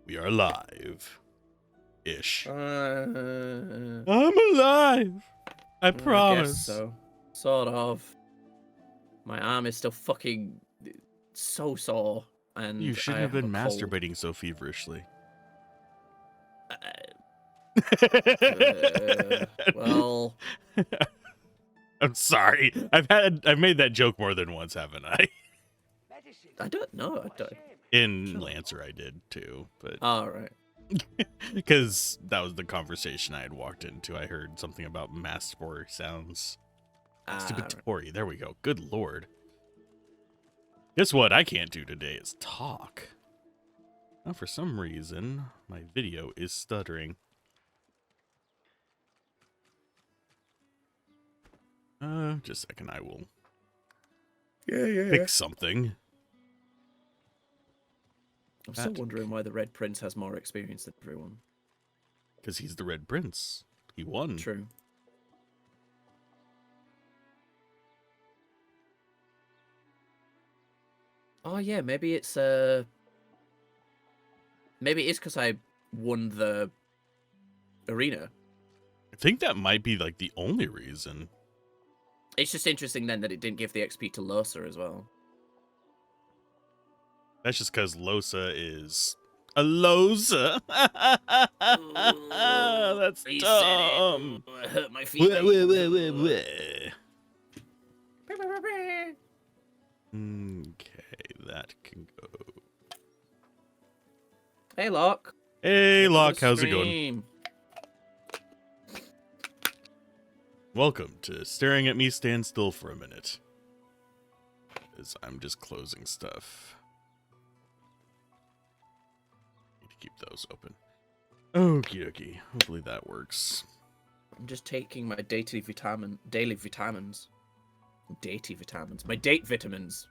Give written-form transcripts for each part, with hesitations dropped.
We are alive. Ish. I'm alive. I promise. I guess so. Sort of. My arm is still fucking so sore, and You shouldn't I have been a cold. masturbating so feverishly. Well, I'm sorry. I've made that joke more than once, haven't I? I don't know. I don't. In Lancer, I did too, but All right. because that was the conversation I had walked into. I heard something about masturbatory sounds. Masturbatory. There we go. Good lord. Guess what I can't do today is talk. Now, for some reason, my video is stuttering. Just a second. I will fix something. I'm still wondering why the Red Prince has more experience than everyone. Because he's the Red Prince. He won. True. Oh yeah, maybe it's maybe it's because I won the arena. I think that might be like the only reason. It's just interesting then that it didn't give the XP to Losa as well. That's just because Losa is a Losa. That's dumb. I hurt my feet. Okay, that can go. Hey, Locke. Hey, Locke, how's it going? Welcome to Staring at Me Stand Still for a Minute. As I'm just closing stuff. Need to keep those open. Okie dokie. Hopefully that works. I'm just taking my daily vitamins. Datey vitamins. My date vitamins.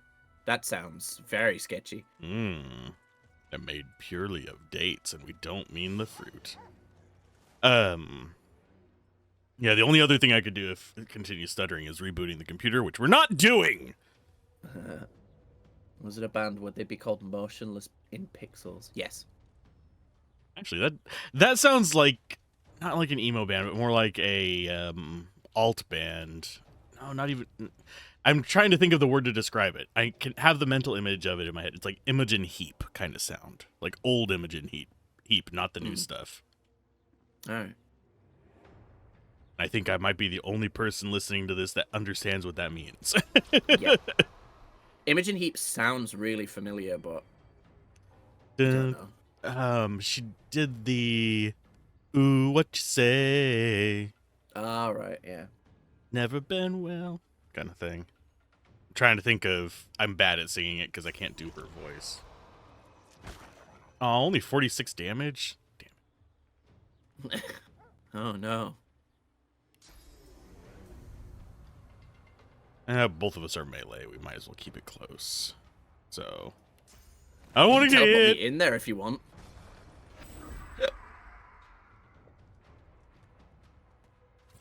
That sounds very sketchy. They're made purely of dates, and we don't mean the fruit. Yeah, the only other thing I could do if it continues stuttering is rebooting the computer, which we're not doing! Was it a band? Would they be called Motionless in Pixels? Yes. Actually, that sounds like, not like an emo band, but more like a alt band. No, not even... I'm trying to think of the word to describe it. I can have the mental image of it in my head. It's like Imogen Heap kind of sound. Like old Imogen Heap, not the new stuff. Alright. I think I might be the only person listening to this that understands what that means. Yeah. Imogen Heap sounds really familiar, but I don't know. She did the "Ooh, what you say?" All right, yeah. Never been well kind of thing. I'm trying to think of. I'm bad at singing it because I can't do her voice. Oh, only 46 damage. Damn it. Oh no. Both of us are melee. We might as well keep it close. So, I don't want to get teleport me in there if you want.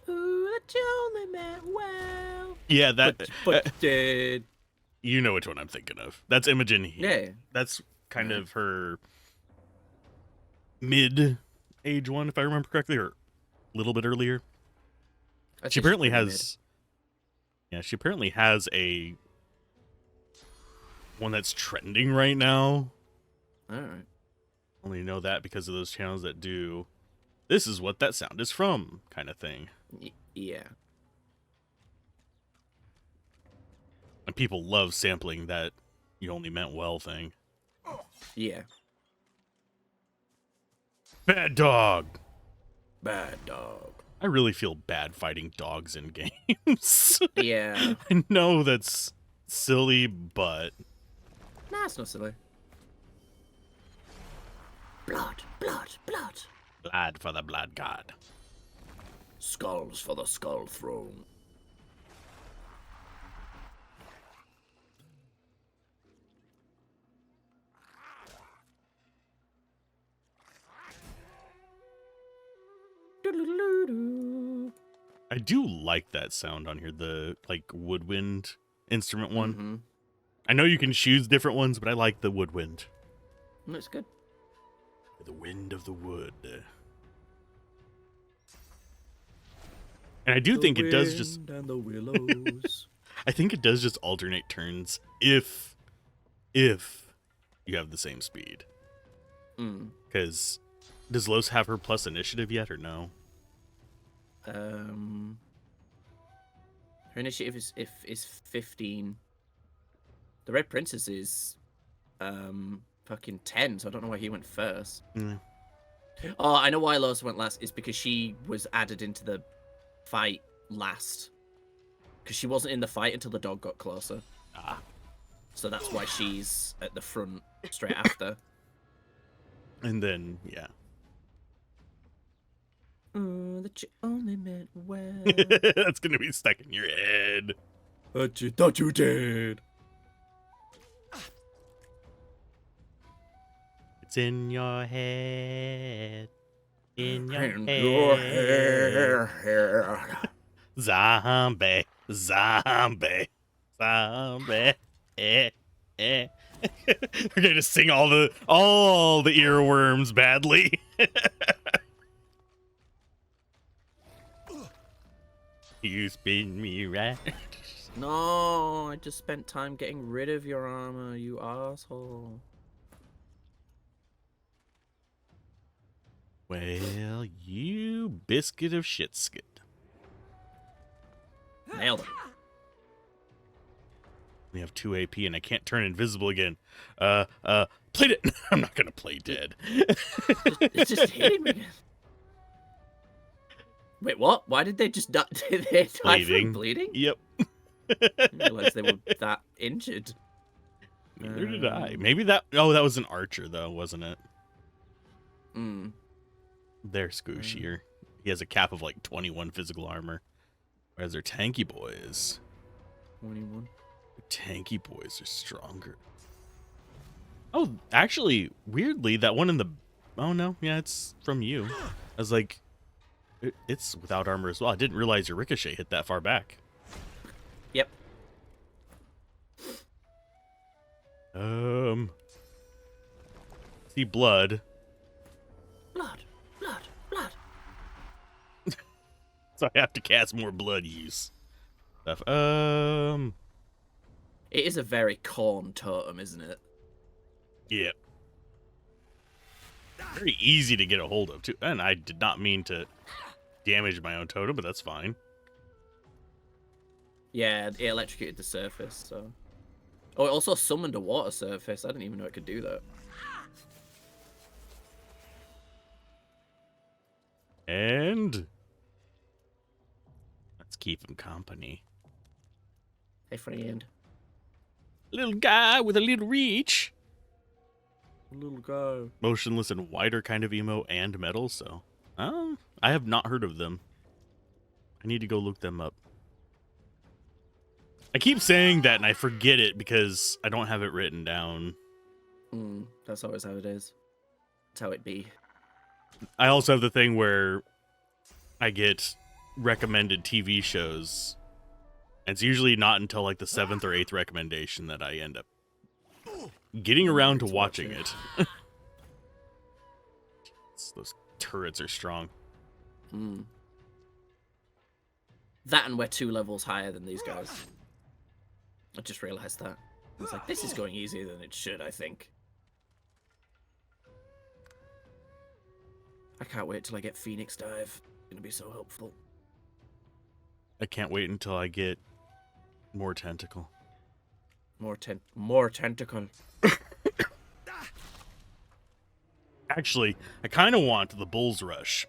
Ooh, that you only meant well. Yeah, that. But did. You know which one I'm thinking of. That's Imogen Heap. Yeah. That's kind of her mid-age one, if I remember correctly, or a little bit earlier. She apparently has... Yeah, she apparently has a one that's trending right now. Alright. Only know that because of those channels that do "this is what that sound is from" kind of thing. Yeah. And people love sampling that "you only meant well" thing. Yeah. Bad dog. Bad dog. I really feel bad fighting dogs in games. Yeah. I know that's silly, but... Nah, it's not silly. Blood, blood, blood. Blood for the blood god. Skulls for the skull throne. I do like that sound on here, the like woodwind instrument one. Mm-hmm. I know you can choose different ones, but I like the woodwind. Looks good. The wind of the wood. And I do think it does just... and the willows. I think it does just alternate turns if you have the same speed. Because does Los have her plus initiative yet or no? Her initiative is 15. The Red Princess is fucking 10, so I don't know why he went first. Oh, I know why Lois went last. It's because she was added into the fight last. Because she wasn't in the fight until the dog got closer. So that's why she's at the front straight after. And then, yeah. That you only meant well. That's going to be stuck in your head. That you thought you did. It's in your head. In your In head. your head. Zombie. Zombie. Zombie. We're gonna sing all the earworms badly. You spin me right. No, I just spent time getting rid of your armor, you asshole. Well, you biscuit of shit skit. Nailed him. We have 2 AP and I can't turn invisible again. Played it. I'm not gonna play dead. It's just hitting me again. Wait, what? Why did they just die? Did they die from bleeding? Yep. I didn't realize they were that injured. Neither did I. Maybe that... Oh, that was an archer, though, wasn't it? They're scooshier. He has a cap of, like, 21 physical armor. Whereas their tanky boys... 21. Tanky boys are stronger. Oh, actually, weirdly, that one in the... Oh, no. Yeah, it's from you. I was like... It's without armor as well. I didn't realize your ricochet hit that far back. Yep. See blood. Blood. So I have to cast more blood use stuff. It is a very corn totem, isn't it? Yeah. Very easy to get a hold of, too. And I did not mean to damage my own totem, but that's fine. Yeah, it electrocuted the surface, so... Oh, it also summoned a water surface. I didn't even know it could do that. And... let's keep him company. Hey, friend. Little guy with a little reach. Little guy. Motionless and wider kind of emo and metal, so... I have not heard of them. I need to go look them up. I keep saying that and I forget it because I don't have it written down. That's always how it is. That's how it be. I also have the thing where I get recommended TV shows. And it's usually not until like the 7th or 8th recommendation that I end up getting around to watching it. Those turrets are strong. That and we're 2 levels higher than these guys. I just realized that. I was like, this is going easier than it should, I think. I can't wait till I get Phoenix Dive. It's gonna be so helpful. I can't wait until I get more tentacle. More tentacle. Actually, I kind of want the Bull's Rush.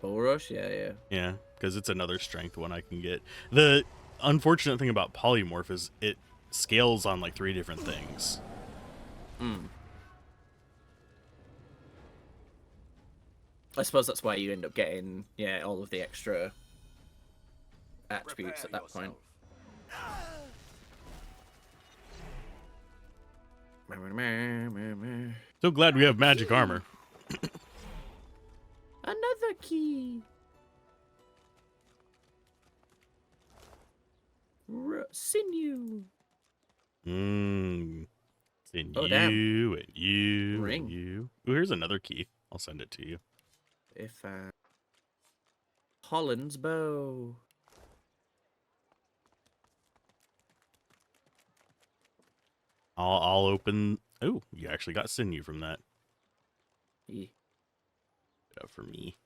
Bull Rush? Yeah. Yeah, because it's another strength one I can get. The unfortunate thing about Polymorph is it scales on like 3 different things. I suppose that's why you end up getting, all of the extra attributes at that point. So glad we have magic armor. Another key. Sinew. And Oh, damn. you and you Ring. and you. Ooh, here's another key. I'll send it to you. If Holland's bow. I'll open. Oh, you actually got sinew from that. Yeah. For me.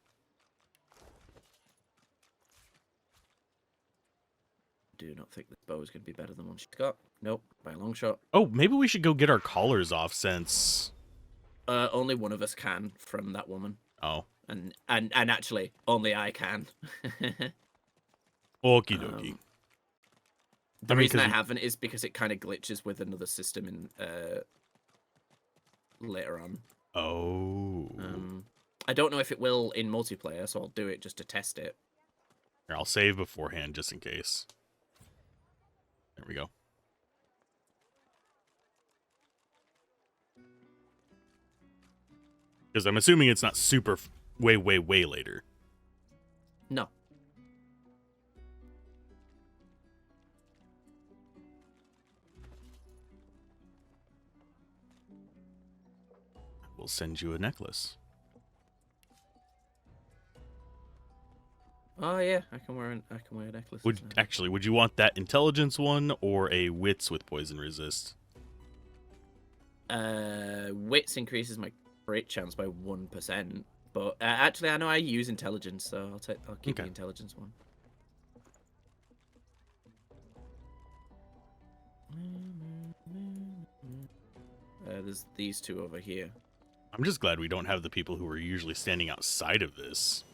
Do not think this bow is going to be better than one she's got. Nope, by a long shot. Oh, maybe we should go get our collars off since. Only one of us can from that woman, Oh, and actually, only I can. okie dokie. The reason I haven't is because it kind of glitches with another system in later on. Oh. I don't know if it will in multiplayer, so I'll do it just to test it. Here, I'll save beforehand just in case. There we go. Because I'm assuming it's not super way later. No. We'll send you a necklace. Oh yeah, I can wear a necklace. Would you want that intelligence one or a wits with poison resist? Wits increases my crit chance by 1%, but actually I know I use intelligence, so I'll keep the intelligence one. There's these two over here. I'm just glad we don't have the people who are usually standing outside of this.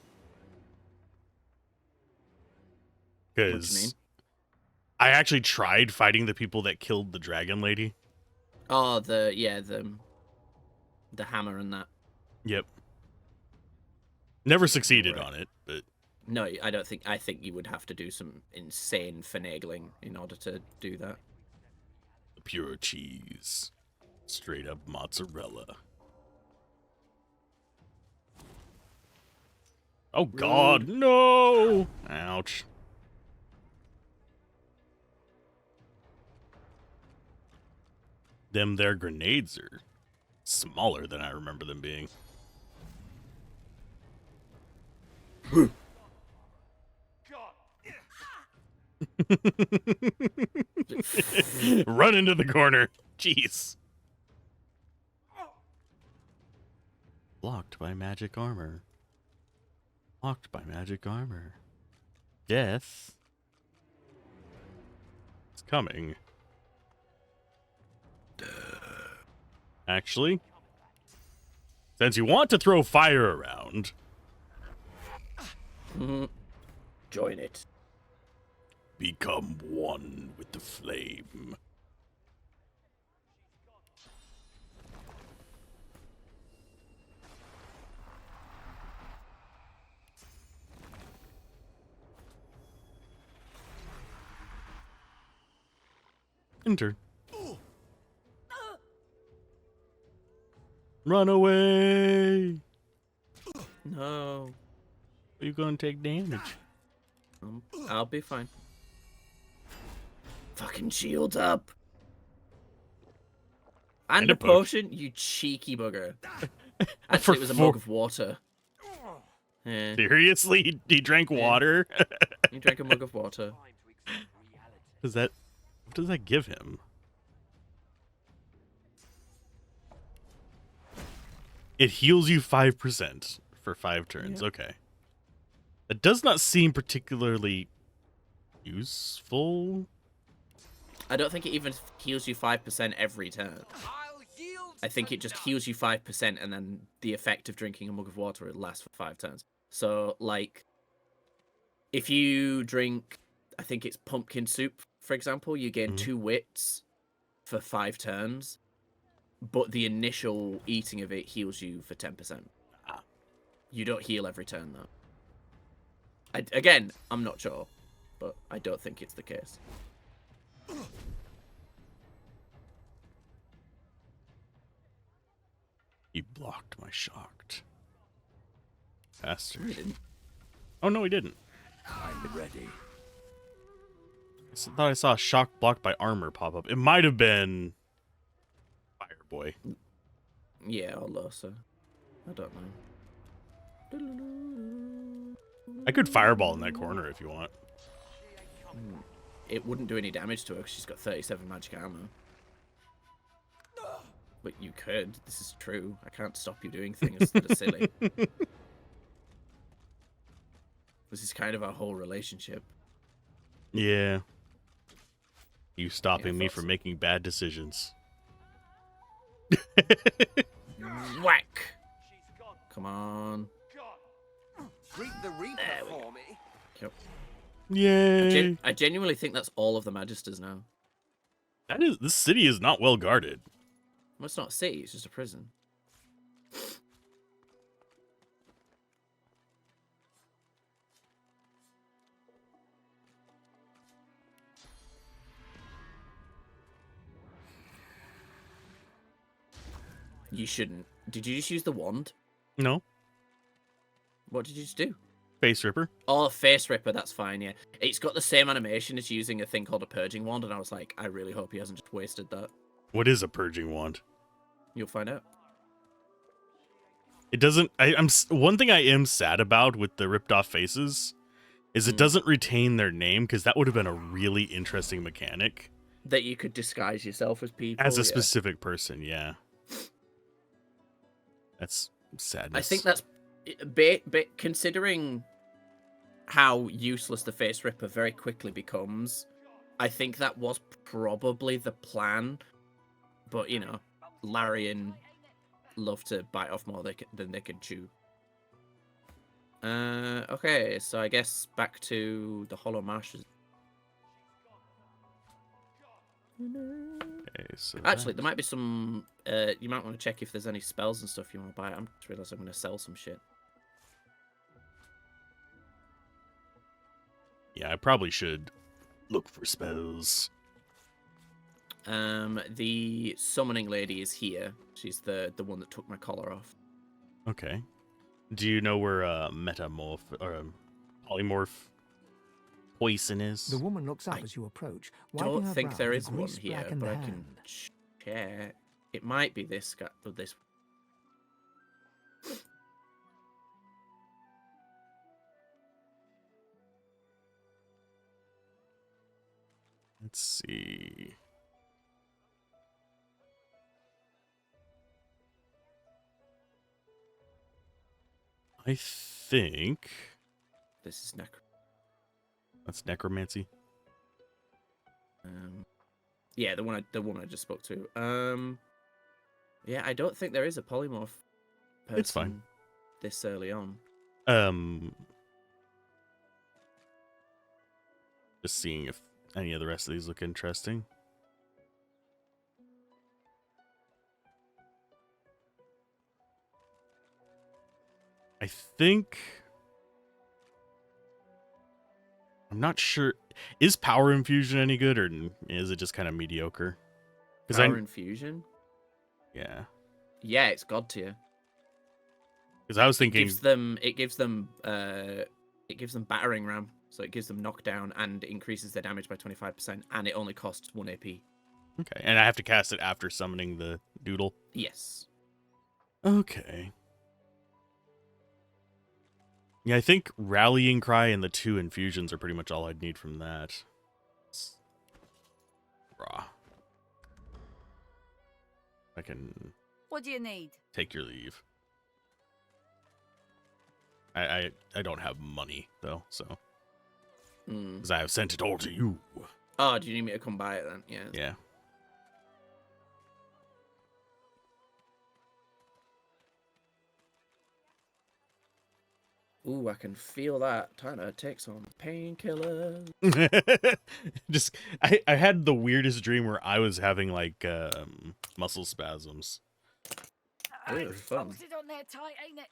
Because I actually tried fighting the people that killed the dragon lady. Oh, the hammer and that. Yep. Never succeeded on it, but no, I don't think. I think you would have to do some insane finagling in order to do that. Pure cheese, straight up mozzarella. Oh God, no! Ouch. Their grenades are smaller than I remember them being. Run into the corner. Jeez. Blocked by magic armor. Blocked by magic armor. Death. It's coming. Actually, since you want to throw fire around, join it. Become one with the flame. Enter. Run away! No. You're gonna take damage. I'll be fine. Fucking shield up. And a potion, you cheeky bugger. Actually, it was a mug of water. Yeah. Seriously? He drank water? He drank a mug of water. What does that give him? It heals you 5% for 5 turns. Yeah. Okay. It does not seem particularly useful. I don't think it even heals you 5% every turn. I think it just heals you 5% and then the effect of drinking a mug of water will last for 5 turns. So, like, if you drink, I think it's pumpkin soup, for example, you gain 2 wits for 5 turns. But the initial eating of it heals you for 10%. You don't heal every turn, though. Again, I'm not sure, but I don't think it's the case. He blocked my shocked. Bastard. He didn't. Oh, no, he didn't. I'm ready. I thought I saw a shock blocked by armor pop up. It might have been fire boy. Yeah, or Losa. I don't know. I could fireball in that corner if you want. It wouldn't do any damage to her because she's got 37 magic armor. But you could. This is true. I can't stop you doing things that are silly. This is kind of our whole relationship. Yeah. You stopping me thought from so. making bad decisions. Whack! Come on. Greet the Reaper for me. Yep. Yay! I genuinely think that's all of the Magisters now. This city is not well guarded. Well, it's not a city, it's just a prison. You shouldn't. Did you just use the wand? No. What did you just do? Face Ripper. Oh, Face Ripper, that's fine, yeah. It's got the same animation as using a thing called a Purging Wand, and I was like, I really hope he hasn't just wasted that. What is a purging wand? You'll find out. It doesn't. One thing I am sad about with the ripped off faces is it doesn't retain their name, because that would have been a really interesting mechanic. That you could disguise yourself as people. As a specific person, yeah. That's sadness. I think that's considering how useless the Face Ripper very quickly becomes. I think that was probably the plan, but you know, Larian love to bite off more than they can chew. Okay, so I guess back to the Hollow Marshes. Okay, so Actually, there might be some. You might want to check if there's any spells and stuff you want to buy. I'm just realized I'm going to sell some shit. Yeah, I probably should look for spells. The summoning lady is here. She's the one that took my collar off. Okay. Do you know where polymorph poison is? The woman looks up as you approach. I don't her think brow there with is one grease here, blackened but I hand. can check. It might be this guy, or this. Let's see. I think This is that's necromancy. Yeah, the woman I just spoke to. Yeah, I don't think there is a polymorph person It's fine. this early on. Just seeing if any of the rest of these look interesting. I think I'm not sure. Is power infusion any good, or is it just kind of mediocre? Power infusion. Yeah. Yeah, it's god tier. Because I was It thinking gives them battering ram, so it gives them knockdown and increases their damage by 25%, and it only costs 1 AP. Okay, and I have to cast it after summoning the doodle. Yes. Okay. Yeah, I think Rallying Cry and the 2 infusions are pretty much all I'd need from that. Raw. I can What do you need? take your leave. I don't have money though, so because I have sent it all to you. Oh, do you need me to come buy it then? Yeah. Yeah. Ooh, I can feel that. Time to take some painkillers. Just I had the weirdest dream where I was having like muscle spasms. Ooh, fun. Boxed it on there tight, ain't it?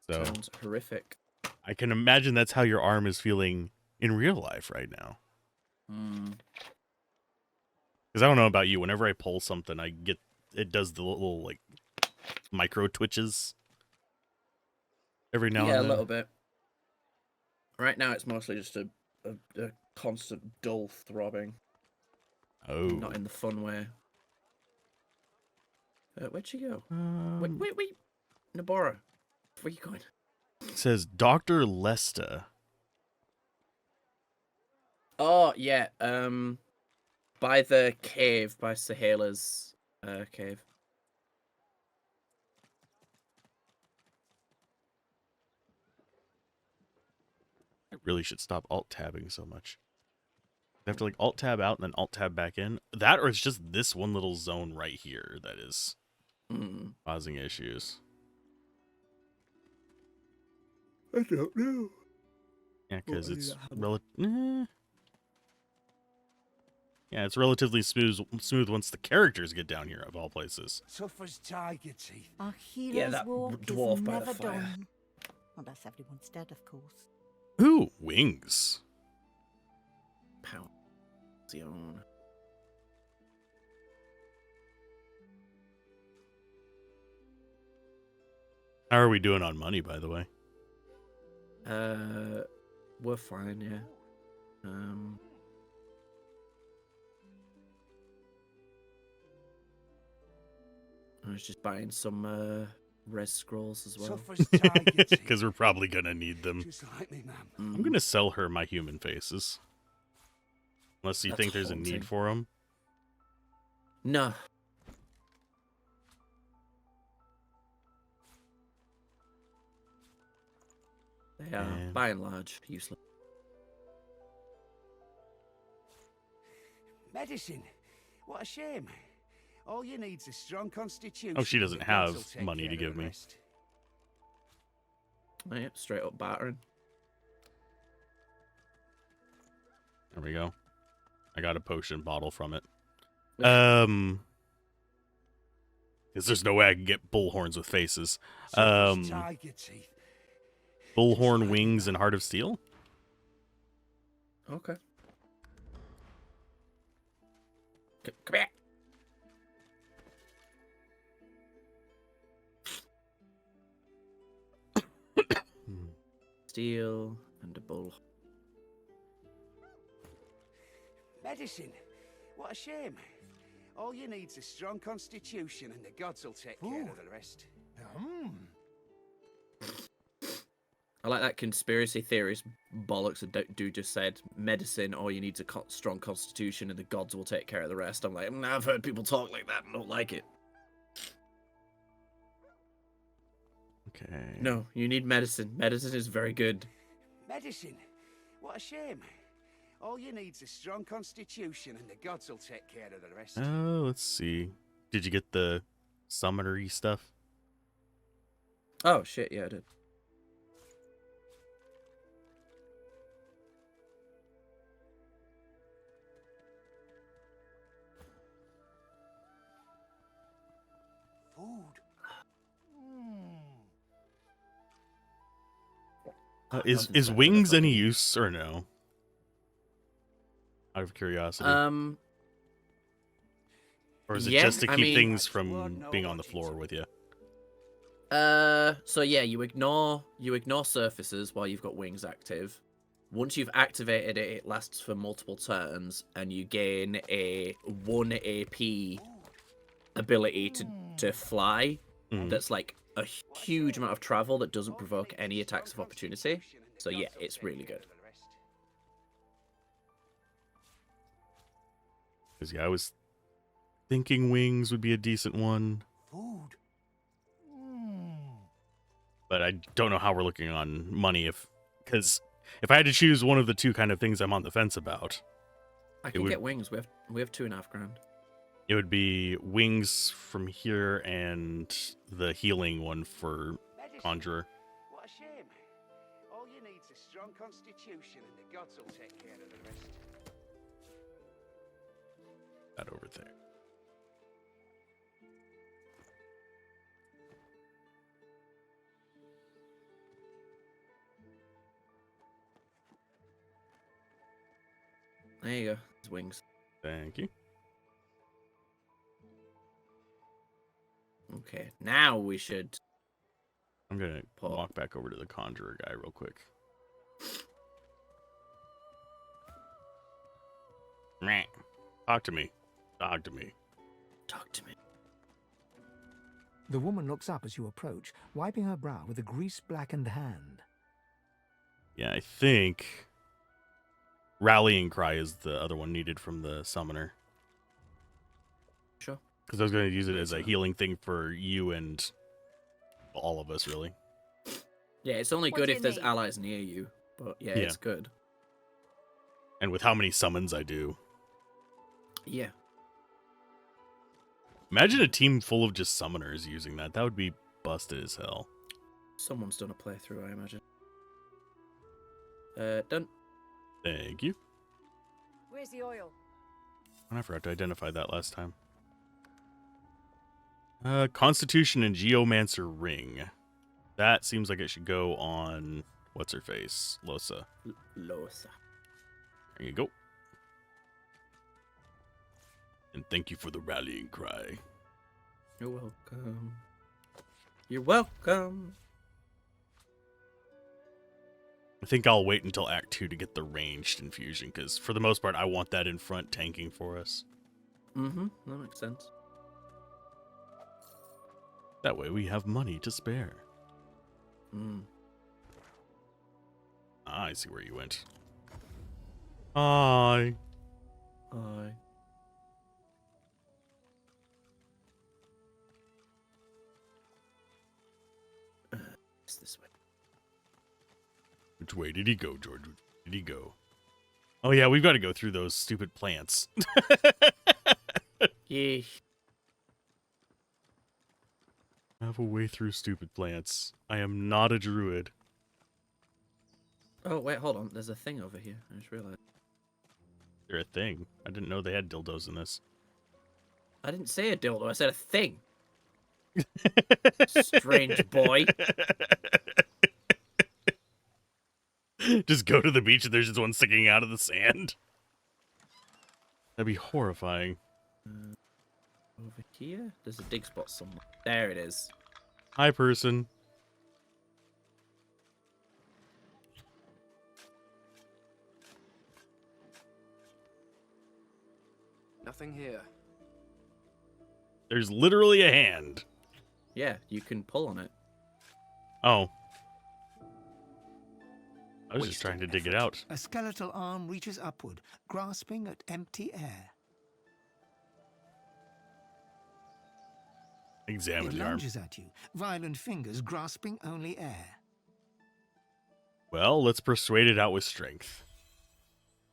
So Sounds horrific. I can imagine that's how your arm is feeling in real life right now. Because I don't know about you, whenever I pull something, it does the little like micro twitches every now and then. Yeah, a little bit. Right now, it's mostly just a constant dull throbbing. Oh. Not in the fun way. Where'd she go? Wait. Nabora. Where you going? It says Dr. Lesta. Oh, yeah. By the cave, by Sahela's cave. I really should stop alt-tabbing so much. I have to like alt-tab out and then alt-tab back in. That or it's just this one little zone right here that is causing issues. I don't know. Yeah, because Well, it's yeah, yeah, it's relatively smooth once the characters get down here, of all places. Tough as tiger teeth. Our hero's Yeah, that walk dwarf is by the never fire. done. Unless everyone's dead, of course. Ooh, wings. Zone. How are we doing on money, by the way? We're fine, yeah. I was just buying some res scrolls as well. Tough as tiger teeth. Because we're probably gonna need them. Just like me, ma'am. I'm gonna sell her my human faces. Unless you That's think there's a haunting. need for them. No. They are, Man. by and large, useless. Medicine. What a shame. All you need's a strong constitution. Oh, she doesn't and the gods have will take money care to of the give me. rest. Oh, yep, straight up battering. There we go. I got a potion bottle from it. Because there's no way I can get bullhorns with faces. Tough as tiger teeth. Bullhorn wings and heart of steel. Okay. Come here. Steel and a bull. Medicine. What a shame. All you need's a strong constitution and the gods will take care of the rest. I like that conspiracy theorist bollocks that dude just said medicine. All you need is a strong constitution, and the gods will take care of the rest. I'm like, I've heard people talk like that and don't like it. Okay. No, you need medicine. Medicine is very good. Medicine. What a shame. All you need's a strong constitution and the gods will take care of the rest. Oh, let's see. Did you get the summonery stuff? Oh shit, yeah, I did. Food. Is wings any use or no? Out of curiosity. Um. Or is it yeah, just to I keep mean- things from being on the floor with you? So yeah, you ignore surfaces while you've got wings active. Once you've activated it, it lasts for multiple turns, and you gain a 1 AP ability to fly. That's like a huge amount of travel that doesn't provoke any attacks of opportunity. So yeah, it's really good. Because yeah, I was thinking wings would be a decent one, Food. but I don't know how we're looking on money because if I had to choose one of the two kind of things I'm on the fence about, I can would- get wings. We have 2.5 grand. it would be wings from here and the healing one for Medicine. Conjurer. What a shame. All you need's a strong constitution and the gods will take care of the rest. That over there. There you go. It's wings. Thank you. Okay, now we should. I'm gonna Paul. walk back over to the Conjurer guy real quick. Meh. Talk to me. Talk to me. Talk to me. The woman looks up as you approach, wiping her brow with a grease-blackened hand. Yeah, I think Rallying Cry is the other one needed from the summoner. Sure. Because I was going to use it as a healing thing for you and all of us, really. Yeah, it's only What good do if you there's need? allies near you. But yeah, Yeah. it's good. And with how many summons I do. Yeah. Imagine a team full of just summoners using that. That would be busted as hell. Someone's done a playthrough, I imagine. Done. Thank you. Where's the oil? I forgot to identify that last time. Constitution and Geomancer Ring. That seems like it should go on... What's her face? Losa. Losa. There you go. And thank you for the rallying cry. You're welcome. You're welcome. I think I'll wait until Act 2 to get the ranged infusion, because for the most part, I want that in front tanking for us. Mm-hmm. That makes sense. That way we have money to spare. Mm. Ah, I see where you went. Hi. Aye. It's this way. Which way did he go, George? Which way did he go? Oh yeah, we've got to go through those stupid plants. Yeah. I have a way through stupid plants. I am not a druid. Oh, wait, hold on. There's a thing over here. I just realized. They're a thing. I didn't know they had dildos in this. I didn't say a dildo. I said a thing. Strange boy. Just go to the beach and there's just one sticking out of the sand. That'd be horrifying. Over here? There's a dig spot somewhere. There it is. Hi, person. Nothing here. There's literally a hand. Yeah, you can pull on it. Oh. I was just Wasted trying to dig it effort. out. A skeletal arm reaches upward, grasping at empty air. Examine It the arm. lunges at you, violent fingers grasping only air. Well, let's persuade it out with strength.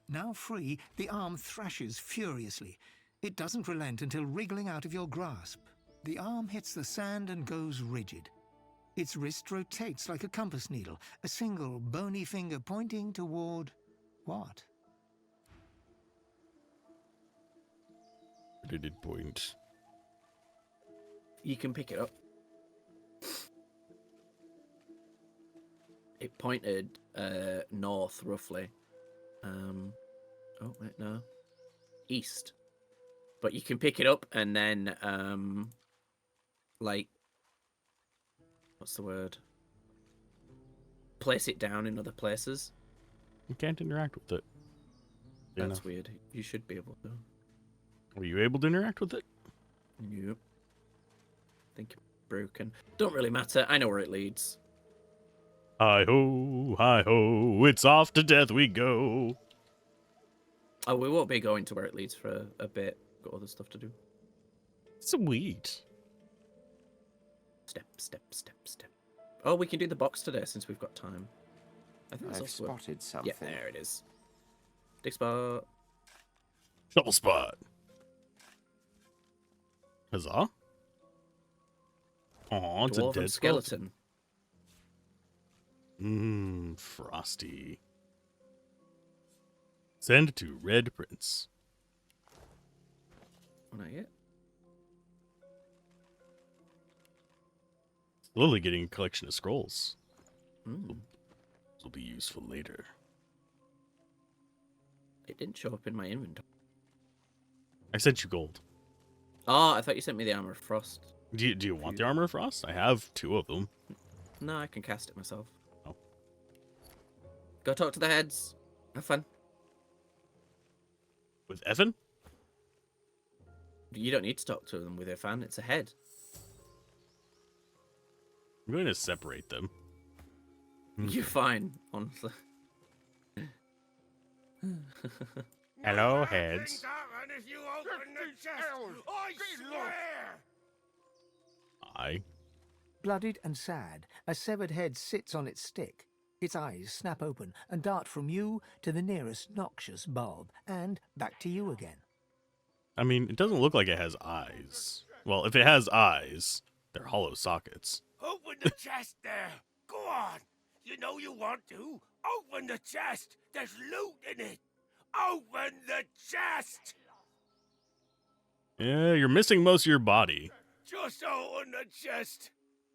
Now free, the arm thrashes furiously. It doesn't relent until wriggling out of your grasp. The arm hits the sand and goes rigid. Its wrist rotates like a compass needle, a single bony finger pointing toward what? Where did it point? You can pick it up. It pointed north, roughly. Oh, wait, no. East. But you can pick it up and then, like, what's the word? Place it down in other places. You can't interact with it. You That's know. weird. You should be able to. Were you able to interact with it? Yep. Think you're broken. Don't really matter. I know where it leads. Hi ho, it's off to death we go. Oh, we won't be going to where it leads for a bit. Got other stuff to do. Sweet. Step, step, step, step. Oh, we can do the box today since we've got time. I think that's I've also spotted something. Yeah, there it is. Dig spot. Shovel spot. Huzzah. Aw, it's a Dwarven dead skeleton. Frosty. Send to Red Prince. Oh, not yet. Slowly getting a collection of scrolls. Mm. This will be useful later. It didn't show up in my inventory. I sent you gold. Oh, I thought you sent me the armor of frost. Do you want the armor of frost? I have 2 of them. No, I can cast it myself. Oh. Go talk to the heads. Have fun. With Evan? You don't need to talk to them with your fan. It's a head. I'm going to separate them. You're fine, honestly. Hello, heads. I. Blooded and sad, a severed head sits on its stick. Its eyes snap open and dart from you to the nearest noxious bulb, and back to you again. I mean, it doesn't look like it has eyes. Well, if it has eyes, they're hollow sockets. Open the chest there. Go on. You know you want to. Open the chest. There's loot in it. Open the chest. Yeah, you're missing most of your body. Just open the chest.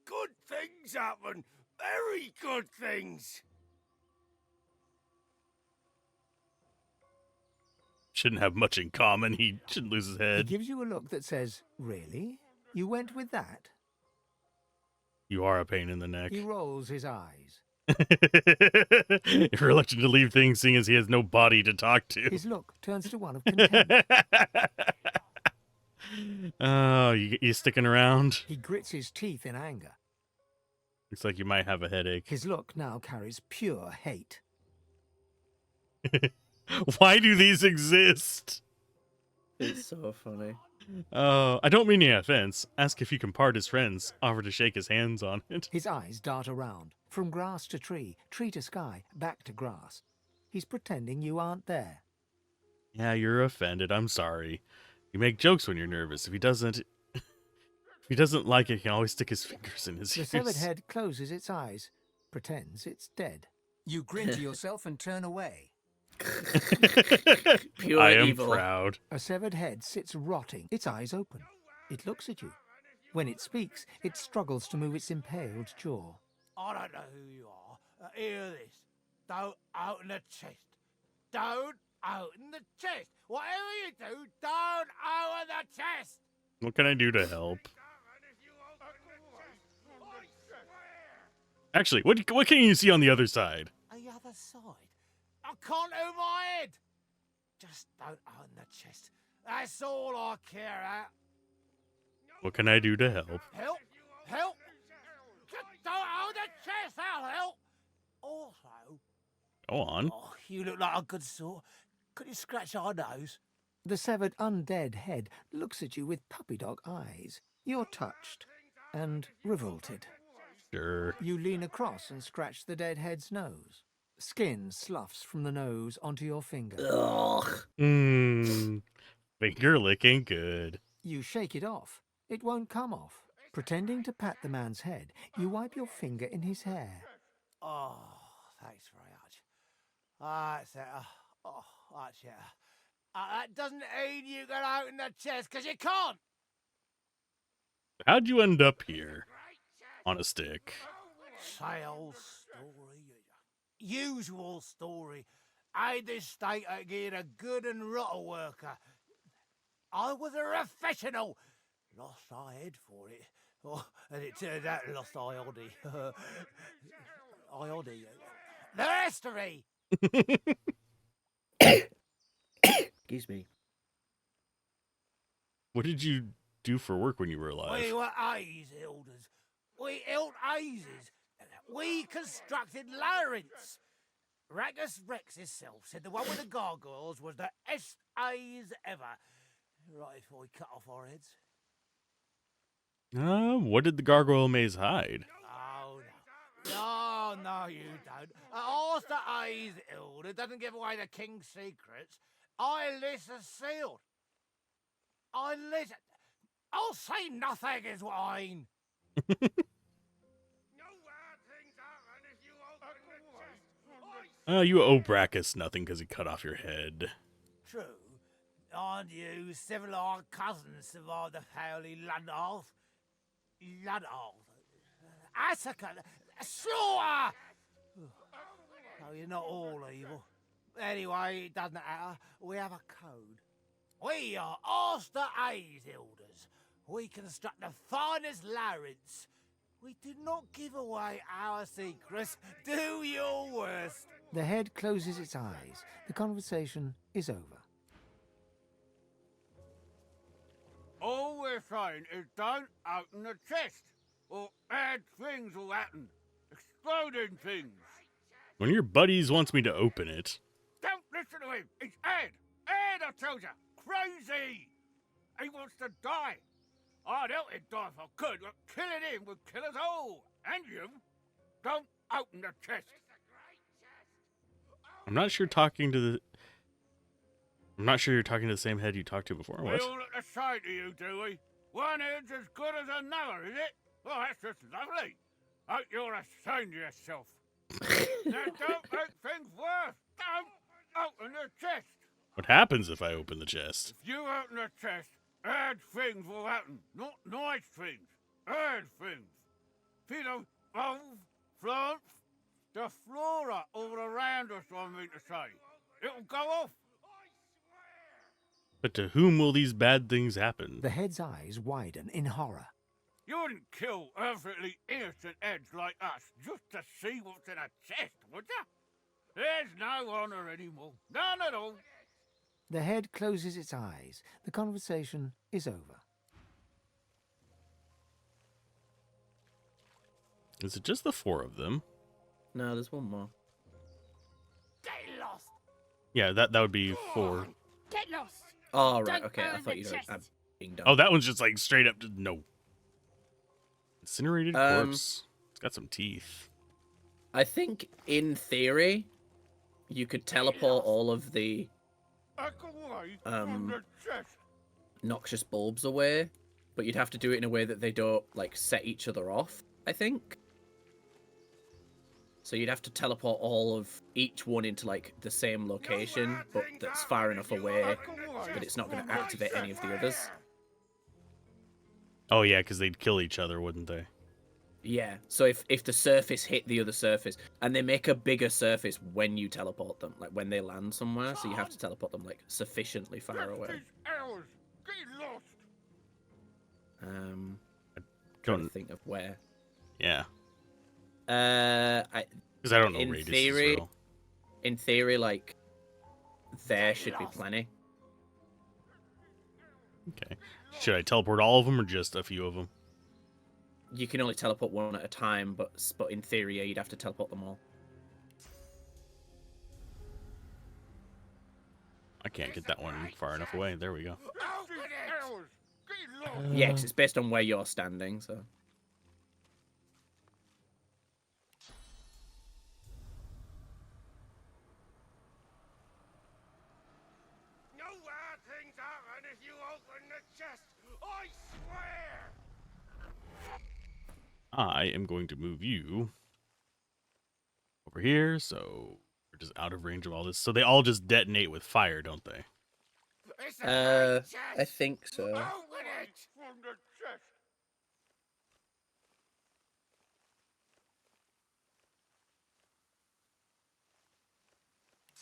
Good things happen. Very good things. Shouldn't have much in common. He shouldn't lose his He head. gives you a look that says, "Really? You went with that?" You are a pain in the neck. He rolls his eyes. You're reluctant to leave things, seeing as he has no body to talk to. His look turns to one of contempt. Oh, you sticking around? He grits his teeth in anger. Looks like you might have a headache. His look now carries pure hate. Why do these exist? It's so funny. I don't mean any offense. Ask if you can part his friends. Offer to shake his hands on it. His eyes dart around, from grass to tree, tree to sky, back to grass. He's pretending you aren't there. Yeah, you're offended. I'm sorry. You make jokes when you're nervous. If he doesn't like it, he can always stick his fingers in his The ears. severed head closes its eyes, pretends it's dead. You grin to yourself and turn away. Pure I am evil. proud. A severed head sits rotting, its eyes open. It looks at you. When it speaks, it struggles to move its impaled jaw. I don't know who you are. Hear this. Don't open the chest. Don't open the chest. Whatever you do, don't open the chest. What can I do to help? Actually, what can you see on the other side? The other side? I can't over my head. Just don't open the chest. That's all I care about. What can I do to help? Help! Help! Just don't open the chest. I'll help. Also, Go on. oh, you look like a good sort. Could you scratch our nose? The severed undead head looks at you with puppy dog eyes. You're touched and revolted. Sure. You lean across and scratch the dead head's nose. Skin sloughs from the nose onto your finger. Ugh. Finger licking good. You shake it off. It won't come off. Pretending to pat the man's head, you wipe your finger in his hair. Oh, thanks very much. That's it. Oh, that's it. That doesn't mean you can open the chest, because you can't. How'd you end up here? On a stick. Sales story. Usual story. I had this state again a good and rotten worker. I was a professional. Lost my head for it. Oh, and it turned out lost Iodi. Iodi. The history. Excuse me. What did you do for work when you were alive? We were A's elders. We held A's. We constructed labyrinths. Ragus Rex himself said the one with the gargoyles was the best A's ever. Right before we cut off our heads. What did the gargoyle maze hide? Oh, no. No, you don't. Ask the A's elder doesn't give away the king's secrets. I listen sealed. I listen. I'll say nothing is what I mean. You owe Brackus nothing because he cut off your head. True. And you, several of our cousins survived the Howley Ludolf. Asuka, slaughter! Oh, you're not all evil. Anyway, it doesn't matter. We have a code. We are Aster A's elders. We construct the finest labyrinths. We do not give away our secrets. Do your worst. The head closes its eyes. The conversation is over. All we're saying is don't open the chest. or bad things will happen. Exploding things. One of your buddies wants me to open it. Don't listen to him. It's Ed. Ed, I told you. Crazy. He wants to die. I'd help him die if I could, but killing him would kill us all. And you. Don't open the chest. I'm not sure talking to the... I'm not sure you're talking to the same head you talked to before. We What? all look the same to you, do we? One head's as good as another, is it? Well, that's just lovely. Hope you're ashamed of yourself. Now, don't make things worse. Don't open the chest. What happens if I open the chest? If you open the chest, bad things will happen. Not nice things. Bad things. See those bones, plants, the flora all around us, I mean to say. It'll go off. But to whom will these bad things happen? The head's eyes widen in horror. You wouldn't kill perfectly innocent heads like us just to see what's in a chest, would you? There's no honor anymore. None at all. The head closes its eyes. The conversation is over. Is it just the 4 of them? No, there's one more. Get lost. Yeah, that would be 4. Get lost! Oh, right, Don't okay. I burn thought the you were chest. being done. Oh, that one's just like straight up to no. Incinerated corpse. It's got some teeth. I think, in theory, you could teleport all of the Back away from the chest. noxious bulbs away, but you'd have to do it in a way that they don't, like, set each other off, I think. So you'd have to teleport all of each one into, like, the same location, but that's far enough away that it's not going to activate any of the others. Oh yeah, because they'd kill each other, wouldn't they? Yeah, so if the surface hit the other surface, and they make a bigger surface when you teleport them, like when they land somewhere, so you have to teleport them, like, sufficiently far away. Hours. Get lost. Trying to Don't. think of where. Yeah, Because because I don't know in radius theory- as well. in theory, like, there should be plenty. Okay. Should I teleport all of them or just a few of them? You can only teleport one at a time, but in theory, yeah, you'd have to teleport them all. I can't get that one far enough away. There we go. Hours. Get lost. Yeah, 'cause it's based on where you're standing, so. No bad things happen if you open the chest. I swear. I am going to move you over here, so we're just out of range of all this. So they all just detonate with fire, don't they? It's a great I chest. think so. Open it from the chest.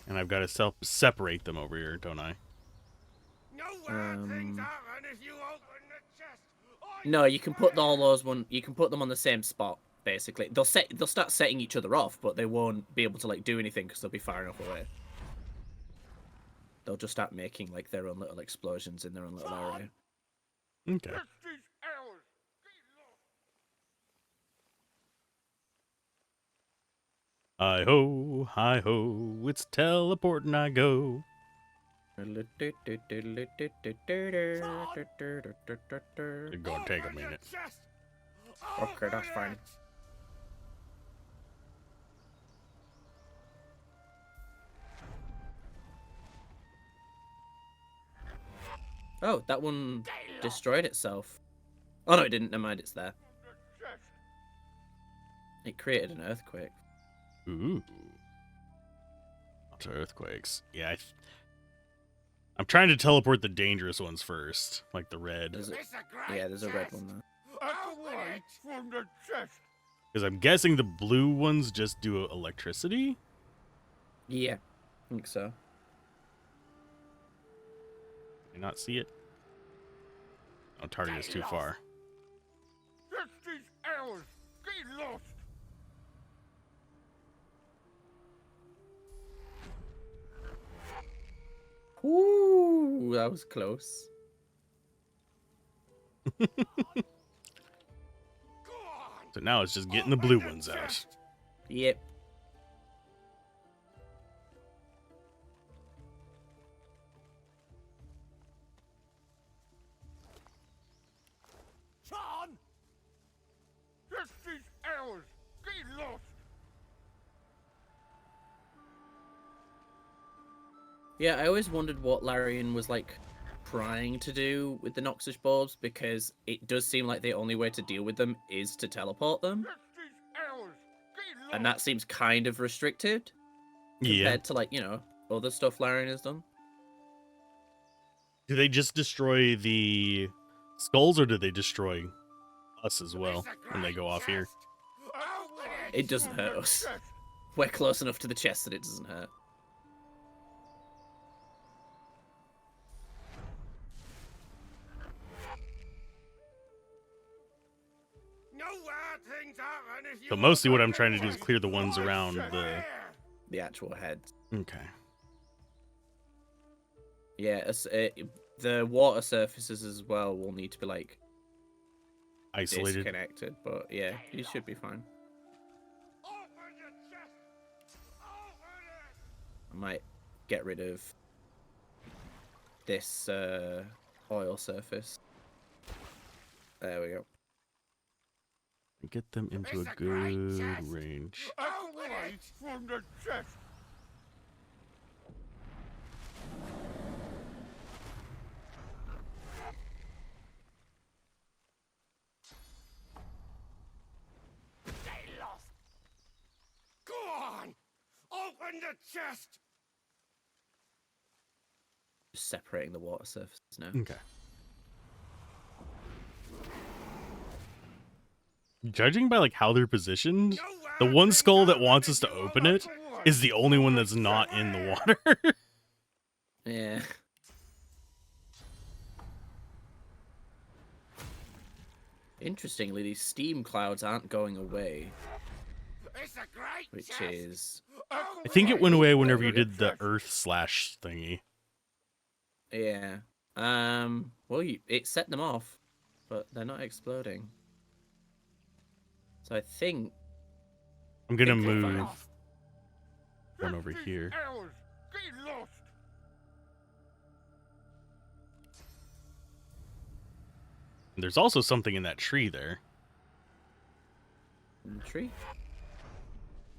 And I've got to separate them over here, don't I? No bad things happen if you open the chest. No, you can put all those one. You can put them on the same spot. Basically, they'll start setting each other off, but they won't be able to, like, do anything because they'll be far enough away. They'll just start making, like, their own little explosions in their own little area. Okay. Just these hours. Get lost. Hi ho, it's teleporting I go. It's It's gonna take a minute. Chest. Okay, that's fine. Oh, that one destroyed itself. Oh no, it didn't. Never mind, it's there. It created an earthquake. Ooh. Lots of earthquakes. Yeah, I'm trying to teleport the dangerous ones first, like the red. There's a, It's a great yeah, there's a red chest. one there. Away from the chest. Because I'm guessing the blue ones just do electricity? Yeah, I think so. Can I not see it? Oh, target is too far. Just these hours. Get lost. Ooh, that was close. So now it's just getting the blue ones out. Yep. John! This is ours! Get lost! Yeah, I always wondered what Larian was like trying to do with the Noxish Bulbs, because it does seem like the only way to deal with them is to teleport them. This is ours! Get lost! And that seems kind of restricted Yeah. compared to, like, you know, other stuff Larian has done. Do they just destroy the skulls, or do they destroy us as well when they go off here? It doesn't hurt us. We're close enough to the chest that it doesn't hurt. So mostly what I'm trying to do is clear the ones around The actual heads. Okay. Yeah, the water surfaces as well will need to be, like, Isolated. disconnected, but yeah, you should be fine. I might get rid of this oil surface. There we go. Get them into a good range. Away from the chest! Get lost! Go on! Open the chest! Just separating the water surfaces now. Okay. Judging by like how they're positioned, the one skull that wants us to open it is the only one that's not in the water. Yeah. Interestingly, these steam clouds aren't going away, It's a great which chest. is... I think it went away whenever you did the earth slash thingy. Yeah. Well, it set them off, but they're not exploding. So I think... I'm gonna Think they're move fine. one over This is here. ours. Get lost! There's also something in that tree there. In the tree?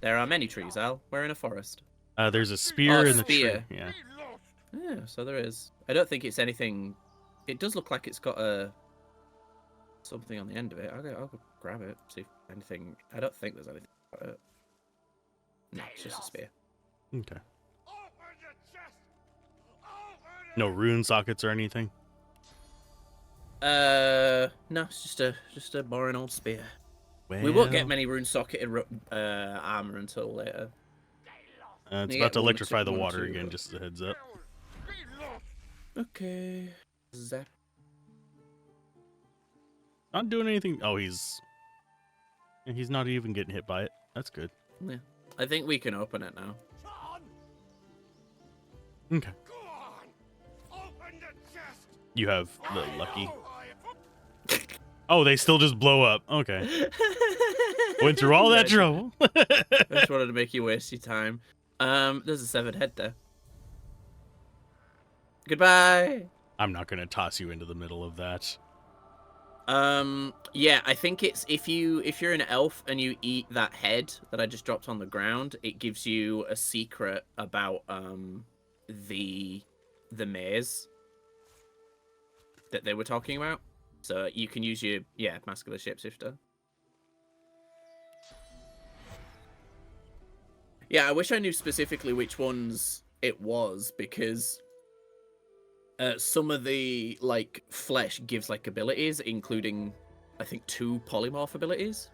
There are many trees, Al. We're in a forest. There's a spear in the spear. tree. Yeah. Get lost! Yeah, so there is. I don't think it's anything... It does look like it's got something on the end of it. I'll go grab it, see if anything... I don't think there's anything about it. No, it's just a spear. Okay. Open the chest! Open No rune sockets or anything. No, it's just a boring old spear. We won't get many rune socketed armor until later. It's You about get to one or electrify two- the one or water two, again, but- just as a heads up. Get lost! Okay. Zap. Not doing anything. Oh, he's not even getting hit by it. That's good. Yeah. I think we can open it now. John! Okay. Go on! Open the chest! You have the lucky. Oh, they still just blow up. Okay. Went through all that trouble. I just wanted to make you waste your time. There's a severed head there. Goodbye. I'm not gonna toss you into the middle of that. Yeah, I think it's if you're an elf and you eat that head that I just dropped on the ground, it gives you a secret about the maze that they were talking about. So you can use your muscular shapeshifter. Yeah, I wish I knew specifically which ones it was, because some of the like flesh gives like abilities, including I think 2 polymorph abilities.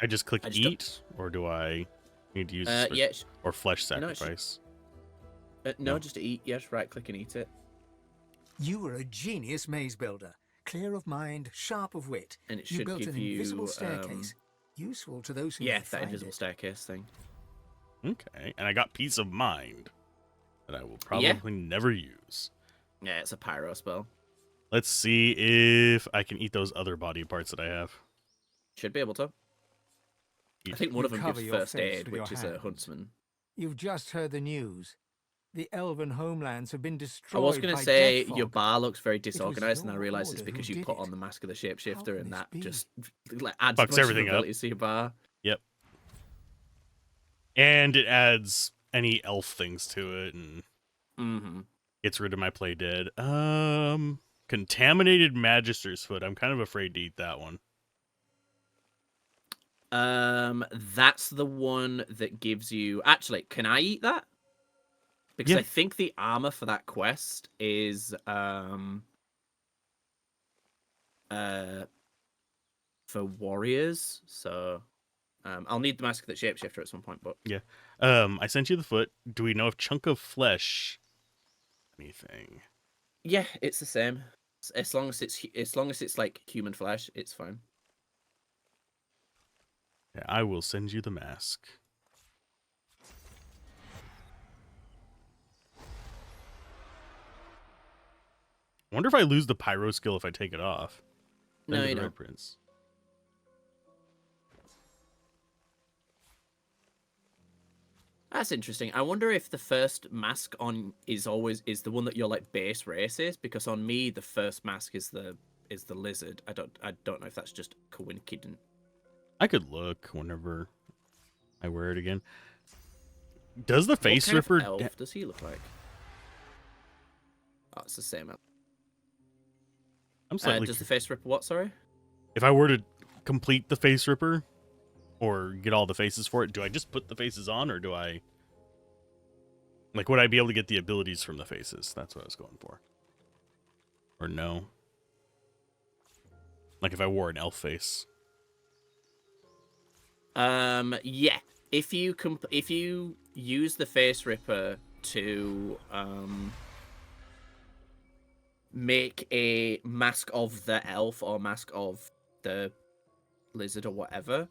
I just click I just eat, or do I need to use Yeah, or flesh No, it should- sacrifice? no, No. just eat. Yes, right click and eat it. You were a genius maze builder, clear of mind, sharp of wit. And it You should built give an you invisible staircase, useful to those who yeah, may that find invisible it. staircase thing. Okay, and I got peace of mind that I will probably never use. Yeah, it's a pyro spell. Let's see if I can eat those other body parts that I have. Should be able to. I think one You of them cover gives your first face aid, with which your is a hands. huntsman. You've just heard the news. The elven homelands have been I destroyed was going by to say death your fog. bar looks very disorganized, and I your realize it's order because who you did put it. on the mask of the How shapeshifter, can and this that be? just like adds a Fucks bunch everything of up. abilities to your bar. Yep. And it adds any elf things to it and Mm-hmm. gets rid of my play dead. Contaminated Magister's Foot. I'm kind of afraid to eat that one. That's the one that gives you. Actually, can I eat that? Because Yeah. I think the armor for that quest is for warriors. So I'll need the mask of the shapeshifter at some point. But Yeah. I sent you the foot. Do we know if chunk of flesh anything? yeah, it's the same. As long as it's like human flesh, it's fine. Yeah, I will send you the mask. Wonder if I lose the pyro skill if I take it off. No, Fane you and don't. Red Prince. That's interesting. I wonder if the first mask on is the one that your like base race is, because on me the first mask is the lizard. I don't know if that's just coincident. I could look whenever I wear it again. Does the What face kind ripper? of elf does he look like? Oh, it's the same elf. I'm slightly. Does the face ripper what? Sorry. If I were to complete the face ripper or get all the faces for it, do I just put the faces on, or do I like would I be able to get the abilities from the faces? That's what I was going for. Or no? Like if I wore an elf face. Yeah. If you use the face ripper to make a mask of the elf or mask of the lizard or whatever,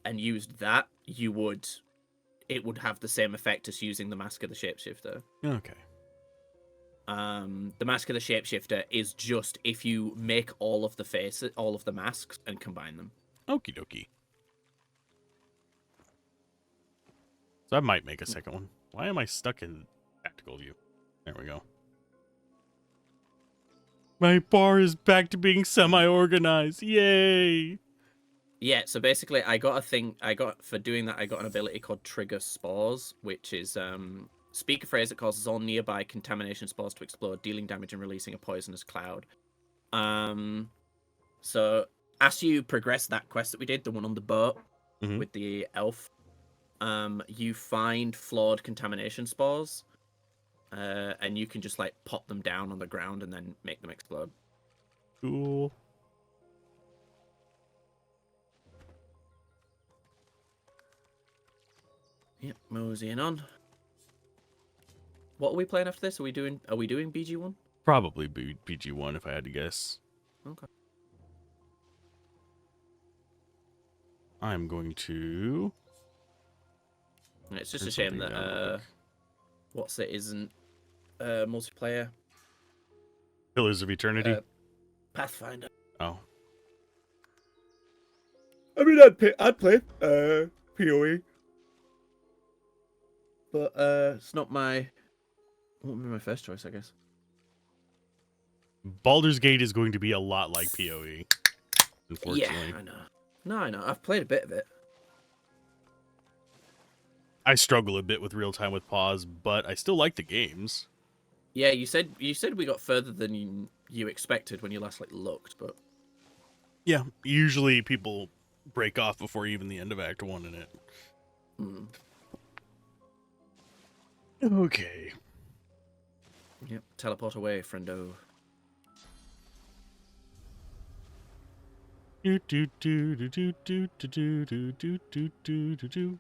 and used that, it would have the same effect as using the mask of the shapeshifter. Okay. The mask of the shapeshifter is just if you make all of the masks and combine them. Okie dokie. So I might make a second one. Why am I stuck in tactical view? There we go. My bar is back to being semi-organized. Yay! Yeah, so basically for doing that, I got an ability called Trigger Spores, which is speak a phrase that causes all nearby contamination spores to explode, dealing damage and releasing a poisonous cloud. So as you progress that quest that we did, the one on the boat with the elf, you find flawed contamination spores, and you can just like pop them down on the ground and then make them explode. Cool. Yep, moseying on. What are we playing after this? Are we doing BG1? Probably BG1 if I had to guess. Okay. I'm going to. And it's just turn a shame something that down real quick. what's it isn't multiplayer. Pillars of Eternity. Pathfinder. Oh. I mean, I'd play PoE, but it's not my. Won't be my first choice, I guess. Baldur's Gate is going to be a lot like PoE. Unfortunately. Yeah, I know. No, I know. I've played a bit of it. I struggle a bit with real time with pause, but I still like the games. Yeah, you said we got further than you expected when you last looked, but Yeah, usually people break off before even the end of Act 1 in it. Okay. Yep. Teleport away, friendo. Do do do do do do do do do do do do do.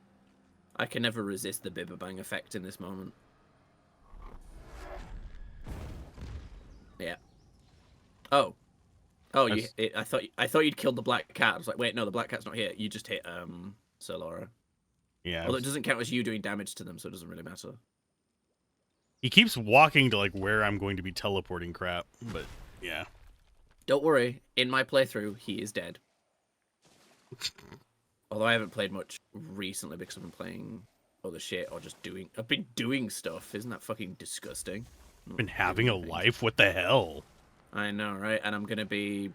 I can never resist the Bibba effect in this moment. Yeah. Oh. Oh, I thought you'd killed the black cat. I was like, wait, no, the black cat's not here. You just hit Sir Laura. Yeah. Although it doesn't count as you doing damage to them, so it doesn't really matter. He keeps walking to where I'm going to be teleporting crap, but yeah. Don't worry, in my playthrough, he is dead. Although I haven't played much recently because I've been playing other shit or just doing. I've been doing stuff. Isn't that fucking disgusting? Been having a life? What the hell? I know, right? And I'm gonna be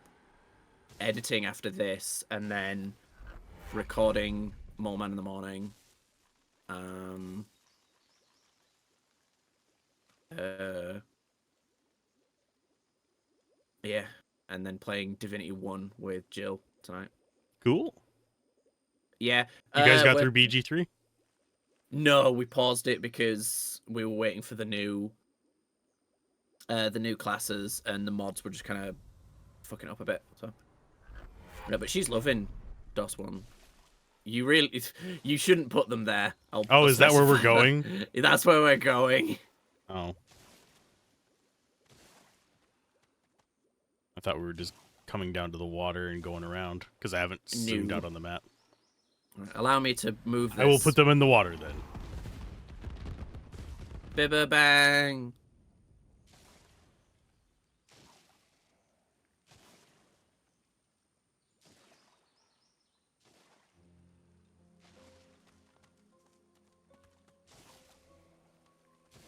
editing after this, and then recording Mole Man in the morning. Yeah, and then playing Divinity 1 with Jill tonight. Cool. Yeah. You guys got we're- through BG3? No, we paused it because we were waiting for the new classes, and the mods were just kind of fucking up a bit. So, no, but she's loving DOS 1. You shouldn't put them there. Oh, is that where we're specify going? that. That's where we're going. Oh. I thought we were just coming down to the water and going around, because I haven't zoomed No. out on the map. Right, allow me to move this. I will put them in the water then. Bibba bang.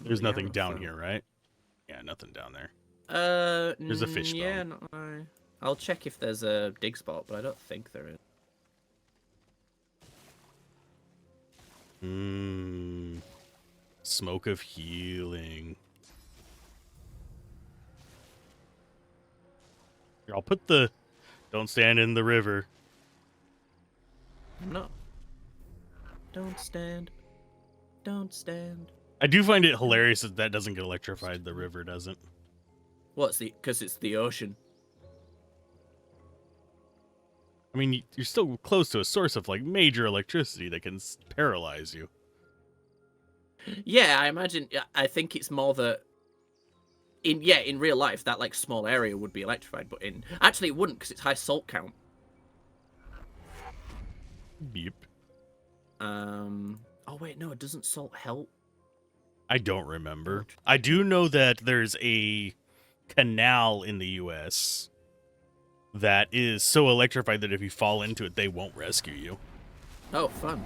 There's nothing Yeah, down fun. here, right? Yeah, nothing down there. There's a fish Yeah, bone. no, I'll check if there's a dig spot, but I don't think there is. Smoke of healing. Here, I'll put the don't stand in the river. No. Don't stand. Don't stand. I do find it hilarious that doesn't get electrified, the river doesn't. What's the? Because it's the ocean. I mean, you're still close to a source of, like, major electricity that can paralyze you. Yeah, I imagine. I think it's more that. In real life, that like small area would be electrified, but actually it wouldn't because it's high salt count. Beep. Oh wait, no, doesn't salt help? I don't remember. I do know that there's a canal in the U.S. that is so electrified that if you fall into it, they won't rescue you. Oh, fun.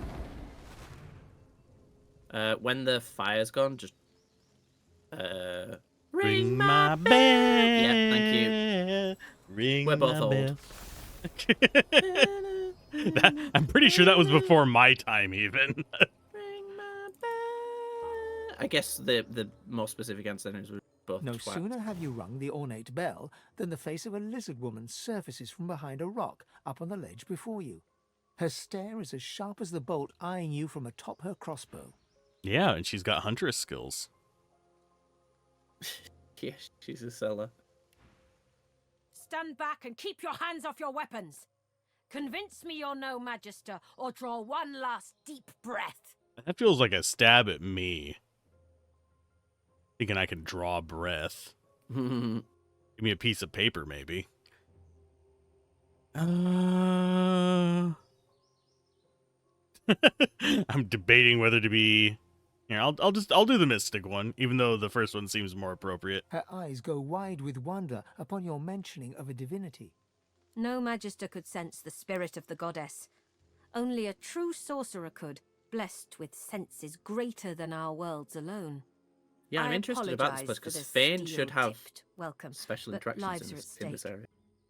When the fire's gone, just ring my bell. Yeah, thank you. Ring We're both my old. bell. I'm pretty sure that was before my time, even. Ring my bell. I guess the more specific answer then is we're both No twats. sooner have you rung the ornate bell than the face of a lizard woman surfaces from behind a rock up on the ledge before you. Her stare is as sharp as the bolt eyeing you from atop her crossbow. Yeah, and she's got huntress skills. Yeah, she's a seller. Stand back and keep your hands off your weapons. Convince me you're no magister, or draw one last deep breath. That feels like a stab at me. Thinking I can draw breath. Give me a piece of paper, maybe. I'm debating whether to be. Here, I'll do the mystic one, even though the first one seems more appropriate. Her eyes go wide with wonder upon your mentioning of a divinity. No magister could sense the spirit of the goddess. Only a true sorcerer could, blessed with senses greater than our worlds alone. Yeah, I'm I interested about this place apologize for because the Fane should have steel-tipped welcome, special but lives interactions are at in this stake. area.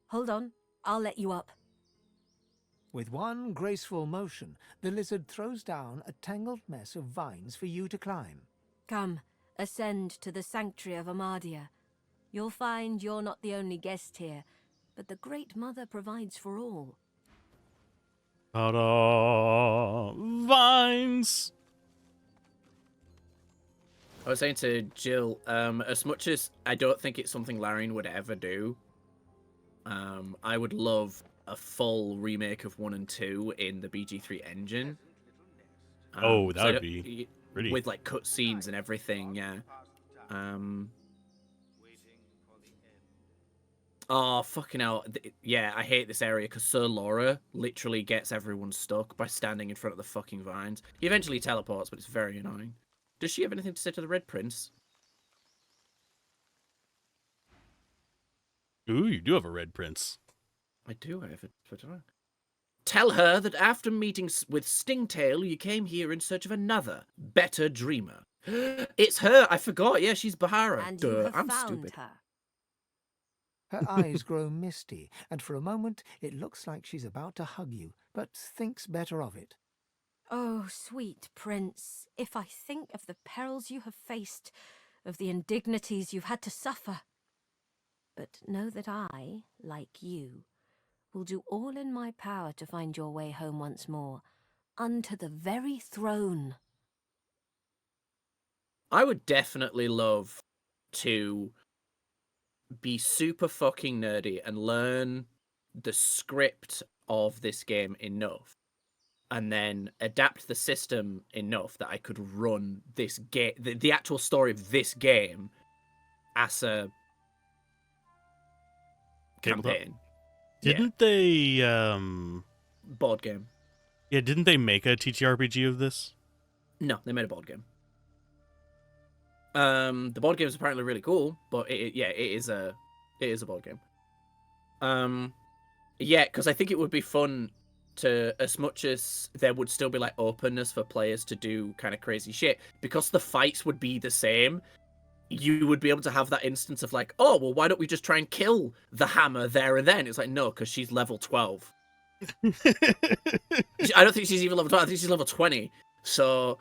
Hold on, I'll let you up. With one graceful motion, the lizard throws down a tangled mess of vines for you to climb. Come, ascend to the sanctuary of Amadia. You'll find you're not the only guest here, but the Great Mother provides for all. Ta-da! Vines! I was saying to Jill, as much as I don't think it's something Larian would ever do, I would love a full remake of 1 and 2 in the BG3 engine. Oh, that so would be pretty. with like cutscenes and everything, yeah. Oh, fucking hell. Yeah, I hate this area because Sir Laura literally gets everyone stuck by standing in front of the fucking vines. He eventually teleports, but it's very annoying. Does she have anything to say to the Red Prince? Ooh, you do have a red prince. I do have it, but Tell her that after meeting with Stingtail, you came here in search of another, better dreamer. It's her. I forgot. Yeah, she's Bahara. And you have I'm found stupid. her. Her eyes grow misty, and for a moment it looks like she's about to hug you, but thinks better of it. Oh, sweet prince, if I think of the perils you have faced, of the indignities you've had to suffer. But know that I, like you, will do all in my power to find your way home once more, unto the very throne. I would definitely love to be super fucking nerdy and learn the script of this game enough, and then adapt the system enough that I could run this game, the actual story of this game, as a Tabletop? campaign. Didn't they Board game. yeah, didn't they make a TTRPG of this? No, they made a board game. The board game is apparently really cool, but it is a board game. Yeah, because I think it would be fun to, as much as there would still be like openness for players to do kind of crazy shit, because the fights would be the same. You would be able to have that instance of like, oh well, why don't we just try and kill the hammer there and then? It's like, no, because she's level 12. I don't think she's even level 12. I think she's level 20. So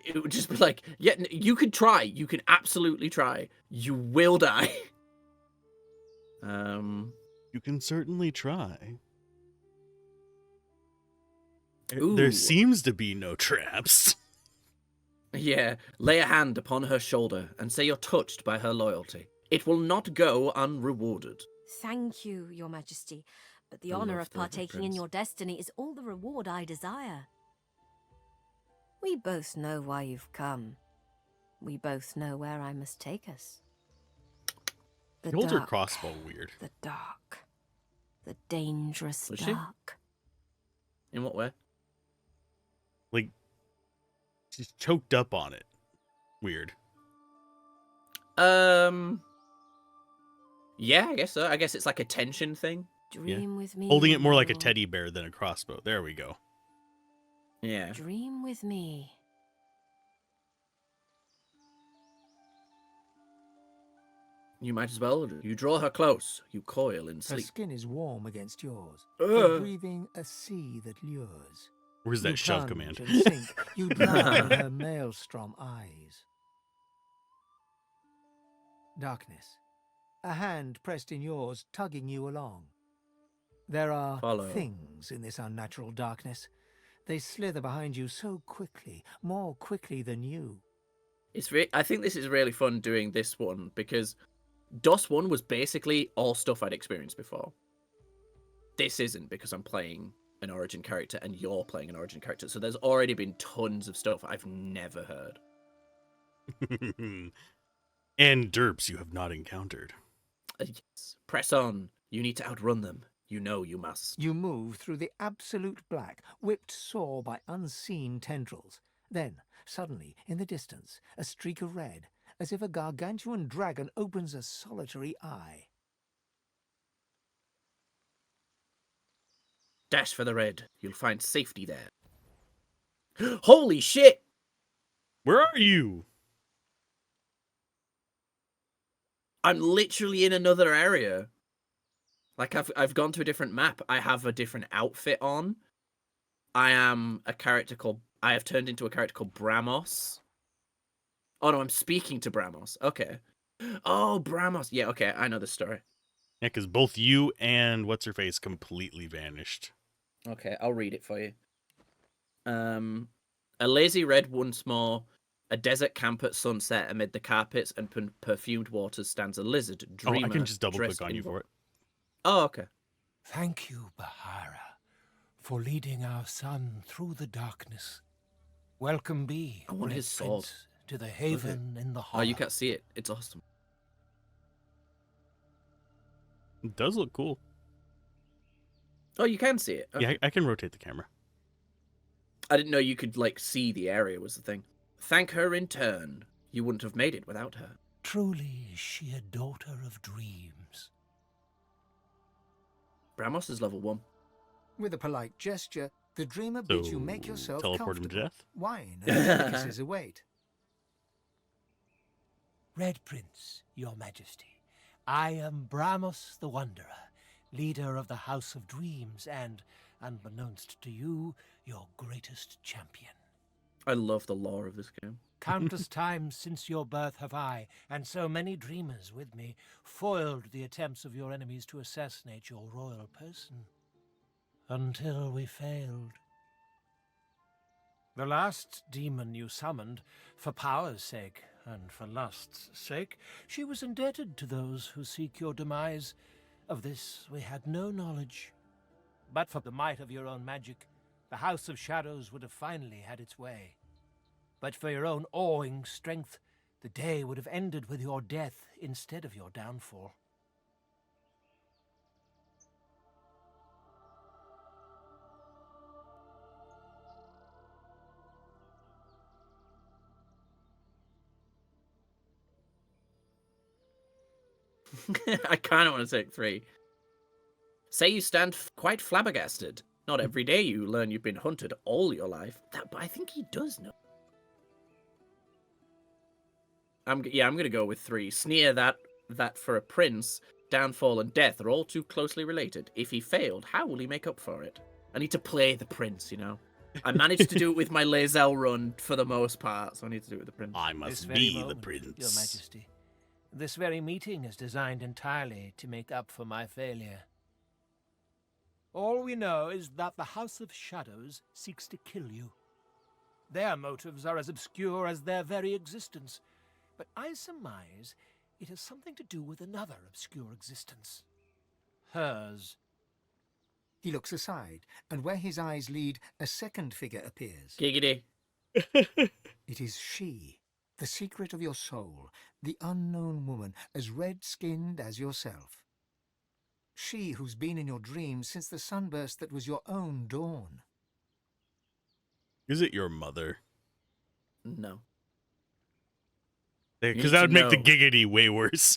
it would just be like, yeah, you can try. You can absolutely try. You will die. You can certainly try. Ooh. There seems to be no traps. Yeah, lay a hand upon her shoulder and say you're touched by her loyalty. It will not go unrewarded. Thank you, your majesty, but the I honour love of the Red partaking in Prince. your destiny is all the reward I desire. We both know why you've come. We both know where I must take us. The He holds her dark, crossbow weird. the dark, the dangerous Was she? dark. In what way? Like, she's choked up on it. Weird. Yeah, I guess so. I guess it's like a tension thing. Dream with me. Holding it more like a lord. teddy bear than a crossbow. There we go. Yeah. Dream with me. You might as well. You draw her close. You coil in Her sleep. skin is warm against yours, her Ugh. breathing a sea that lures. Where's You that shove plunge command? and sink. You drown in her maelstrom eyes. Darkness. A hand pressed in yours, tugging you along. There are Follow. things in this unnatural darkness. They slither behind you so quickly, more quickly than you. I think this is really fun doing this one because DOS 1 was basically all stuff I'd experienced before. This isn't, because I'm playing an origin character and you're playing an origin character. So there's already been tons of stuff I've never heard. And derps you have not encountered. Yes. Press on. You need to outrun them. You know you must. You move through the absolute black, whipped sore by unseen tendrils. Then, suddenly, in the distance, a streak of red, as if a gargantuan dragon opens a solitary eye. Dash for the red. You'll find safety there. Holy shit! Where are you? I'm literally in another area. Like I've gone to a different map. I have a different outfit on. I have turned into a character called Bramos. Oh no, I'm speaking to Bramos. Okay. Oh, Bramos. Yeah, okay, I know the story. Yeah, because both you and what's-her-face completely vanished. Okay, I'll read it for you. A lazy red once more. A desert camp at sunset amid the carpets and perfumed waters stands a lizard dreamer. I can just double-click dressed on in you for it. Oh, okay. Thank you, Bahara, for leading our son through the darkness. Welcome be, I want Red his sword. Prince, to the haven in the Oh, hollow. you can't see it. It's awesome. It does look cool. Oh, you can see it. Okay. Yeah, I can rotate the camera. I didn't know you could, like, see the area was the thing. Thank her in turn. You wouldn't have made it without her. Truly is she a daughter of dreams. Bramos is level 1. With a polite gesture, the dreamer bids you make yourself teleport him to comfortable. death? Wine and kisses await. Red Prince, your majesty, I am Bramos the Wanderer, leader of the House of Dreams and, unbeknownst to you, your greatest champion. I love the lore of this game. Countless times since your birth have I, and so many dreamers with me, foiled the attempts of your enemies to assassinate your royal person. Until we failed. The last demon you summoned, for power's sake, and for lust's sake, she was indebted to those who seek your demise. Of this we had no knowledge. But for the might of your own magic, the House of Shadows would have finally had its way. But for your own awing strength, the day would have ended with your death instead of your downfall. I kind of want to take 3. Say you stand quite flabbergasted. Not every day you learn you've been hunted all your life. But I think he does know. I'm gonna go with 3. Sneer that for a prince, downfall and death are all too closely related. If he failed, how will he make up for it? I need to play the prince, you know. I managed to do it with my Lae'zel run for the most part, so I need to do it with the prince. I This must very be the moment, prince. Your Majesty. This very meeting is designed entirely to make up for my failure. All we know is that the House of Shadows seeks to kill you. Their motives are as obscure as their very existence, but I surmise it has something to do with another obscure existence. Hers. He looks aside, and where his eyes lead, a second figure appears. Giggity. It is she, the secret of your soul, the unknown woman, as red-skinned as yourself. She who's been in your dreams since the sunburst that was your own dawn. Is it your mother? No. Because need that to would make the know. giggity way worse.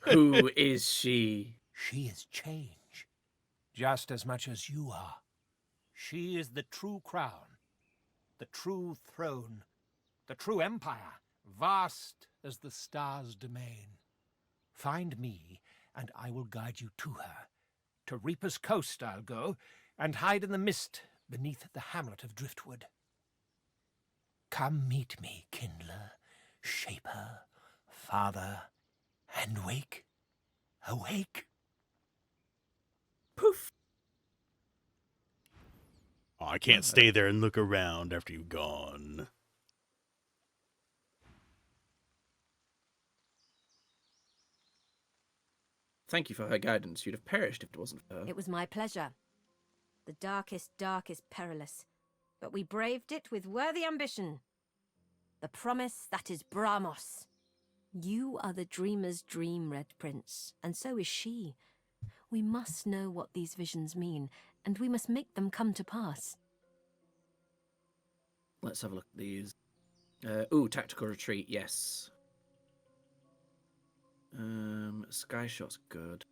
Who is she? She is change, just as much as you are. She is the true crown, the true throne, the true empire, vast as the stars' domain. Find me, and I will guide you to her. To Reaper's Coast I'll go, and hide in the mist beneath the hamlet of Driftwood. Come meet me, Kindler, Shaper, Father, and wake. Awake. Poof. Oh, I can't stay there and look around after you've gone. Thank you for her guidance. You'd have perished if it wasn't for her. It was my pleasure. The darkest dark is perilous, but we braved it with worthy ambition. The promise that is Bramos. You are the dreamer's dream, Red Prince, and so is she. We must know what these visions mean, and we must make them come to pass. Let's have a look at these. Ooh, tactical retreat, yes. Sky shot's good.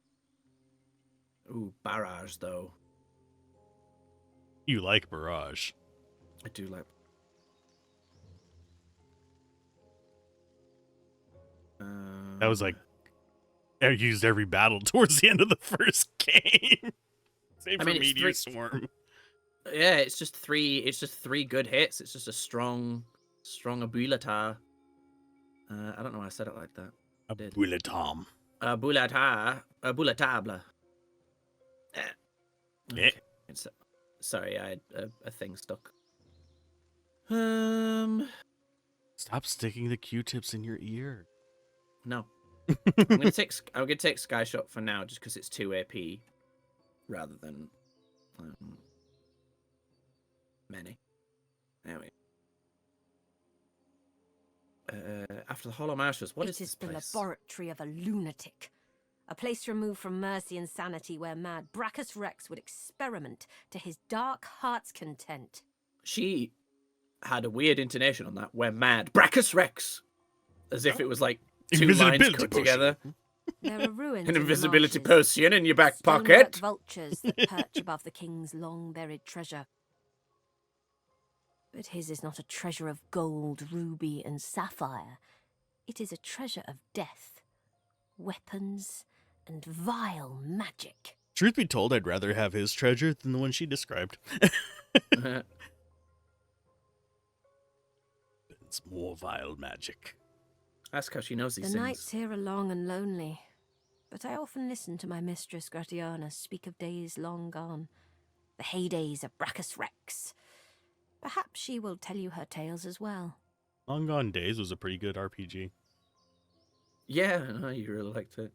Ooh, barrage though. You like barrage. I do like. That was like I used every battle towards the end of the first game. Same for mean, it's Meteor 3 Swarm. Yeah, it's just 3. It's just 3 good hits. It's just a strong ability. I don't know why I said it like that. A did. bulletom. Bulletable. Yeah. Sorry, I had a thing stuck. Stop sticking the Q-tips in your ear. No. I'm gonna take Sky Shot for now, just because it's 2 AP, rather than many. There we go. After the Hollow Marshes, what is It this is the place? laboratory of a lunatic. A place removed from mercy and sanity where mad Brachus Rex would experiment to his dark heart's content. She had a weird intonation on that. We're mad. Brachus Rex! As if it was like 2 lines Invisibility cut potion. together. There are ruins. An in the invisibility marshes, potion in your back stonework pocket. vultures that perch above the king's long-buried treasure. But his is not a treasure of gold, ruby, and sapphire. It is a treasure of death, weapons, and vile magic. Truth be told, I'd rather have his treasure than the one she described. It's more vile magic. Ask how she knows these The things. nights here are long and lonely, but I often listen to my mistress Gratiana speak of days long gone, the heydays of Brachus Rex. Perhaps she will tell you her tales as well. Long Gone Days was a pretty good RPG. Yeah, no, you really liked it.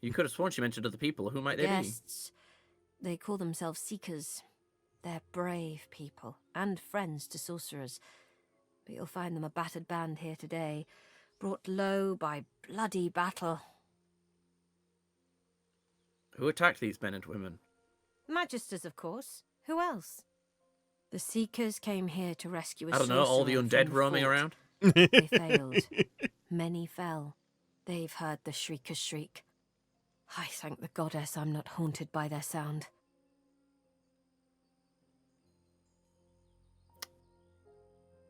You could have sworn she mentioned other people. Who might they Guests, they call themselves Seekers. They're brave people and friends to sorcerers, but you'll find them a battered band here today, brought low by bloody battle. be? Who attacked these men and women? Magisters, of course. Who else? The Seekers came here to rescue a I don't know, all the sorcerer undead from roaming fort. around? They failed. Many fell. They've heard the Shriekers shriek. I thank the goddess I'm not haunted by their sound.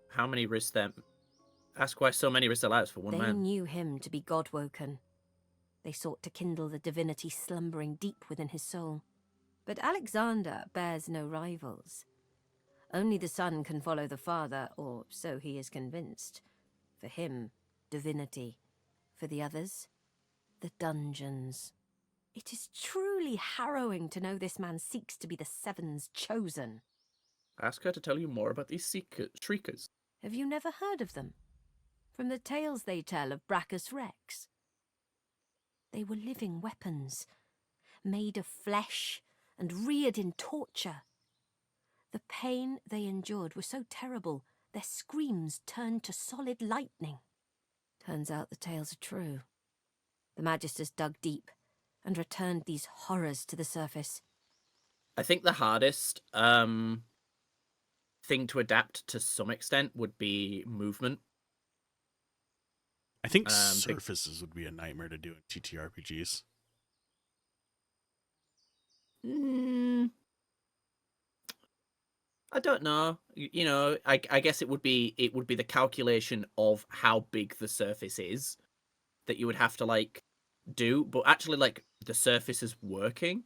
How many risked them? Ask why so many risked their lives for one They man. knew him to be God-woken. They sought to kindle the divinity slumbering deep within his soul. But Alexander bears no rivals. Only the son can follow the father, or so he is convinced. For him, divinity. For the others, the dungeons. It is truly harrowing to know this man seeks to be the Seven's chosen. Ask her to tell you more about these shriekers. Have you never heard of them? From the tales they tell of Brachus Rex? They were living weapons, made of flesh and reared in torture. The pain they endured was so terrible, their screams turned to solid lightning. Turns out the tales are true. The Magisters dug deep and returned these horrors to the surface. I think the hardest thing to adapt to some extent would be movement. I think surfaces would be a nightmare to do in TTRPGs. I don't know. You know, I guess it would be the calculation of how big the surface is that you would have to like do, but actually like the surface is working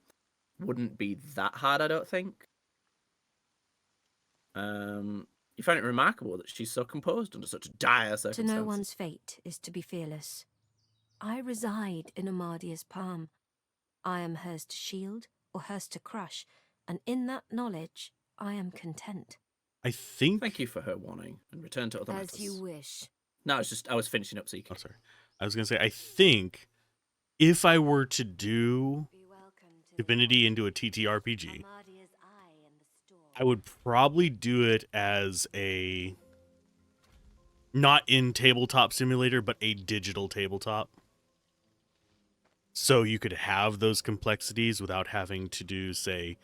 wouldn't be that hard, I don't think. You find it remarkable that she's so composed under such dire To circumstances. know one's fate is to be fearless. I reside in Amadia's palm. I am hers to shield or hers to crush, and in that knowledge, I am content. I think... Thank you for her warning, and return to other matters. As you wish. No, I was finishing up Seek. Oh, sorry. I was going to say, I think if I were to do Divinity into a TTRPG, I would probably do it as a... not in tabletop simulator, but a digital tabletop. So you could have those complexities without having to do, say,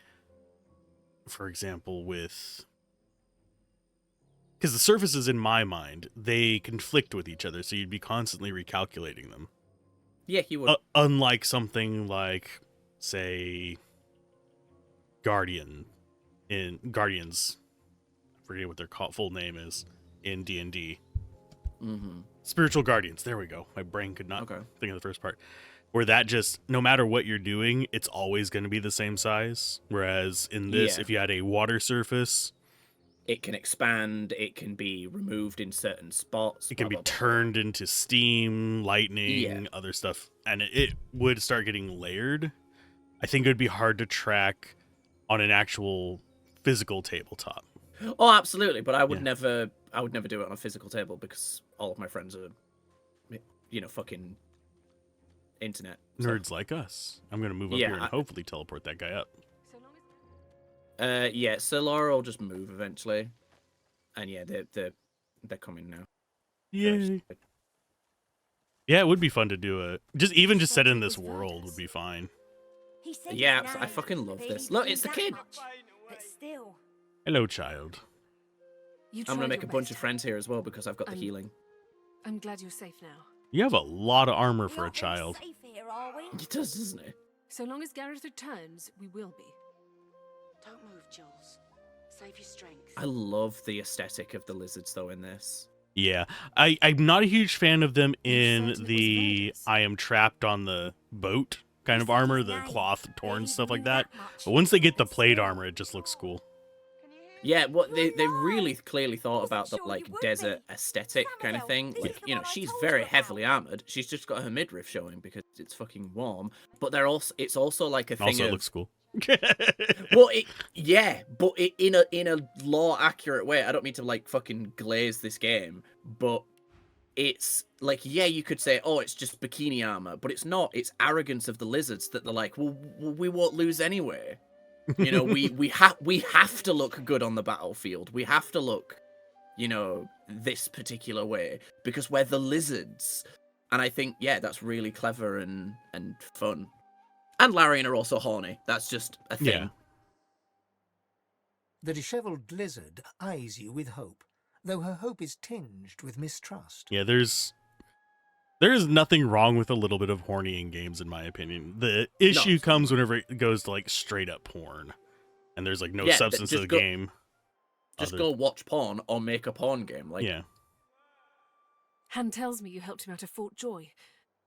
for example, with... because the surfaces in my mind, they conflict with each other, so you'd be constantly recalculating them. Yeah, you would. Unlike something like, say, Guardians. I forget what their full name is in D&D. Mm-hmm. Spiritual Guardians. There we go. My brain could not think of the first part. Where that just, no matter what you're doing, it's always going to be the same size. Whereas in this, if you had a water surface, it can expand, it can be removed in certain spots. It can be turned into steam, lightning, other stuff. And it would start getting layered. I think it would be hard to track on an actual physical tabletop. Oh, absolutely. But I would never do it on a physical table because all of my friends are, fucking internet. Nerds like us. I'm going to move up here and hopefully teleport that guy up. So Laura will just move eventually. And yeah, they're coming now. Yay. Yeah, it would be fun to do it. Just set in this world would be fine. Yeah, I fucking love this. Look, it's the kid. But still. Hello, child. I'm gonna make a bunch of friends here as well because I've got the healing. I'm glad you're safe now. You have a lot of armar for a child. Safe here, are we? He does, doesn't he? So long as Gareth returns, we will be. Don't move, Jules. Save your strength. I love the aesthetic of the lizards, though, in this. Yeah, I'm not a huge fan of them in said it was the Vegas. I am trapped on the boat kind of said armor, his the name. cloth torn Maybe stuff you like knew that. much. But once they get the plate armor, it just looks cool. Yeah, well, they really clearly thought Wasn't about the sure like you would desert be. aesthetic kind of Samuel, thing. this Like, is the you know, one I she's told very you about. heavily armored. She's just got her midriff showing because it's fucking warm. But they're also it's also like a thing Also, it of looks cool. well, in a lore accurate way. I don't mean to like fucking glaze this game, but it's like, yeah, you could say, oh, it's just bikini armor, but it's not. It's arrogance of the lizards that they're like, well, we won't lose anyway. You know, we have to look good on the battlefield. We have to look, you know, this particular way because we're the lizards. And I think, yeah, that's really clever and fun. And Larian are also horny. That's just a thing. Yeah. The dishevelled lizard eyes you with hope, though her hope is tinged with mistrust. Yeah, there is nothing wrong with a little bit of horny in games, in my opinion. The issue comes whenever it goes to like straight up porn, and there's like no Yeah, substance to just the go- game. Just other- go watch porn or make a porn game. Like, Yeah, Han tells me you helped him out of Fort Joy.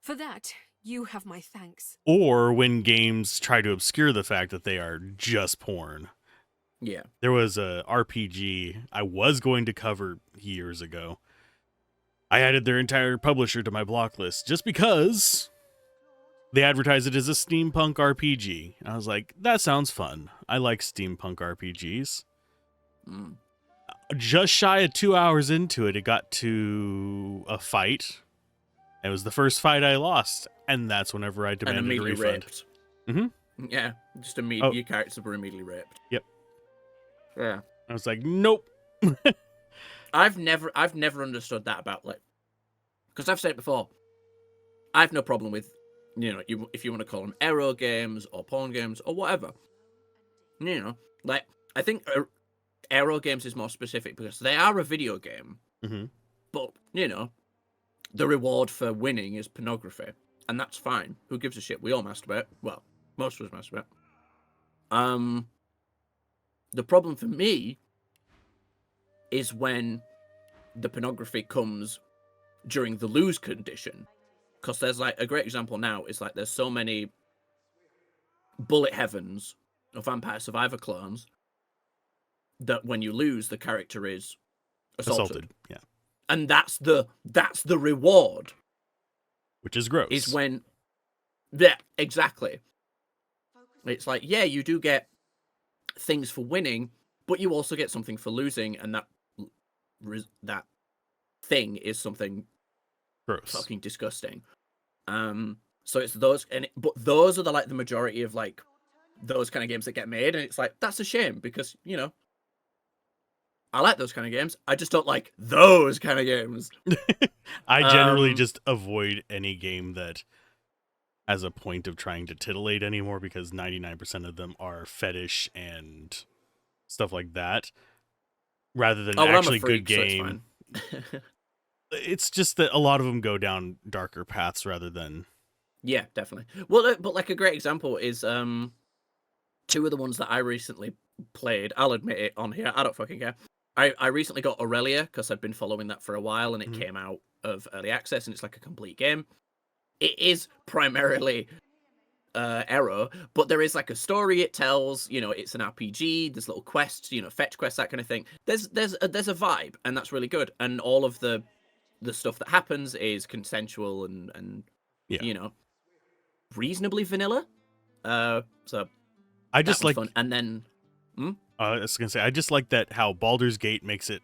For that, you have my thanks. or when games try to obscure the fact that they are just porn. yeah. There was a RPG I was going to cover years ago. I added their entire publisher to my block list just because they advertised it as a steampunk RPG. I was like, that sounds fun. I like steampunk RPGs. Mm. Just shy of 2 hours into it, it got to a fight. It was the first fight I lost, and that's whenever I And demanded a immediately refund. raped. Mhm. Yeah, just immediately. Oh. Your characters were immediately raped. Yep. Yeah. I was like, nope. I've never understood that about like, because I've said it before. I have no problem with, you know, if you want to call them arrow games or porn games or whatever. You know, like I think arrow games is more specific because they are a video game, Mhm. but you know, the reward for winning is pornography, and that's fine. Who gives a shit? We all masturbate. Well, most of us masturbate. The problem for me is when the pornography comes during the lose condition. Because there's like a great example now is like there's so many bullet heavens or Vampire Survivor clones that when you lose, the character is assaulted. Yeah. And that's the reward. Which is gross. Is when, yeah, exactly. It's like, yeah, you do get things for winning, but you also get something for losing, and that thing is something gross. fucking disgusting. So it's those, but those are the majority of like those kind of games that get made, and it's like that's a shame because you know I like those kind of games. I just don't like those kind of games. I generally just avoid any game that has a point of trying to titillate anymore because 99% of them are fetish and stuff like that rather than well, actually I'm a freak, good game. So it's fine. It's just that a lot of them go down darker paths rather than Yeah, definitely. Well, but like a great example is two of the ones that I recently played. I'll admit it on here. I don't fucking care. I recently got Aurelia because I've been following that for a while, and it came out of early access, and it's like a complete game. It is primarily arrow, but there is like a story it tells. You know, it's an RPG. There's little quests, you know, fetch quests, that kind of thing. There's a vibe, and that's really good. And all of the stuff that happens is consensual and yeah. you know, reasonably vanilla. So I just that was like fun. And then I was gonna say I just like that how Baldur's Gate makes it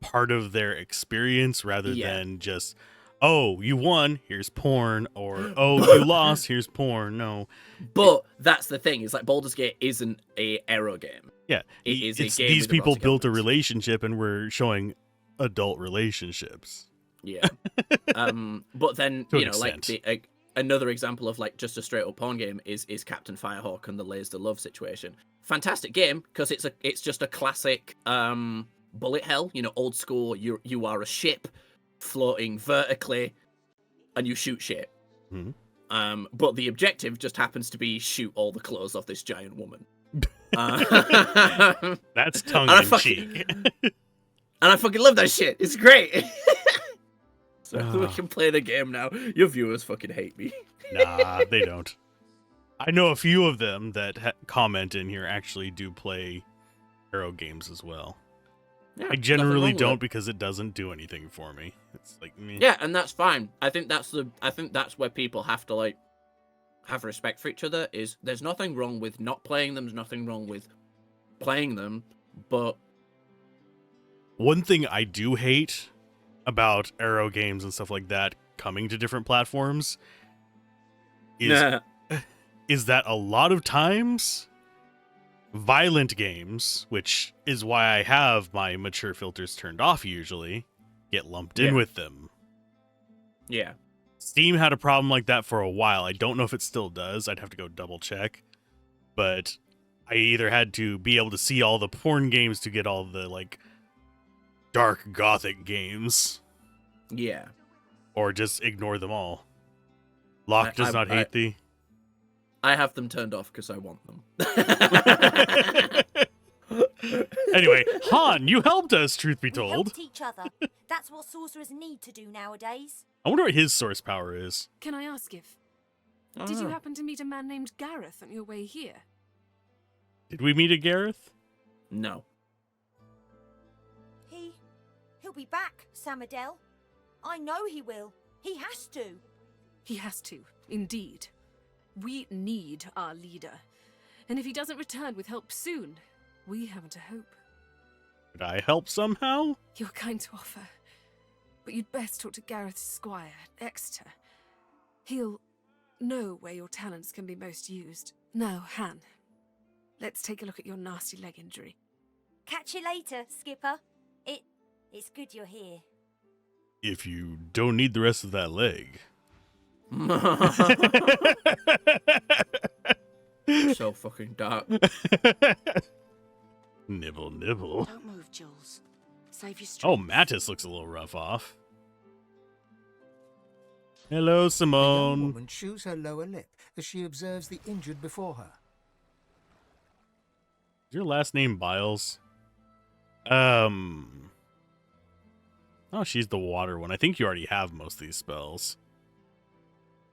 part of their experience rather than just, oh, you won, here's porn, or oh, you lost, here's porn. No. But that's the thing, is like Baldur's Gate isn't a arrow game. Yeah. It is it's a game these with people erotic built a elements. relationship and we're showing adult relationships. Yeah. But then, To an you know, like extent. another example of like just a straight up porn game is Captain Firehawk and the Lays the Love situation. Fantastic game because it's just a classic bullet hell, you know, old school. You are a ship floating vertically and you shoot shit. Mhm. But the objective just happens to be shoot all the clothes off this giant woman. Uh, That's tongue And I in fucking- cheek. and I fucking love that shit. It's great. So we Ah. can play the game now. Your viewers fucking hate me. Nah, they don't. I know a few of them that comment in here actually do play Arrow games as well. Yeah, I nothing generally wrong with don't it. because it doesn't do anything for me. It's like meh. Yeah, and that's fine. I think that's where people have to like have respect for each other. Is there's nothing wrong with not playing them. There's nothing wrong with playing them. But One thing I do hate about Arrow games and stuff like that coming to different platforms is that a lot of times violent games, which is why I have my mature filters turned off usually, get lumped in Yeah. with them. yeah, Steam had a problem like that for a while. I don't know if it still does. I'd have to go double check. But I either had to be able to see all the porn games to get all the like dark gothic games, yeah. or just ignore them all. Locke does not hate thee. I have them turned off because I want them. Anyway, Han, you helped us, truth be We told. helped each other. That's what sorcerers need to do nowadays. I wonder what his source power is. Can I ask if... Did you happen to meet a man named Gareth on your way here? Did we meet a Gareth? No. He'll be back, Samadel. I know he will. He has to. He has to, indeed. We need our leader. And if he doesn't return with help soon, we haven't a hope. Could I help somehow? You're kind to offer. But you'd best talk to Gareth's squire, Exeter. He'll know where your talents can be most used. Now, Han, let's take a look at your nasty leg injury. Catch you later, Skipper. It's good you're here. If you don't need the rest of that leg. So fucking dark. Nibble, nibble. Don't move, Jules. Save your Oh, strength. Mattis looks a little rough off. Hello, The young Simone. woman chews her lower lip as she observes the injured before her. Is your last name Biles? Oh, she's the water one. I think you already have most of these spells.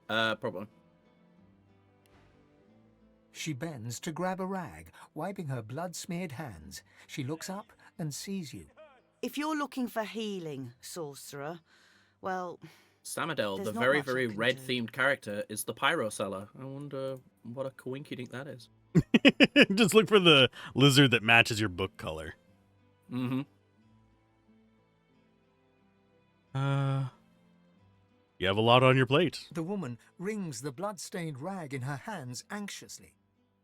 Probably. She bends to grab a rag, wiping her blood-smeared hands. She looks up and sees you. If you're looking for healing, sorcerer, well, Samadel, There's the not very, much I very can red-themed character, is the pyro seller. I wonder what a coinkydink that is. Just look for the lizard that matches your book color. Mm-hmm. You have a lot on your plate. The woman wrings the blood-stained rag in her hands anxiously.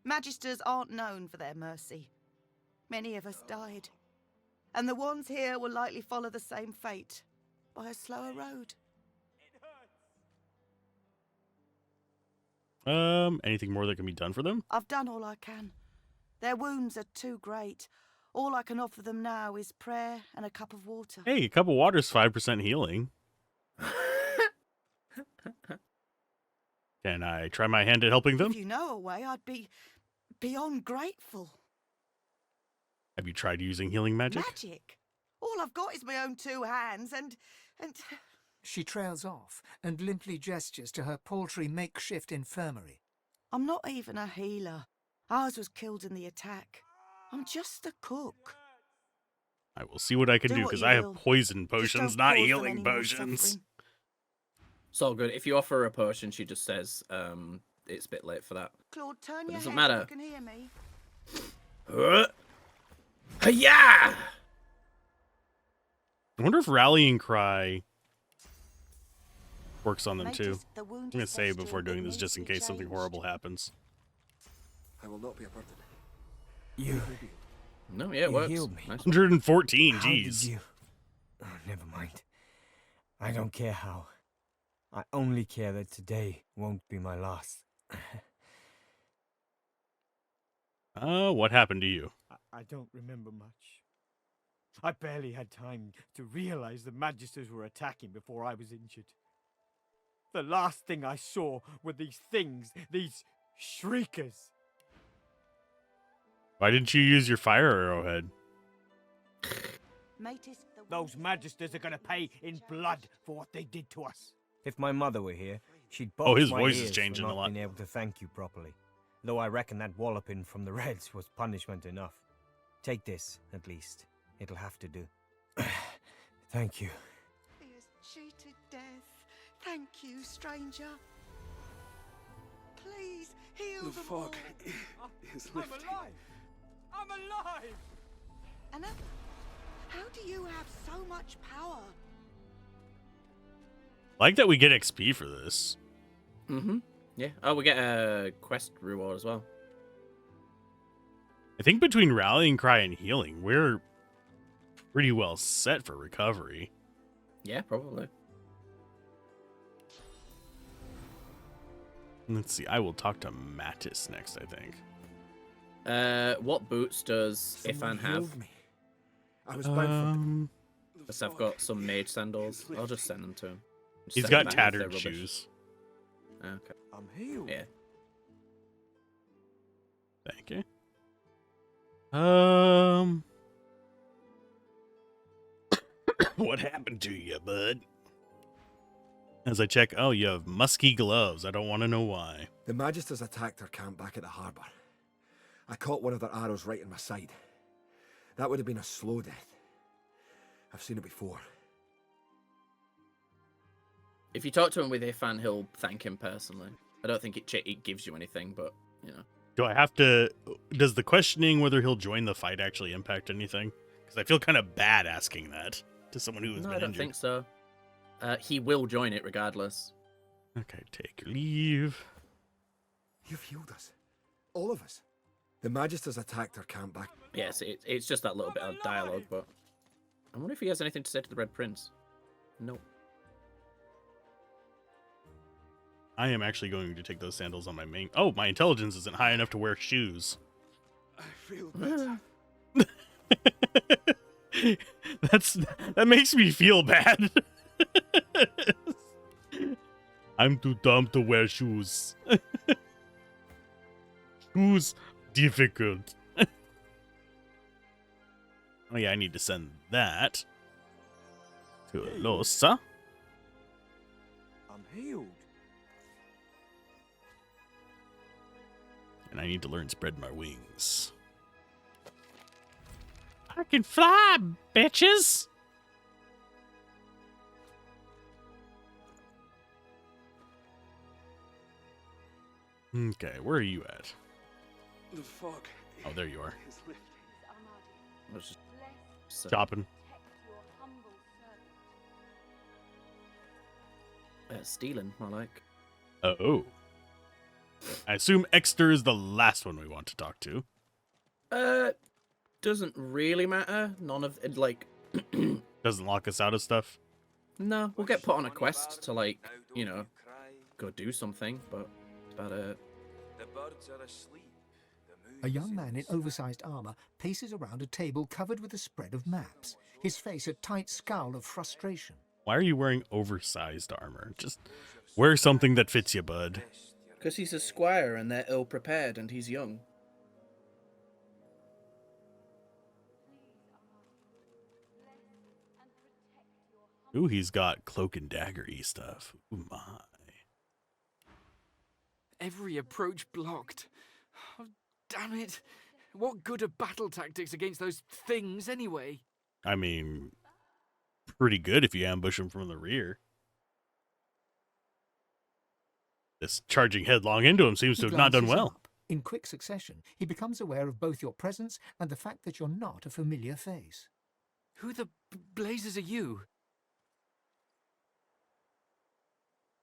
magisters aren't known for their mercy. Many of us died. And the ones here will likely follow the same fate, by a slower road. Anything more that can be done for them? I've done all I can. Their wounds are too great. All I can offer them now is prayer and a cup of water. Hey, a cup of water is 5% healing. Can I try my hand at helping them? If you know a way, I'd be beyond grateful. Have you tried using healing magic? Magic? All I've got is my own two hands and... She trails off and limply gestures to her paltry makeshift infirmary. I'm not even a healer. Ours was killed in the attack. I'm just a cook. I will see what I can Do do what because you I have will. poison Just potions, don't not cause them healing any more potions. suffering. It's all good. If you offer her a potion, she just says, it's a bit late for that. Claude, turn It your doesn't head matter. if you can hear me. Yeah. I wonder if Rallying Cry works on them Make too. this the wound I'm going to save fester, before it doing this needs just to in be case something changed. horrible happens. I will not be a burden. You No, yeah, it You works. healed me. Nice. 114, How did jeez. you? Oh, never mind. I don't care how. I only care that today won't be my last. What happened to you? I don't remember much. I barely had time to realize the magisters were attacking before I was injured. The last thing I saw were these things, these shriekers. Why didn't you use your fire arrowhead? Those magisters are gonna pay in blood for what they did to us. If my mother were here, she'd box Oh, his my voice is ears changing for a not lot. being able to thank you properly. Though I reckon that walloping from the Reds was punishment enough. Take this, at least. It'll have to do. Thank you. He has cheated death. Thank you, stranger. Please heal The them fog all. is I'm lifting. alive! I'm alive! Anna, how do you have so much power? Like that we get XP for this. Mm-hmm. Yeah. Oh, we get a quest reward as well. I think between rallying cry and healing, we're pretty well set for recovery. Yeah, probably. Let's see. I will talk to Mattis next, I think. What boots does Ifan have? I was bound Because I've got some mage sandals. I'll just send them to him. Just He's send got them back if they're tattered rubbish. shoes. Okay. I'm healed. Yeah. Thank you. What happened to you, bud? As I check, oh, you have musky gloves. I don't want to know why. The Magisters attacked our camp back at the harbour. I caught one of their arrows right in my side. That would have been a slow death. I've seen it before. If you talk to him with Ifan, he'll thank him personally. I don't think it gives you anything, but, you know. Do I have to... Does the questioning whether he'll join the fight actually impact anything? Because I feel kind of bad asking that to someone who has No, been I don't injured. think so. He will join it regardless. Okay, take your leave. You've healed us. All of us. The Magisters attacked our camp back. Yes, it's just that little bit of dialogue, but... I wonder if he has anything to say to the Red Prince. No. I am actually going to take those sandals on my main... Oh, my intelligence isn't high enough to wear shoes. I feel better. That makes me feel bad. I'm too dumb to wear shoes. Shoes difficult. Oh yeah, I need to send that to Losa. I'm healed. And I need to learn spread my wings. I can fly, bitches! Okay, where are you at? The fog. Oh, there you are. Is lifting. I was just... Chopping. Stealing, more like. Oh. I assume Exeter is the last one we want to talk to. Doesn't really matter. None of it, like... Doesn't lock us out of stuff. No, we'll get put on a quest to, like, you know, go do something, but that's about it. The birds are asleep. A young man in oversized armor paces around a table covered with a spread of maps, his face a tight scowl of frustration. Why are you wearing oversized armor? Just wear something that fits you, bud. Because he's a squire and they're ill-prepared and he's young. Ooh, he's got cloak and dagger-y stuff. Ooh, my. Every approach blocked. Oh, damn it. What good are battle tactics against those things anyway? I mean, pretty good if you ambush him from the rear. This charging headlong into him seems to have not done glances well. up. In quick succession, he becomes aware of both your presence and the fact that you're not a familiar face. Who the blazes are you?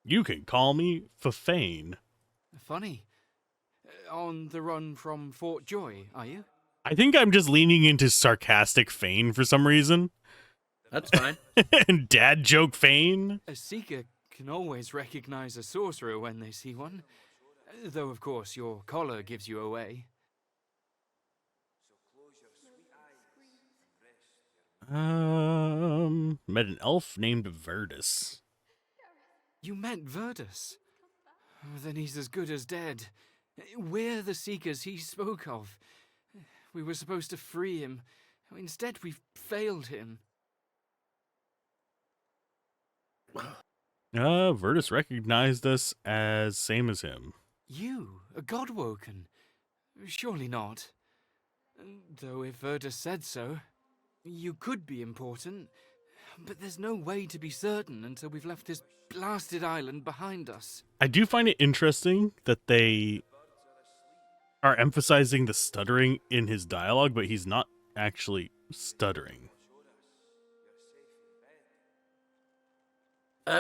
You can call me Fane. Funny. On the run from Fort Joy, are you? I think I'm just leaning into sarcastic Fane for some reason. That's fine. And dad joke Fane. A seeker can always recognize a sorcerer when they see one. Though, of course, your collar gives you away. Met an elf named Verdus. You meant Verdus. Oh, then he's as good as dead. We're the Seekers he spoke of. We were supposed to free him. Instead, we've failed him. Virtus recognized us as same as him. You, a Godwoken? Surely not. Though if Verdus said so, you could be important. But there's no way to be certain until we've left this blasted island behind us. I do find it interesting that they are emphasizing the stuttering in his dialogue, but he's not actually stuttering.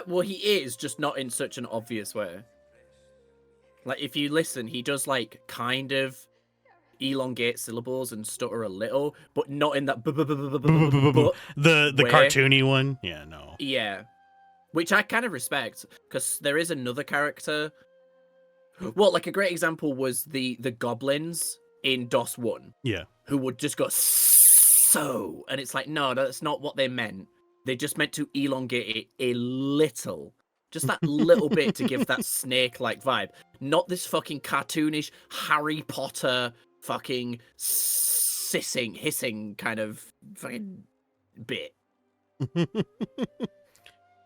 Well, he is, just not in such an obvious way. Like, if you listen, he does, like, kind of elongate syllables and stutter a little, but not in that The way. cartoony one? Yeah, no. Yeah. Which I kind of respect, because there is another character. Well, like, a great example was the goblins in DOS 1. Yeah. Who would just go, so, and it's like, no, that's not what they meant. They just meant to elongate it a little. Just that little bit to give that snake-like vibe. Not this fucking cartoonish Harry Potter fucking hissing kind of fucking bit.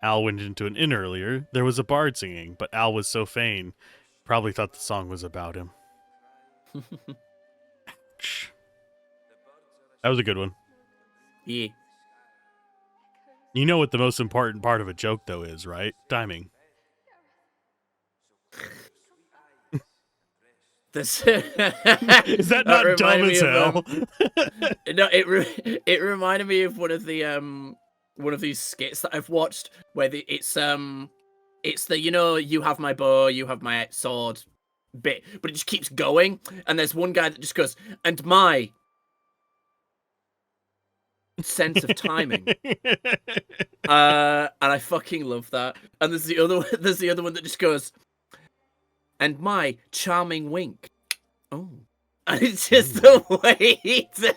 Al went into an inn earlier. There was a bard singing, but Al was so Fane, probably thought the song was about him. Ouch. That was a good one. Yeah. You know what the most important part of a joke, though, is, right? Timing. This Is that not dumb as hell? No, it reminded me of one of these skits that I've watched where it's the you have my bow, you have my sword bit, but it just keeps going, and there's one guy that just goes, and my sense of timing. And I fucking love that. And there's the other one that just goes, and my charming wink. Oh. And it's just the way he did.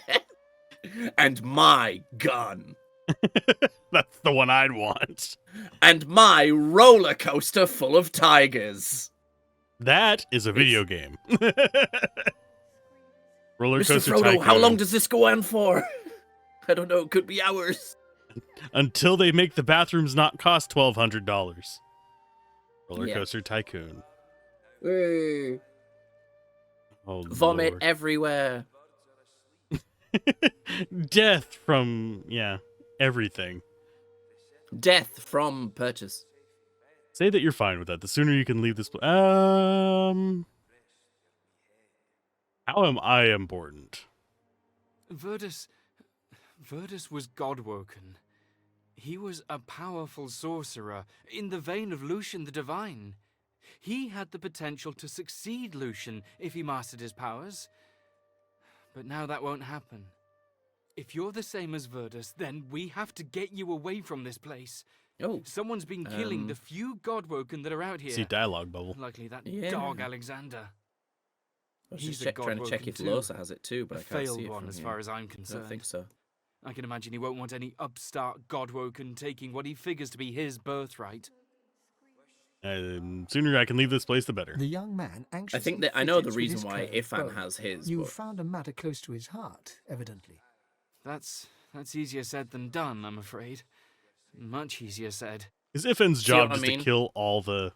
And my gun. That's the one I'd want. And my roller coaster full of tigers. That is a video game. Roller Mr. Coaster Frodo, Tycoon. how long does this go on for? I don't know, it could be hours. Until they make the bathrooms not cost $1,200. Roller Coaster Tycoon. Oh, Vomit Lord. everywhere. Death from, everything. Death from purchase. Say that you're fine with that. The sooner you can leave this how am I important? Verdus was Godwoken. He was a powerful sorcerer, in the vein of Lucian the Divine. He had the potential to succeed Lucian if he mastered his powers. But now that won't happen. If you're the same as Verdus, then we have to get you away from this place. Oh. Someone's been killing the few Godwoken that are out here. See dialogue bubble. Likely that dog Alexander. I was He's just trying to check Godwoken if too. Losa has it too, but A I can't see failed it one from as here. far as I'm I concerned. don't think so. I can imagine he won't want any upstart Godwoken taking what he figures to be his birthright. Sooner I can leave this place, the better. The young man anxiously I think that I know the fidgets with reason his why curved Ifan bow. has his. You but... found a matter close to his heart, evidently. That's easier said than done, I'm afraid. Much easier said. Is Ifan's See what job I just mean? to kill all the...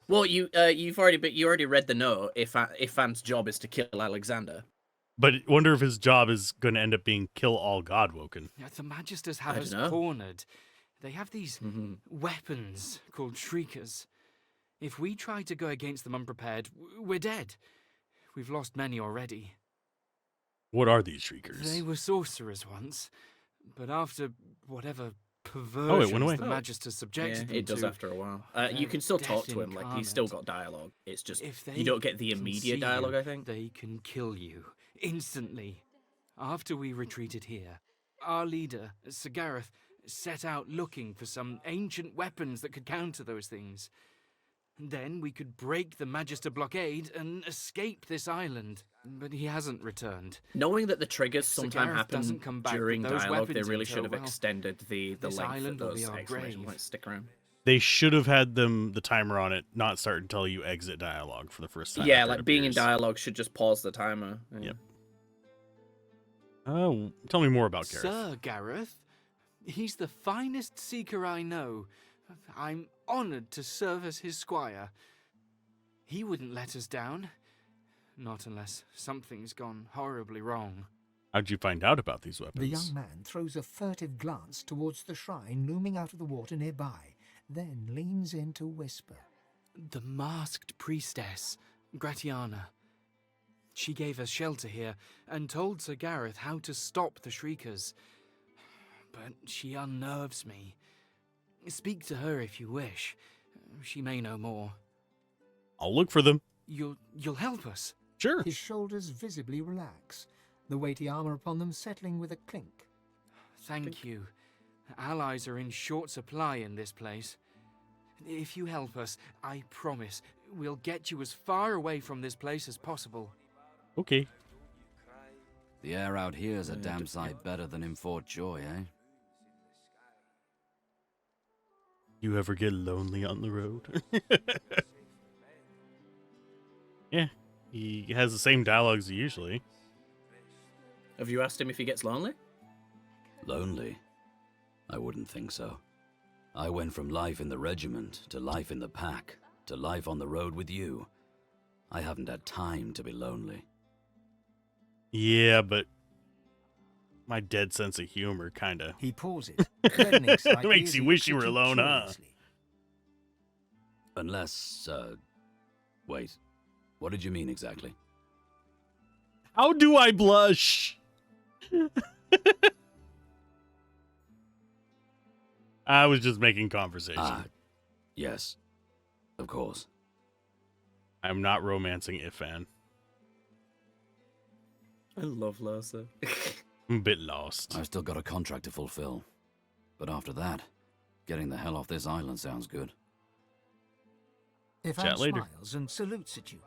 Well, you already read the note. Ifan's job is to kill Alexander. But I wonder if his job is going to end up being kill all Godwoken. Yeah, the Magisters have I us don't know. cornered. They have these weapons called Shriekers. If we try to go against them unprepared, we're dead. We've lost many already. What are these Shriekers? They were sorcerers once, but after whatever went perversions away. the Magisters subjected them it does to, after a while. they're You can still talk death to him, like he's still incarnate. got dialogue. It's just If you they don't get the can see immediate you, dialogue. I think. they can kill you instantly. After we retreated here, our leader, Sir Gareth, set out looking for some ancient weapons that could counter those things. Then we could break the Magister blockade and escape this island. But he hasn't returned. Knowing that the triggers Sir sometimes Gareth happen doesn't come back with during those dialogue, they weapons really in should have tow, well, extended the this length island of will be those our exclamation grave. points stick around. They should have had the timer on it not start until you exit dialogue for the first time. Yeah, after like it being in appears. dialogue should just pause the timer. Yeah. Yep. Oh, tell me more about Gareth. Sir Gareth, he's the finest seeker I know. I'm honored to serve as his squire. He wouldn't let us down. Not unless something's gone horribly wrong. How'd you find out about these weapons? The young man throws a furtive glance towards the shrine looming out of the water nearby, then leans in to whisper. The masked priestess, Gratiana. She gave us shelter here and told Sir Gareth how to stop the Shriekers. But she unnerves me. Speak to her if you wish. She may know more. I'll look for them. You'll help us? Sure. His shoulders visibly relax, the weighty armor upon them settling with a clink. Thank you. Allies are in short supply in this place. If you help us, I promise we'll get you as far away from this place as possible. Okay. The air out here's a damn sight better than in Fort Joy, eh? You ever get lonely on the road? Yeah, he has the same dialogues usually. Have you asked him if he gets lonely? Lonely? I wouldn't think so. I went from life in the regiment to life in the pack to life on the road with you. I haven't had time to be lonely. Yeah, but my dead sense of humor kinda. He pauses, reddening slightly. Makes as you he wish looks you at were alone, huh? curiously. Unless, wait. What did you mean exactly? How do I blush? I was just making conversation. Yes. Of course. I'm not romancing Ifan. I love Larsa. I'm a bit lost. I've still got a contract to fulfill. But after that, getting the hell off this island sounds good. Ifan Chat later. smiles and salutes at you.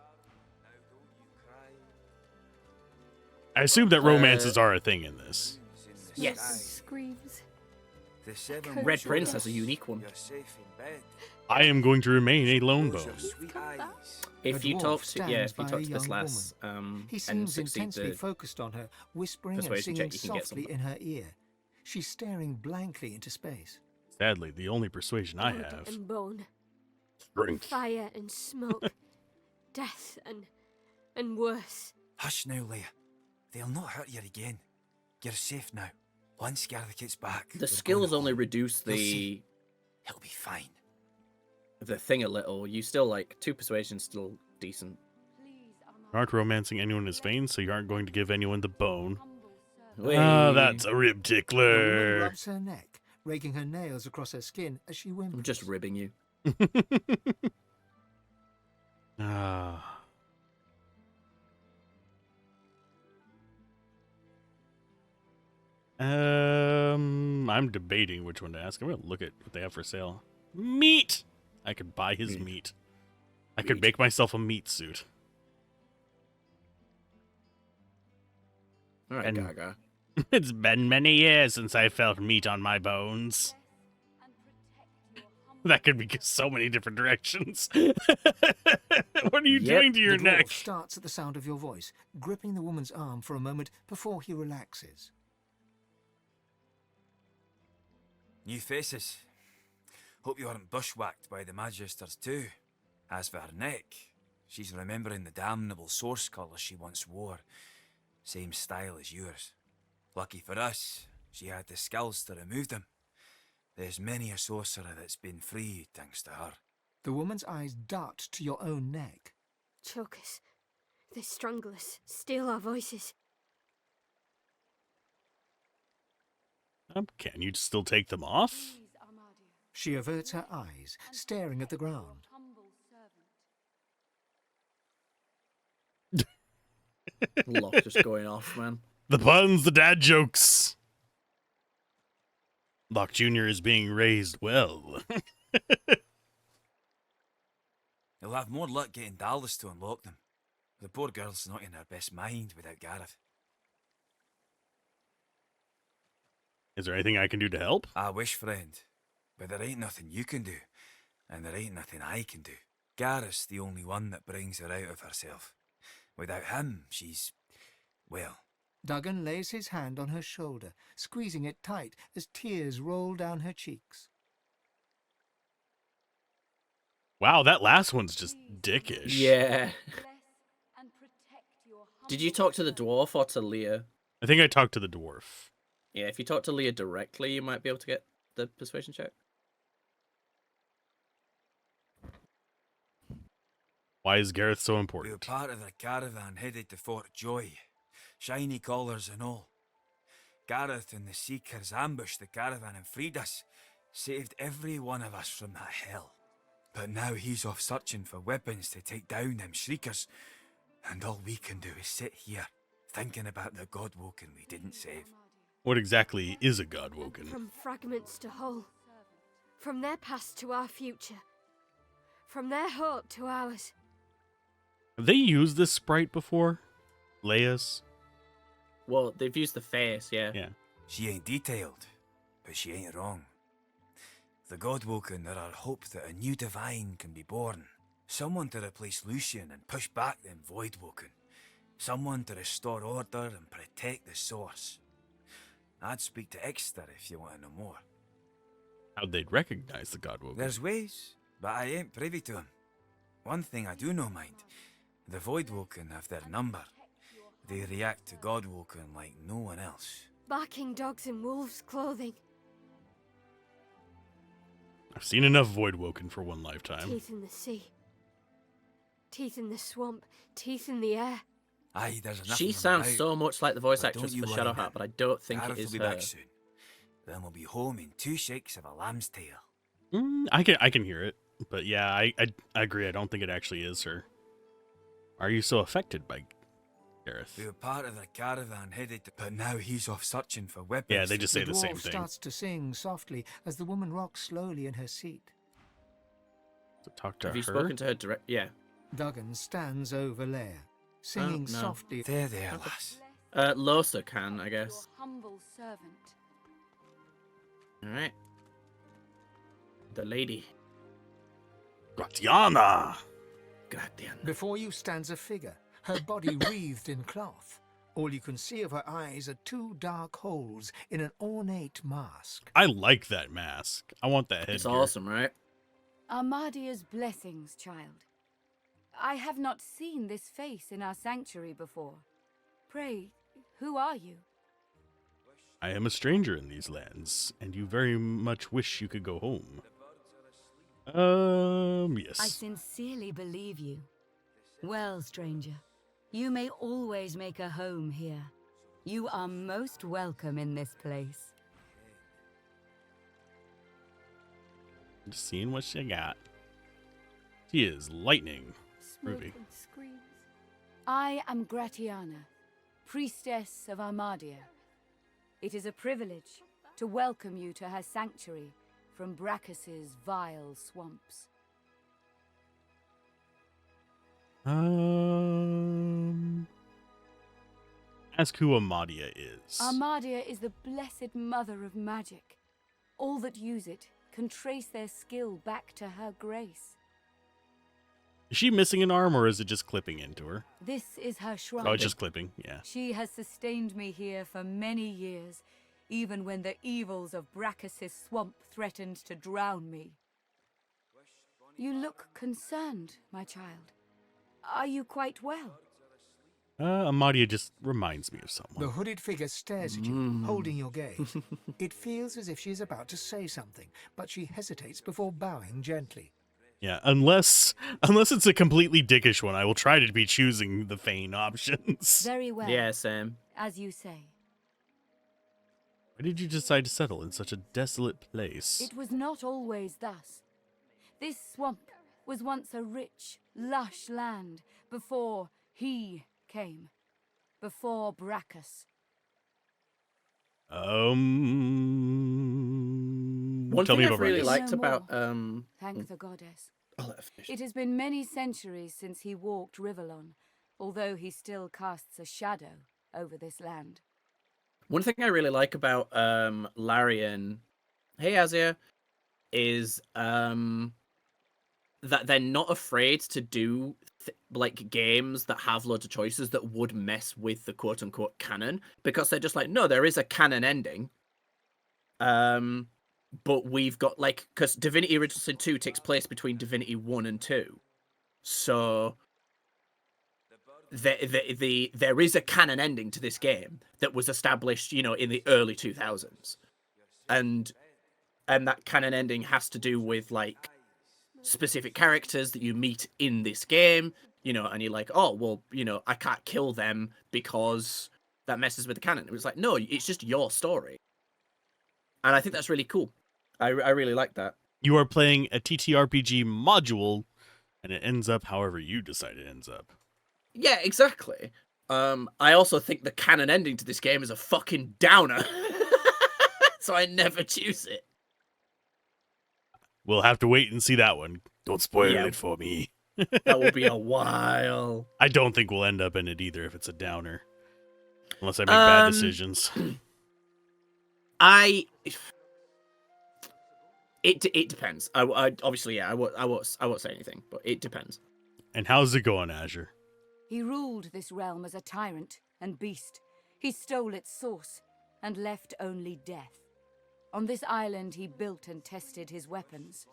I assume that romances are a thing in this. Yes. Screams. Red Prince has a unique one. I am going to remain a lone bone. If A you dwarf talk to stands if you by talk a to this young lass, He and seems succeed intensely to focused on her, whispering and persuasion singing check, you can get softly somewhere. in her ear. She's staring blankly into space. Sadly, the only persuasion I Blood have. and bone. Strength. Fire and smoke. Death and worse. Hush now, Leia. They'll not hurt you again. You're safe now. Once Gareth gets back... The skills only reduce the... He'll be fine. The thing a little. You still, like, 2 persuasion's still decent. You aren't romancing anyone in his veins, so you aren't going to give anyone the bone. Whey. Ah, that's a rib The woman tickler. rubs her neck, raking her nails across her skin as she whimpers. I'm just ribbing you. Ah. I'm debating which one to ask. I'm gonna look at what they have for sale. Meat. I could buy his meat. I could make myself a meat suit. All right, And- Gaga. It's been many years since I felt meat on my bones. That could be so many different directions. What are you doing to your the neck? dwarf starts at the sound of your voice, gripping the woman's arm for a moment before he relaxes. New faces. Hope you weren't bushwhacked by the Magisters too. As for her neck, she's remembering the damnable source colour she once wore. Same style as yours. Lucky for us, she had the skills to remove them. There's many a sorcerer that's been freed thanks to her. The woman's eyes dart to your own neck. Choke us. They strangle us. Steal our voices. Can you still take them off? She averts her eyes, staring at the ground. Lock just going off, man. The puns, the dad jokes. Locke Jr. is being raised well. You'll have more luck getting Dallas to unlock them. The poor girl's not in her best mind without Gareth. Is there anything I can do to help? I wish, friend. But there ain't nothing you can do. and there ain't nothing I can do. Gareth's the only one that brings her out of herself. Without him, she's... well... Duggan lays his hand on her shoulder, squeezing it tight as tears roll down her cheeks. Wow, that last one's just dickish. Yeah. Did you talk to the dwarf or to Leah? I think I talked to the dwarf. Yeah, if you talk to Leah directly, you might be able to get the persuasion check. Why is Gareth so We were important? part of the caravan headed to Fort Joy. Shiny collars and all. Gareth and the Seekers ambushed the caravan and freed us. Saved every one of us from that hell. But now he's off searching for weapons to take down them shriekers. And all we can do is sit here, thinking about the Godwoken we didn't save. What exactly is a Godwoken? From fragments to whole. From their past to our future. From their hope to ours. Have they used this sprite before? Leia's? Well, they've used the face, yeah. Yeah. She ain't detailed, but she ain't wrong. The Godwoken are our hope that a new divine can be born. Someone to replace Lucian and push back them Voidwoken. Someone to restore order and protect the source. I'd speak to Exeter if you want to know more. How'd they recognize the Godwoken? There's ways, but I ain't privy to 'em. One thing I do know, mind. The Voidwoken have their number. They react to Godwoken like no one else. Barking dogs in wolves' clothing. I've seen enough Voidwoken for one lifetime. Teeth in the sea. Teeth in the swamp. Teeth in the air. Aye, there's enough. She of 'em sounds about. so much like the voice But actress don't you for worry, Shadowheart, man. but I don't think Gareth it is will be her. back soon. Then we'll be home in 2 shakes of a lamb's tail. I can hear it, but yeah, I agree. I don't think it actually is her. Are you so affected by Gareth? We were part of the caravan headed to... But now he's off searching for weapons. Yeah, they just say the same dwarf thing. starts to sing softly as the woman rocks slowly in her seat. So talk to Have her. you spoken to her direct? Yeah. Duggan stands over Leia, singing no. softly. There, lass. Losa can, I guess. Humble servant. Alright. The lady. Gratiana! Gratiana. Before you stands a figure, her body wreathed in cloth. All you can see of her eyes are 2 dark holes in an ornate mask. I like that mask. I want that headgear. It's awesome, right? Armadia's blessings, child. I have not seen this face in our sanctuary before. Pray, who are you? I am a stranger in these lands, and you very much wish you could go home. Yes. I sincerely believe you. Well, stranger, you may always make a home here. You are most welcome in this place. Just seeing what she got. She is lightning. Smoke Ruby. and screams. I am Gratiana, priestess of Armadia. It is a privilege to welcome you to her sanctuary from Brachus's vile swamps. Ask who Amadia is. Armadia is the blessed mother of magic. All that use it can trace their skill back to her grace. Is she missing an arm, or is it just clipping into her? This is her shrine. Oh, it's just clipping, yeah. She has sustained me here for many years, even when the evils of Brachus's swamp threatened to drown me. You look concerned, my child. Are you quite well? Amadia just reminds me of someone. The hooded figure stares at you, holding your gaze. It feels as if she's about to say something, but she hesitates before bowing gently. Yeah, unless it's a completely dickish one, I will try to be choosing the Fane options. Very well. Yeah, Sam. As you say. Why did you decide to settle in such a desolate place? It was not always thus. This swamp was once a rich, lush land before he came. Before Brachus. One tell thing me I've about really Brachus. liked No about Thank the goddess. I'll let her finish. It has been many centuries since he walked Rivellon, although he still casts a shadow over this land. One thing I really like about Larian, hey Azir, is that they're not afraid to do like games that have loads of choices that would mess with the quote unquote canon, because they're just like, no, there is a canon ending. But we've got like, because Divinity Original Sin 2 takes place between Divinity 1 and 2, so there is a canon ending to this game that was established, you know, in the early 2000s, and that canon ending has to do with like specific characters that you meet in this game, you know, and you're like, oh well, you know, I can't kill them because that messes with the canon. It was like, no, it's just your story, and I think that's really cool. I really like that. You are playing a TTRPG module, and it ends up however you decide it ends up. Yeah, exactly. I also think the canon ending to this game is a fucking downer. So I never choose it. We'll have to wait and see that one. Don't spoil it for me. That will be a while. I don't think we'll end up in it either if it's a downer. Unless I make bad decisions. It depends. I obviously, yeah, I won't say anything, but it depends. And how's it going, Azure? He ruled this realm as a tyrant and beast. He stole its source and left only death. On this island, he built and tested his weapons.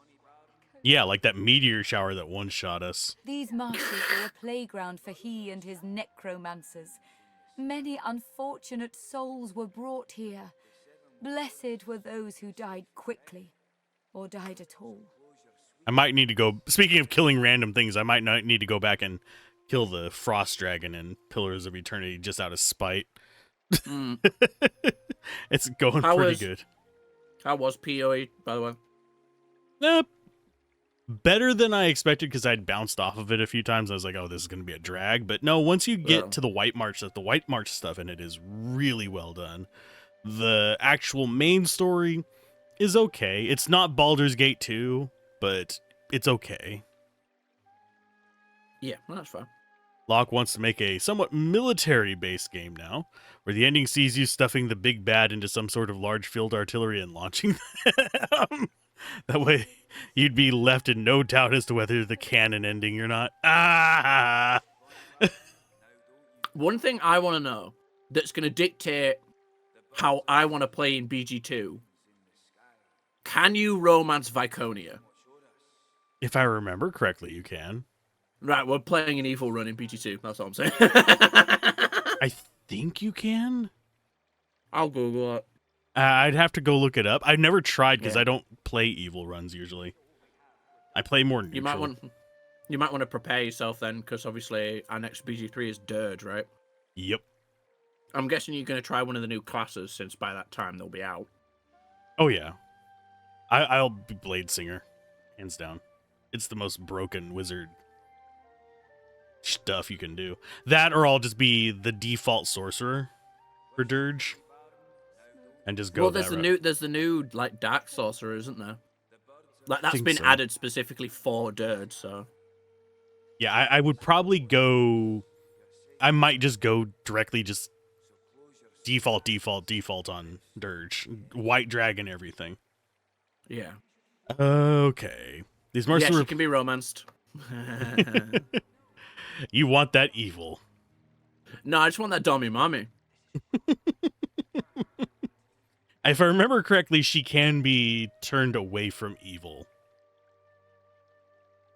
Yeah, like that meteor shower that one-shot us. These marshes were a playground for he and his necromancers. Many unfortunate souls were brought here. Blessed were those who died quickly, or died at all. I might need to go... Speaking of killing random things, I might not need to go back and kill the frost dragon in Pillars of Eternity just out of spite. It's going pretty good. How was PoE, by the way? Better than I expected, because I'd bounced off of it a few times. I was like, oh, this is going to be a drag. But no, once you get to the White March stuff, the White March stuff in it is really well done. The actual main story is okay. It's not Baldur's Gate 2, but it's okay. Yeah, well, that's fine. Locke wants to make a somewhat military-based game now, where the ending sees you stuffing the big bad into some sort of large field artillery and launching them. That way, you'd be left in no doubt as to whether the canon ending or not. Ah! One thing I want to know that's going to dictate how I want to play in BG2. Can you romance Viconia? If I remember correctly, you can. Right, we're playing an evil run in BG2. That's all I'm saying. I think you can. I'll Google it. I'd have to go look it up. I've never tried because I don't play evil runs usually. I play more neutral. You might want to prepare yourself then, because obviously our next BG3 is Dirge, right? Yep. I'm guessing you're going to try one of the new classes, since by that time they'll be out. Oh yeah. I'll be Blade Singer, hands down. It's the most broken wizard stuff you can do. That, or I'll just be the default sorcerer for Dirge, and just go. Well, there's the new like dark sorcerer, isn't there? Like that's been added specifically for Dirge. So yeah, I would probably go. I might just go directly, just default on Dirge, White Dragon, everything. Yeah. Okay. These mercenaries. Yes, she can be romanced. You want that evil? No, I just want that Dommy Mommy. If I remember correctly, she can be turned away from evil.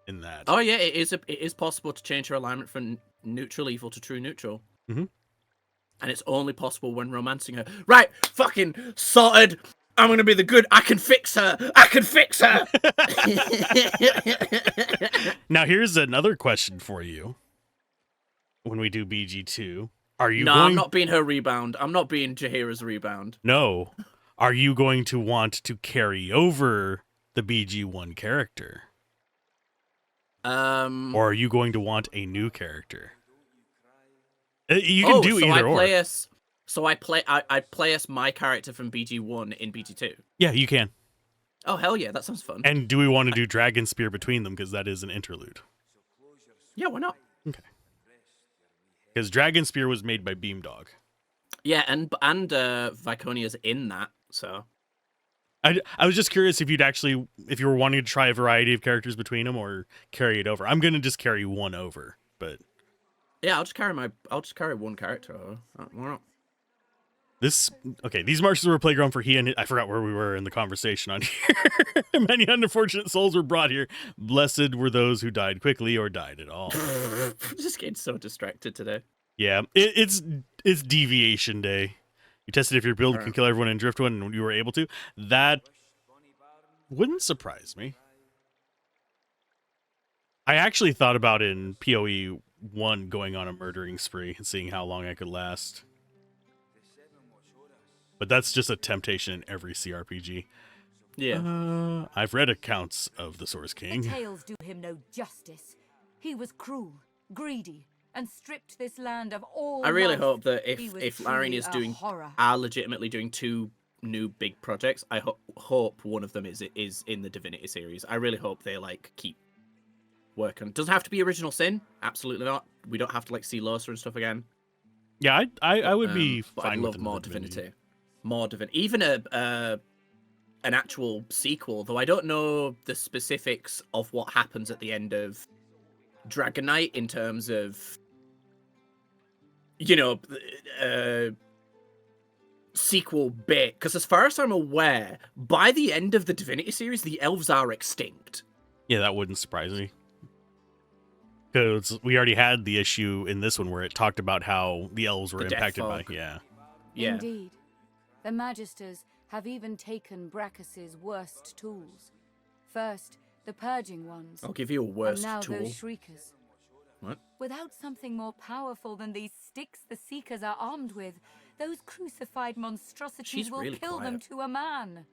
In that. Oh yeah, it is possible to change her alignment from neutral evil to true neutral. Mm-hmm. And it's only possible when romancing her. Right, fucking sorted. I'm gonna be the good. I can fix her. I can fix her. Now here's another question for you. When we do BG2, are you? No, I'm not being her rebound. I'm not being Jaheira's rebound. No. Are you going to want to carry over the BG1 character? Or are you going to want a new character? You can do either or. I play as my character from BG1 in BG2. Yeah, you can. Oh hell yeah, that sounds fun. And do we want to do Dragon Spear between them, because that is an interlude? Yeah, why not? Okay. Because Dragon Spear was made by Beamdog. Yeah, and Viconia's in that, so I was just curious if you were wanting to try a variety of characters between them or carry it over. I'm gonna just carry one over, but yeah, I'll just carry one character over. Why not? These marches were a playground for he and I forgot where we were in the conversation on here. Many unfortunate souls were brought here. Blessed were those who died quickly or died at all. I'm just getting so distracted today. Yeah, it's deviation day. You tested if your build can kill everyone in Driftwood, and you were able to. That wouldn't surprise me. I actually thought about in PoE 1 going on a murdering spree and seeing how long I could last. But that's just a temptation in every CRPG. Yeah. I've read accounts of the Source King. The tales do him no justice. He was cruel, greedy, and stripped this land of all. I really life. hope that He was if Larian is truly a horror. legitimately doing 2 new big projects, I hope one of them is in the Divinity series. I really hope they keep working. Doesn't have to be Original Sin. Absolutely not. We don't have to see Losa and stuff again. Yeah, I would be but fine I'd with love more Divinity. More Divinity. Even an actual sequel, though I don't know the specifics of what happens at the end of Dragon Knight in terms of, sequel bit. Because as far as I'm aware, by the end of the Divinity series, the elves are extinct. Yeah, that wouldn't surprise me. Because we already had the issue in this one where it talked about how the elves were impacted by, yeah. Indeed. The Magisters have even taken Brachus's worst tools. First, the Purging Ones. I'll give you a worst and now tool. those Shriekers. What? Without something more powerful than these sticks the Seekers are armed with, those crucified monstrosities will really kill them quiet. to a man.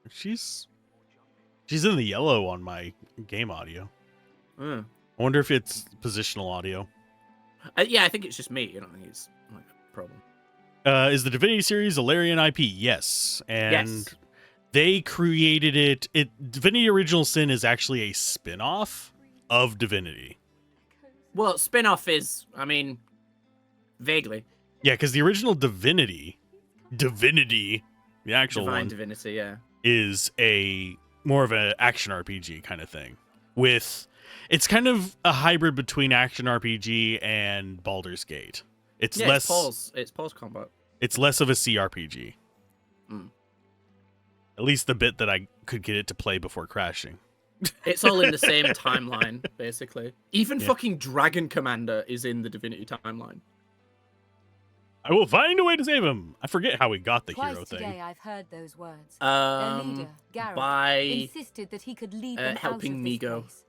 She's in the yellow on my game audio. Mm. I wonder if it's positional audio. Yeah, I think it's just me. I don't think it's a problem. Is the Divinity series a Larian IP? Yes. And Yes. they created it. Divinity Original Sin is actually a spin-off of Divinity. Well, spin-off is, vaguely. Yeah, because the original Divinity, the actual Divine one, Divinity, yeah. is a more of an action RPG kind of thing. It's kind of a hybrid between action RPG and Baldur's Gate. It's pause combat. It's less of a CRPG. Mm. At least the bit that I could get it to play before crashing. It's all in the same timeline, basically. Even fucking Dragon Commander is in the Divinity timeline. I will find a way to save him. I forget how we got the Twice hero today thing. I've heard those words. Their leader, Gareth, by insisted that he could lead them helping out of me this go. place.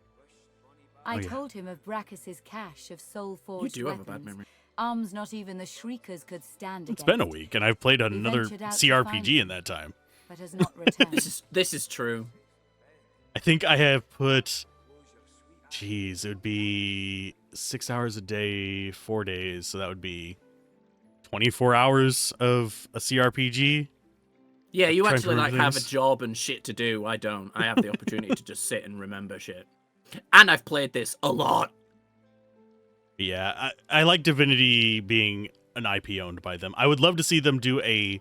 I told him of Brachus's cache of soul-forged You do have a weapons. bad memory. Arms not even the Shriekers could stand against. It's been a week, and I've played another ventured out to find CRPG them. in that time. But has not returned. This is true. I think I have put... Jeez, it would be 6 hours a day, 4 days, so that would be 24 hours of a CRPG. Yeah, you Trying to actually remember have a things. job and shit to do. I don't. I have the opportunity to just sit and remember shit. And I've played this a lot. Yeah, I like Divinity being an IP owned by them. I would love to see them do I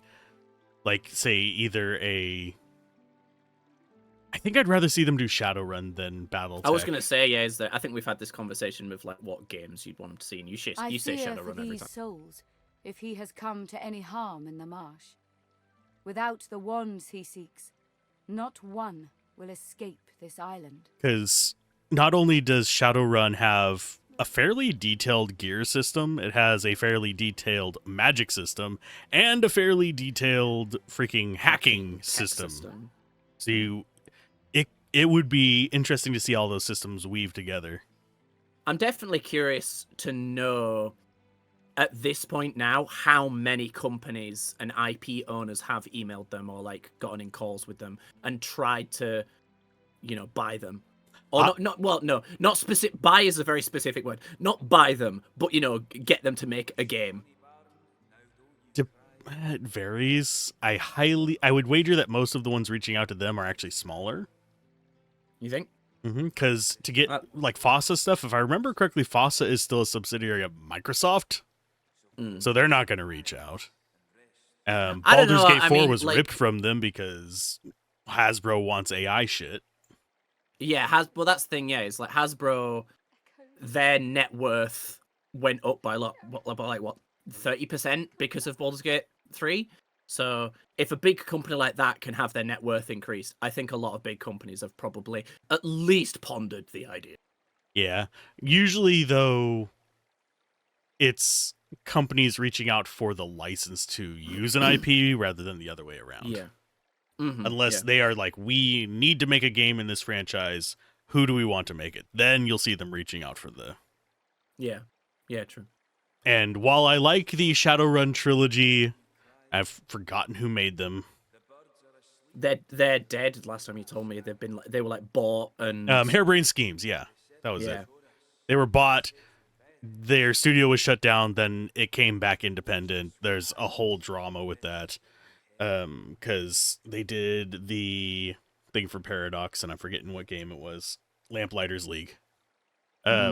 think I'd rather see them do Shadowrun than Battletech. I was gonna say, is that I think we've had this conversation with what games you'd want them to see, and you say I fear Shadowrun for every these time. souls, if he has come to any harm in the marsh. Without the wands he seeks, not one will escape this island. Because not only does Shadowrun have a fairly detailed gear system, it has a fairly detailed magic system, and a fairly detailed freaking hacking system. So it would be interesting to see all those systems weave together. I'm definitely curious to know at this point now how many companies and IP owners have emailed them or gotten in calls with them and tried to, buy them. Or not specific. Buy is a very specific word. Not buy them, but get them to make a game. It varies. I would wager that most of the ones reaching out to them are actually smaller. You think? Because to get FOSSA stuff, if I remember correctly, FOSSA is still a subsidiary of Microsoft, so they're not going to reach out. I don't Baldur's know, Gate I 4 mean, was like- ripped from them because Hasbro wants AI shit. Yeah, well, that's the thing. Yeah, it's like Hasbro, their net worth went up by what 30% because of Baldur's Gate 3. So if a big company like that can have their net worth increase, I think a lot of big companies have probably at least pondered the idea. Yeah. Usually, though, it's companies reaching out for the license to use an IP rather than the other way around. Yeah. Mhm, Unless yeah. they are like, we need to make a game in this franchise. Who do we want to make it? Then you'll see them reaching out for the... Yeah. Yeah, true. And while I like the Shadowrun trilogy, I've forgotten who made them. They're dead. Last time you told me they were like bought and Harebrained Schemes, yeah. That was Yeah. it. They were bought, their studio was shut down, then it came back independent. There's a whole drama with that. Because they did the thing for Paradox, and I'm forgetting what game it was. Lamplighters League. They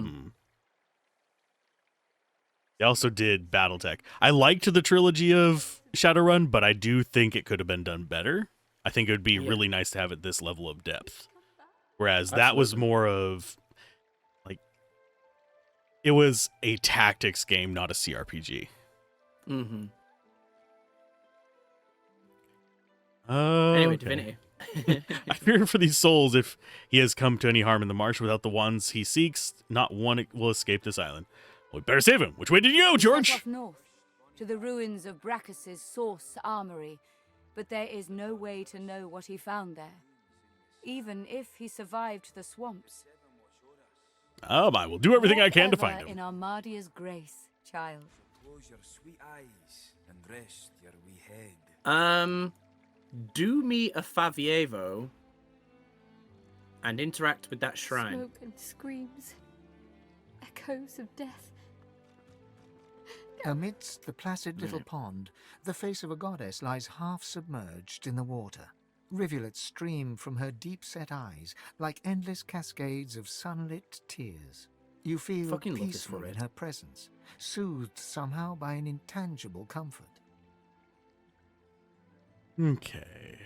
also did BattleTech. I liked the trilogy of Shadowrun, but I do think it could have been done better. I think it would be really nice to have it this level of depth. Whereas that was more of, like, it was a tactics game, not a CRPG. Mm-hmm. Anyway, Anyway, Divinity. I fear for these souls if he has come to any harm in the marsh without the ones he seeks, not one will escape this island. Well, we better save him. Which way did you go, Set George? off north, to the ruins of Brachus's source armory, but there is no way to know what he found there, even if he survived the swamps. I will do everything I can to Walk find ever him. in Armadia's grace, child. Close your sweet eyes and rest your wee head. Do me a favievo and interact with that shrine. Smoke and screams. Echoes of death. Amidst the placid little pond, the face of a goddess lies half submerged in the water. Rivulets stream from her deep-set eyes like endless cascades of sunlit tears. You feel Fucking love this peaceful for in it. her presence, soothed somehow by an intangible comfort. Okay.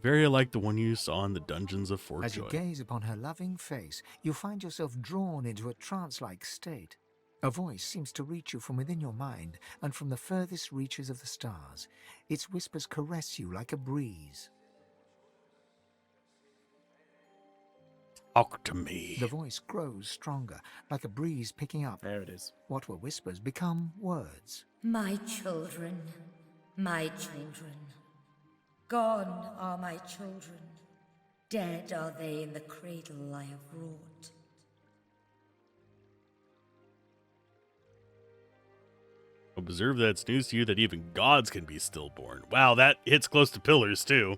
Very like the one you saw in the dungeons of Fort As you Joy. gaze upon her loving face, you find yourself drawn into a trance-like state. A voice seems to reach you from within your mind and from the furthest reaches of the stars. Its whispers caress you like a breeze. Talk to me. The voice grows stronger, like a breeze picking up. There it is. What were whispers become words. My children, my children. Gone are my children. Dead are they in the cradle I have wrought. Observe that it's news to you that even gods can be stillborn. Wow, that hits close to Pillars, too.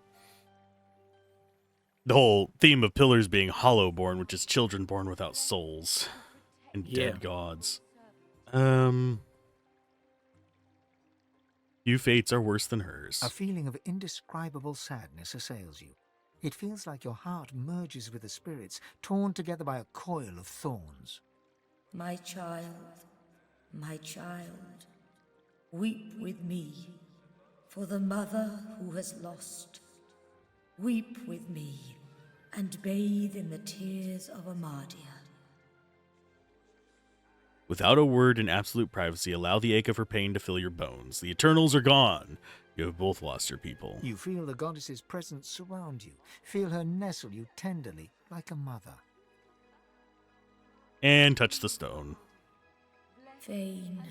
The whole theme of Pillars being hollow-born, which is children born without souls. And dead gods. Few fates are worse than hers. A feeling of indescribable sadness assails you. It feels like your heart merges with the spirits, torn together by a coil of thorns. My child, my child, weep with me for the mother who has lost. Weep with me and bathe in the tears of Armadia. Without a word in absolute privacy, allow the ache of her pain to fill your bones. The Eternals are gone. You have both lost your people. You feel the goddess's presence surround you, feel her nestle you tenderly, like a mother. And touch the stone. Fane,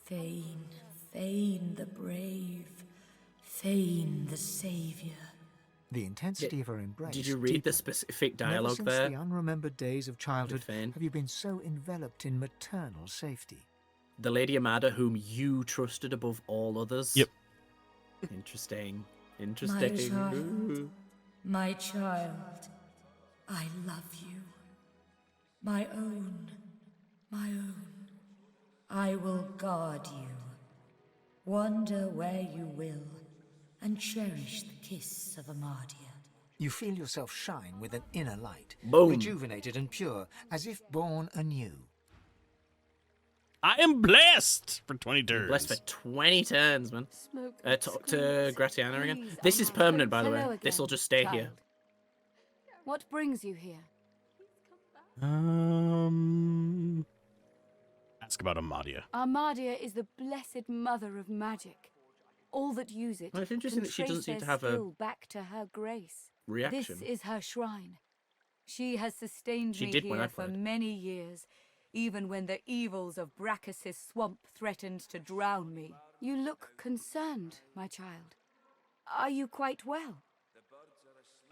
Fane, Fane the brave, Fane the savior. The intensity of her embrace. Did you read the specific dialogue Never there? since the unremembered days of childhood Fane? have you been so enveloped in maternal safety. The Lady Amada, whom you trusted above all others. Yep. Interesting. My Interesting. child, my child, I love you. My own, my own. I will guard you. Wander where you will, and cherish the kiss of Armadia. You feel yourself shine with an inner light, Boom. rejuvenated and pure, as if born anew. I am blessed for 20 turns. Blessed for 20 turns, man. Smoke Talk to Gratiana again. Please, This is permanent, by the Hello way. This will again, just stay child. here. What brings you here? Ask about Amadia. Armadia is the blessed mother of magic. All that use it Well, it's interesting can that she doesn't trace seem to their have a skill back to her grace. reaction. This is her shrine. She has sustained She me did when I here for played. many years, even when the evils of Brachus's swamp threatened to drown me. You look concerned, my child. Are you quite well?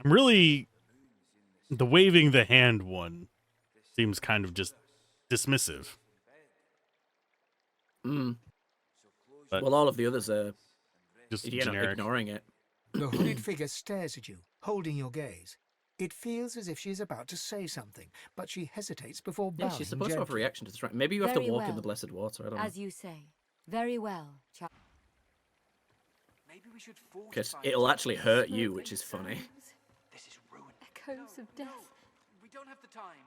I'm really... The waving the hand one seems kind of just dismissive. But Well, all of the others are just generic. Ignoring it. The hooded figure stares at you, holding your gaze. It feels as if she's about to say something, but she hesitates before bowing Yeah, she's supposed to have a gently. reaction to this. Right? Maybe you have to Very walk in well. the blessed water. I don't As know. you say. Very well, child. Because it'll actually hurt you, which is funny. Echoes of death. We don't have the time.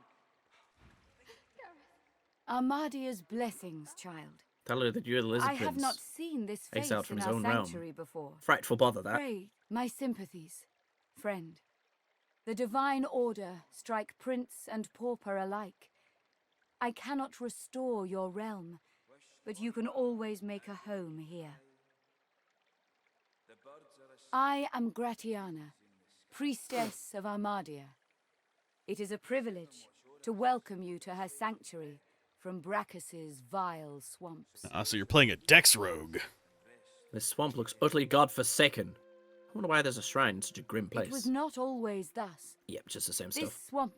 Armadia's blessings, child. Tell her that you're the lizard I have prince. not seen this face Exiled from in his our own realm. sanctuary before. Frightful bother, that. Pray, my sympathies, friend. The divine order strike prince and pauper alike. I cannot restore your realm, but you can always make a home here. I am Gratiana, priestess of Armadia. It is a privilege to welcome you to her sanctuary from Brachus's vile swamps. So you're playing a Dex Rogue. This swamp looks utterly godforsaken. I wonder why there's a shrine in such a grim place. It was not always thus. Yep, just the same This stuff. swamp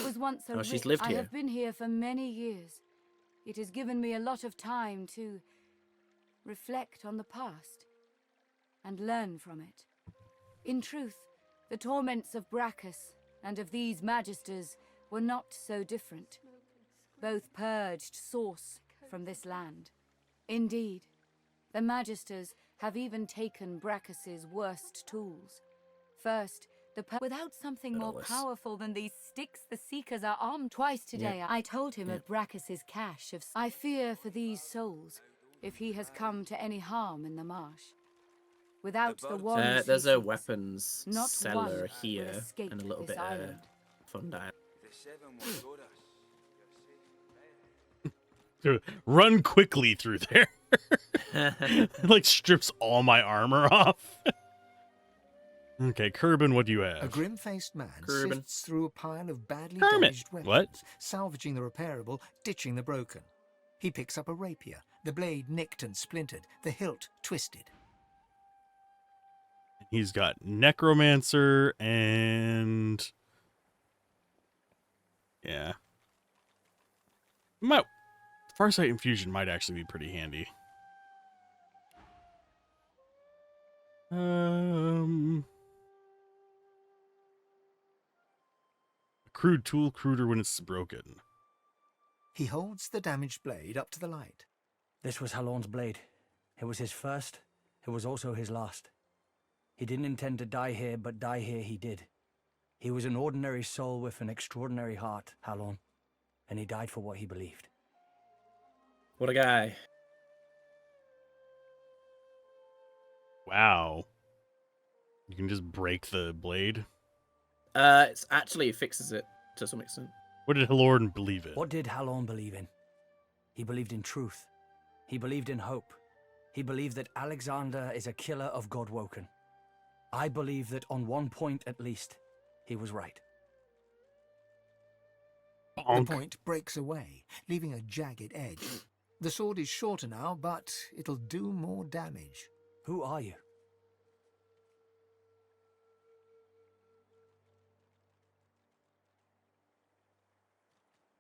was once a Oh, she's rich- lived I here. have been here for many years. It has given me a lot of time to reflect on the past and learn from it. In truth, the torments of Brachus and of these magisters were not so different. Both purged source from this land. Indeed, the magisters have even taken Brachus's worst tools. First, without something more powerful than these sticks, the Seekers are armed. Twice today, I told him of Brachus's cache of... I fear for these souls, if he has come to any harm in the marsh. Without the one There's a secret, weapons not one cellar will here escape and a little this bit of island. fun dining. Run quickly through there. It, like, strips all my armor off. Okay, Kerbin, what do you have? A grim-faced man Kerbin. sifts through a pile of badly Kermit. damaged weapons, What? salvaging the repairable, ditching the broken. He picks up a rapier, the blade nicked and splintered, the hilt twisted. He's got Necromancer and... Yeah. Farsight Infusion might actually be pretty handy. A crude tool, cruder when it's broken. He holds the damaged blade up to the light. This was Halorn's blade. It was his first. It was also his last. He didn't intend to die here, but die here he did. He was an ordinary soul with an extraordinary heart, Halorn, and he died for what he believed. What a guy. Wow. You can just break the blade? It's actually it fixes it to some extent. What did Halorn believe in? What did Halorn believe in? He believed in truth. He believed in hope. He believed that Alexander is a killer of Godwoken. I believe that on one point at least, he was right. The point breaks away, leaving a jagged edge. The sword is shorter now, but it'll do more damage. Who are you?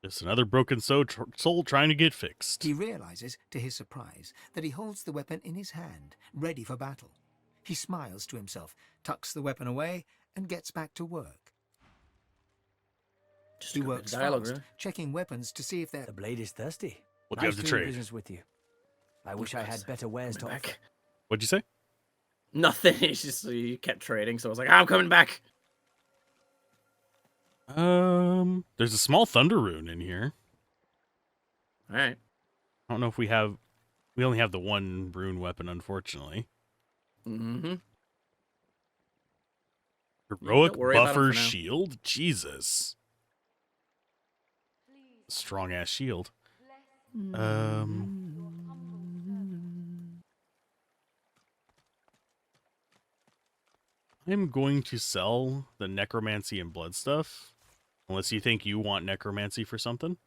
Just another broken soul trying to get fixed. He realizes, to his surprise, that he holds the weapon in his hand, ready for battle. He smiles to himself, tucks the weapon away, and gets back to work. He works dialogue, fast, really. checking weapons to see if they're... The blade is thirsty. What do you have to doing trade? business with you. I wish I had better wares to offer. What'd you say? Nothing. It's just you kept trading, so I was like, I'm coming back. There's a small thunder rune in here. All right. don't know if we only have the one rune weapon, unfortunately. Mm-hmm. Heroic don't worry about 'em buffer for now. shield? Jesus. Strong ass shield. I'm going to sell the necromancy and blood stuff. Unless you think you want necromancy for something.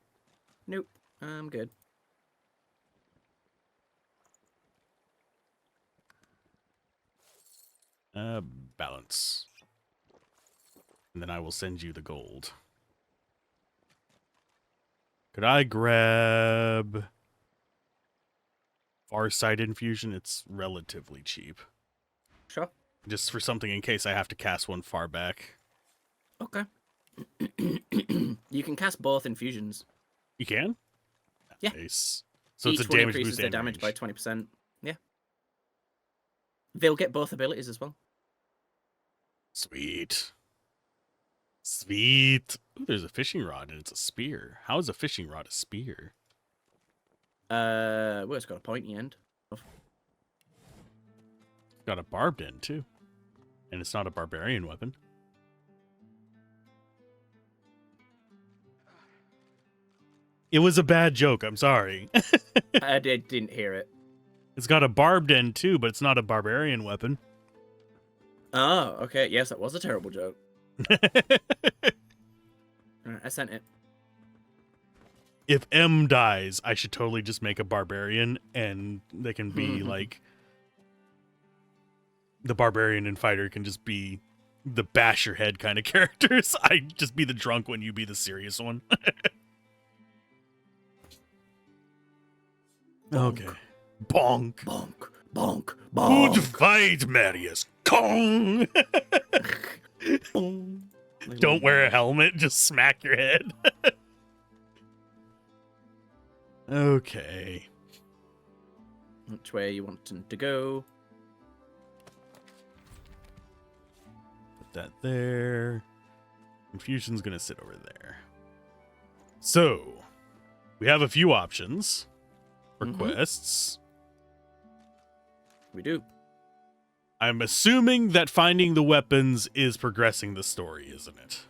Nope. I'm good. Balance. And then I will send you the gold. Could I grab Farsight Infusion? It's relatively cheap. Sure. Just for something in case I have to cast one far back. Okay. You can cast both infusions. You can? Yeah. Nice. So Each it's a one damage increases boost their and damage range. by 20%. Yeah. They'll get both abilities as well. Sweet. Sweet. Ooh, there's a fishing rod and it's a spear. How is a fishing rod a spear? Well, it's got a pointy end. It's got a barbed end too. And it's not a barbarian weapon. It was a bad joke, I'm sorry. I didn't hear it. It's got a barbed end too, but it's not a barbarian weapon. Oh, okay. Yes, that was a terrible joke. Alright, I sent it. If M dies, I should totally just make a barbarian and they can be like... The barbarian and fighter can just be the bash your head kind of characters. I just be the drunk one, you be the serious one. Okay. Bonk. Bonk. Bonk. Bonk. Good fight, Marius. Kong. Don't wear a helmet, just smack your head. Okay. Which way you want them to go? Put that there. Infusion's gonna sit over there. So, we have a few options for quests. We do. I'm assuming that finding the weapons is progressing the story, isn't it?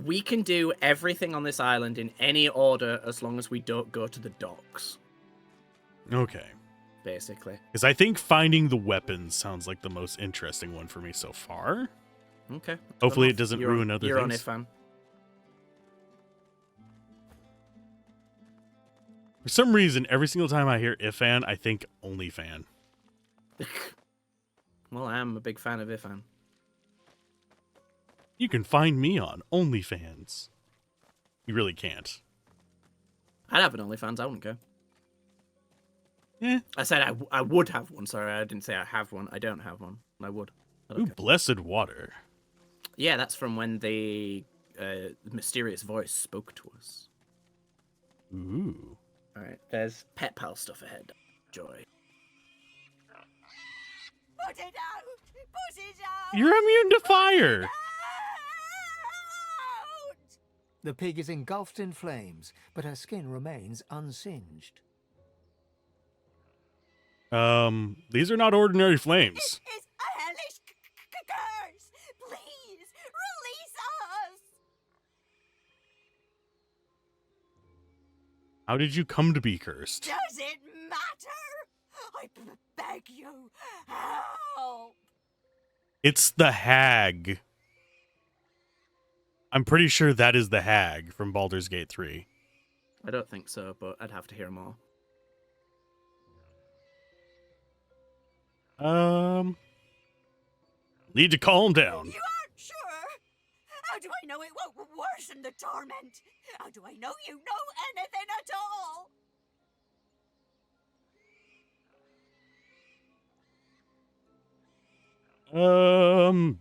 We can do everything on this island in any order as long as we don't go to the docks. Okay. Basically. Because I think finding the weapons sounds like the most interesting one for me so far. Okay. Hopefully it doesn't ruin other you're things. You're on it, fan. For some reason, every single time I hear Ifan, I think only fan. Well, I am a big fan of Ifan. You can find me on OnlyFans. You really can't. I'd have an OnlyFans, I wouldn't go. Yeah. I said I would have one, sorry, I didn't say I have one. I don't have one. I would. Ooh, blessed water. Yeah, that's from when the mysterious voice spoke to us. Ooh. Alright, there's pet pal stuff ahead. Joy. Put it out! Put it out! You're immune to fire! The pig is engulfed in flames, but her skin remains unsinged. These are not ordinary flames. It's a hellish curse! Please, release us! How did you come to be cursed? Does it matter? I beg you, help! It's the hag. I'm pretty sure that is the hag from Baldur's Gate 3. I don't think so, but I'd have to hear more. Need to calm down. You aren't sure? How do I know it won't worsen the torment? How do I know you know anything at all?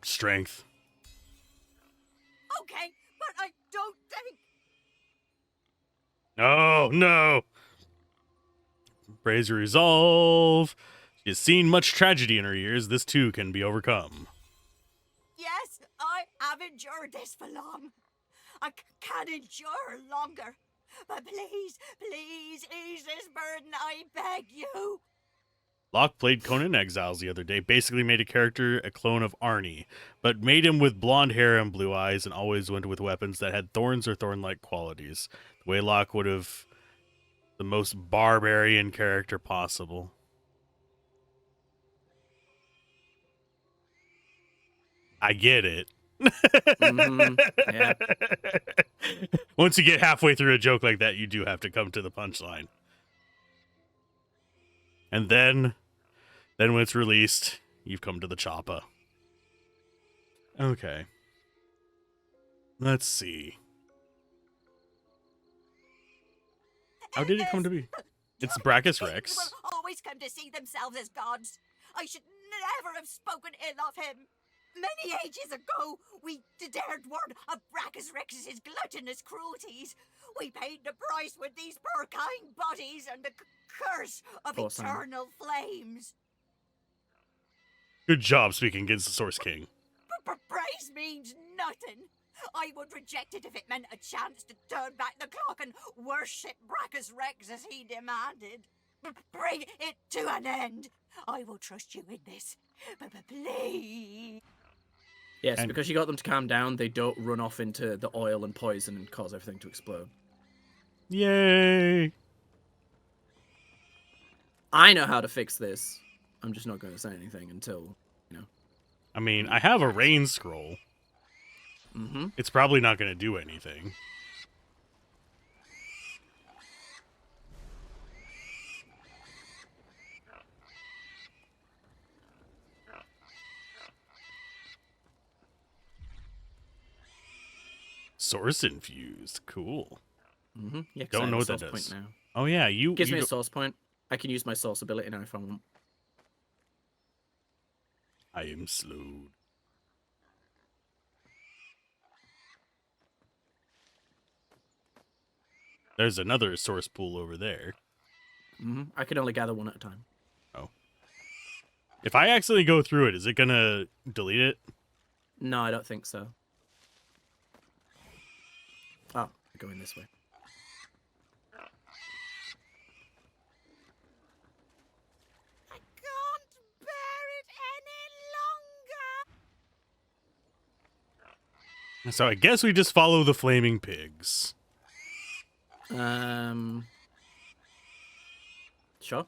Strength. Okay, but I don't think... Oh, no. Praise your resolve. She has seen much tragedy in her years. This too can be overcome. Yes, I have endured this for long. I can't endure longer. But please, please ease this burden, I beg you. Locke played Conan Exiles the other day, basically made a character a clone of Arnie, but made him with blonde hair and blue eyes and always went with weapons that had thorns or thorn-like qualities. The way Locke would have the most barbarian character possible. I get it. Yeah. Once you get halfway through a joke like that, you do have to come to the punchline. And then when it's released, you've come to the choppa. Okay. Let's see. How did it come to be? It's Brachus Rex. Will always come to see themselves as gods. I should never have spoken ill of him. Many ages ago, we dared warn of Brachus Rex's gluttonous cruelties. We paid the price with these poor kind bodies and the curse of eternal flames. Good job speaking against the Source King. Praise means nothing. I would reject it if it meant a chance to turn back the clock and worship Brachus Rex as he demanded. Bring it to an end. I will trust you in this. But please. Yes, because you got them to calm down, they don't run off into the oil and poison and cause everything to explode. Yay! I know how to fix this. I'm just not going to say anything until, you know. I mean, I have a rain scroll. Mm-hmm. It's probably not going to do anything. Source infused. Cool. Mm-hmm. Yeah, don't know what that does. Now. Oh yeah, gives me a source point. I can use my source ability now if I want. I am slowed. There's another source pool over there. Mm-hmm. I can only gather one at a time. Oh. If I accidentally go through it, is it gonna delete it? No, I don't think so. Oh, going this way. I can't bear it any longer. So I guess we just follow the flaming pigs. Sure.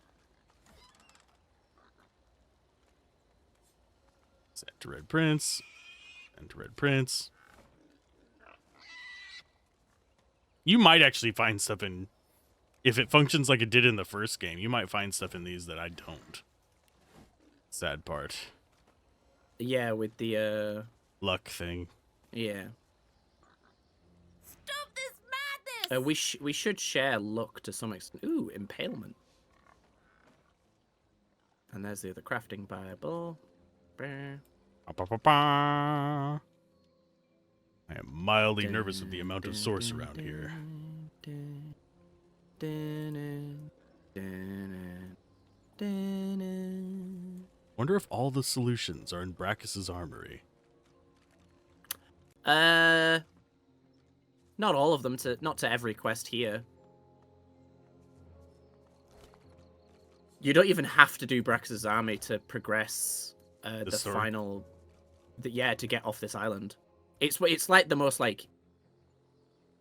Set to Red Prince. And to Red Prince. You might actually find stuff in... If it functions like it did in the first game, you might find stuff in these that I don't. Sad part. Yeah, with the, luck thing. Yeah. Stop this madness! We should share luck to some extent. Ooh, impalement. And there's the other crafting Bible. I am mildly nervous with the amount of source around here. Wonder if all the solutions are in Brachus's armory. Not all of them. Not to every quest here. You don't even have to do Brachus's army to progress the final. Yeah, to get off this island. It's like the most like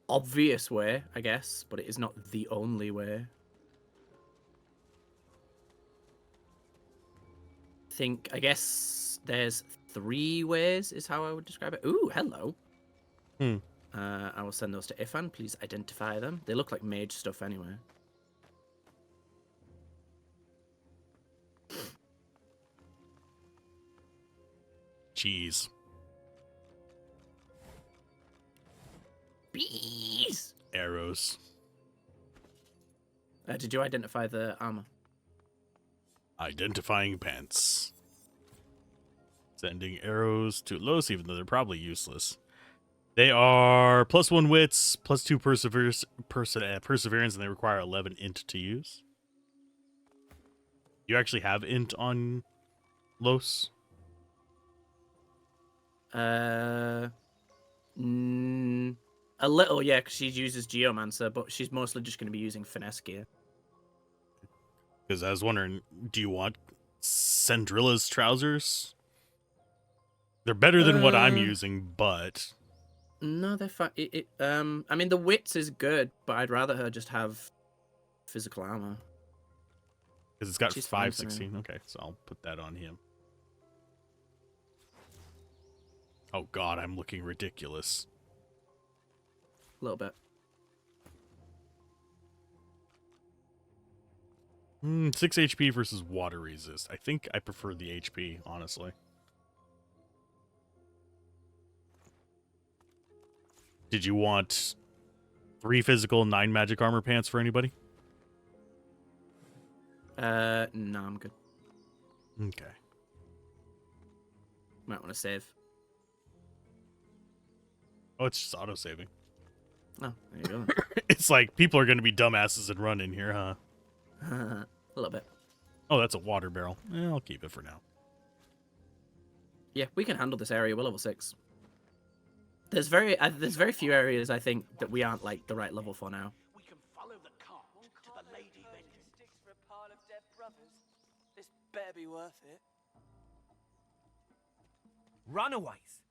obvious way, I guess, but it is not the only way. I guess there's 3 ways is how I would describe it. Ooh, hello. I will send those to Ifan. Please identify them. They look like mage stuff anyway. Jeez. Bees! Arrows. Did you identify the armor? Identifying pants. Sending arrows to Los, even though they're probably useless. They are +1 wits, +2 perseverance, and they require 11 int to use. You actually have int on Los? A little, yeah, because she uses Geomancer, but she's mostly just going to be using Finesse gear. Because I was wondering, do you want Sandrilla's trousers? They're better than what I'm using, but... No, they're fine. I mean, the Wits is good, but I'd rather her just have physical armor. Because it's got She's fine for 516. Okay, so I'll put that on him. Oh god, I'm looking ridiculous. A little bit. 6 HP versus water resist. I think I prefer the HP, honestly. Did you want 3 physical, 9 magic armor pants for anybody? No, I'm good. Okay. Might want to save. Oh, it's just auto-saving. Oh, there you go. It's like, people are going to be dumbasses and run in here, huh? A little bit. Oh, that's a water barrel. I'll keep it for now. Yeah, we can handle this area. We're level 6. There's very few areas, I think, that we aren't, like, the right level for now. We can follow the cart to the lady vengeance. Sticks for a pile of dead brothers. This better be worth it. Runaways?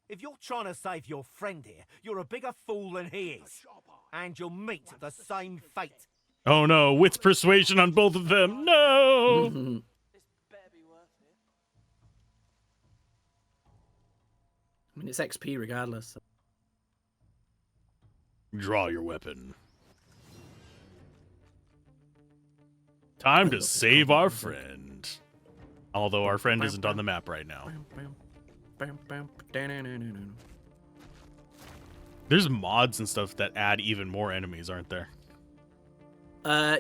If you're trying to save your friend here, you're a bigger fool than he is. And you'll meet the same fate. Oh no, wits persuasion on both of them. No! This better be worth it. I mean, it's XP regardless. Draw your weapon. Time to save our friend. Although our friend isn't on the map right now. There's mods and stuff that add even more enemies, aren't there?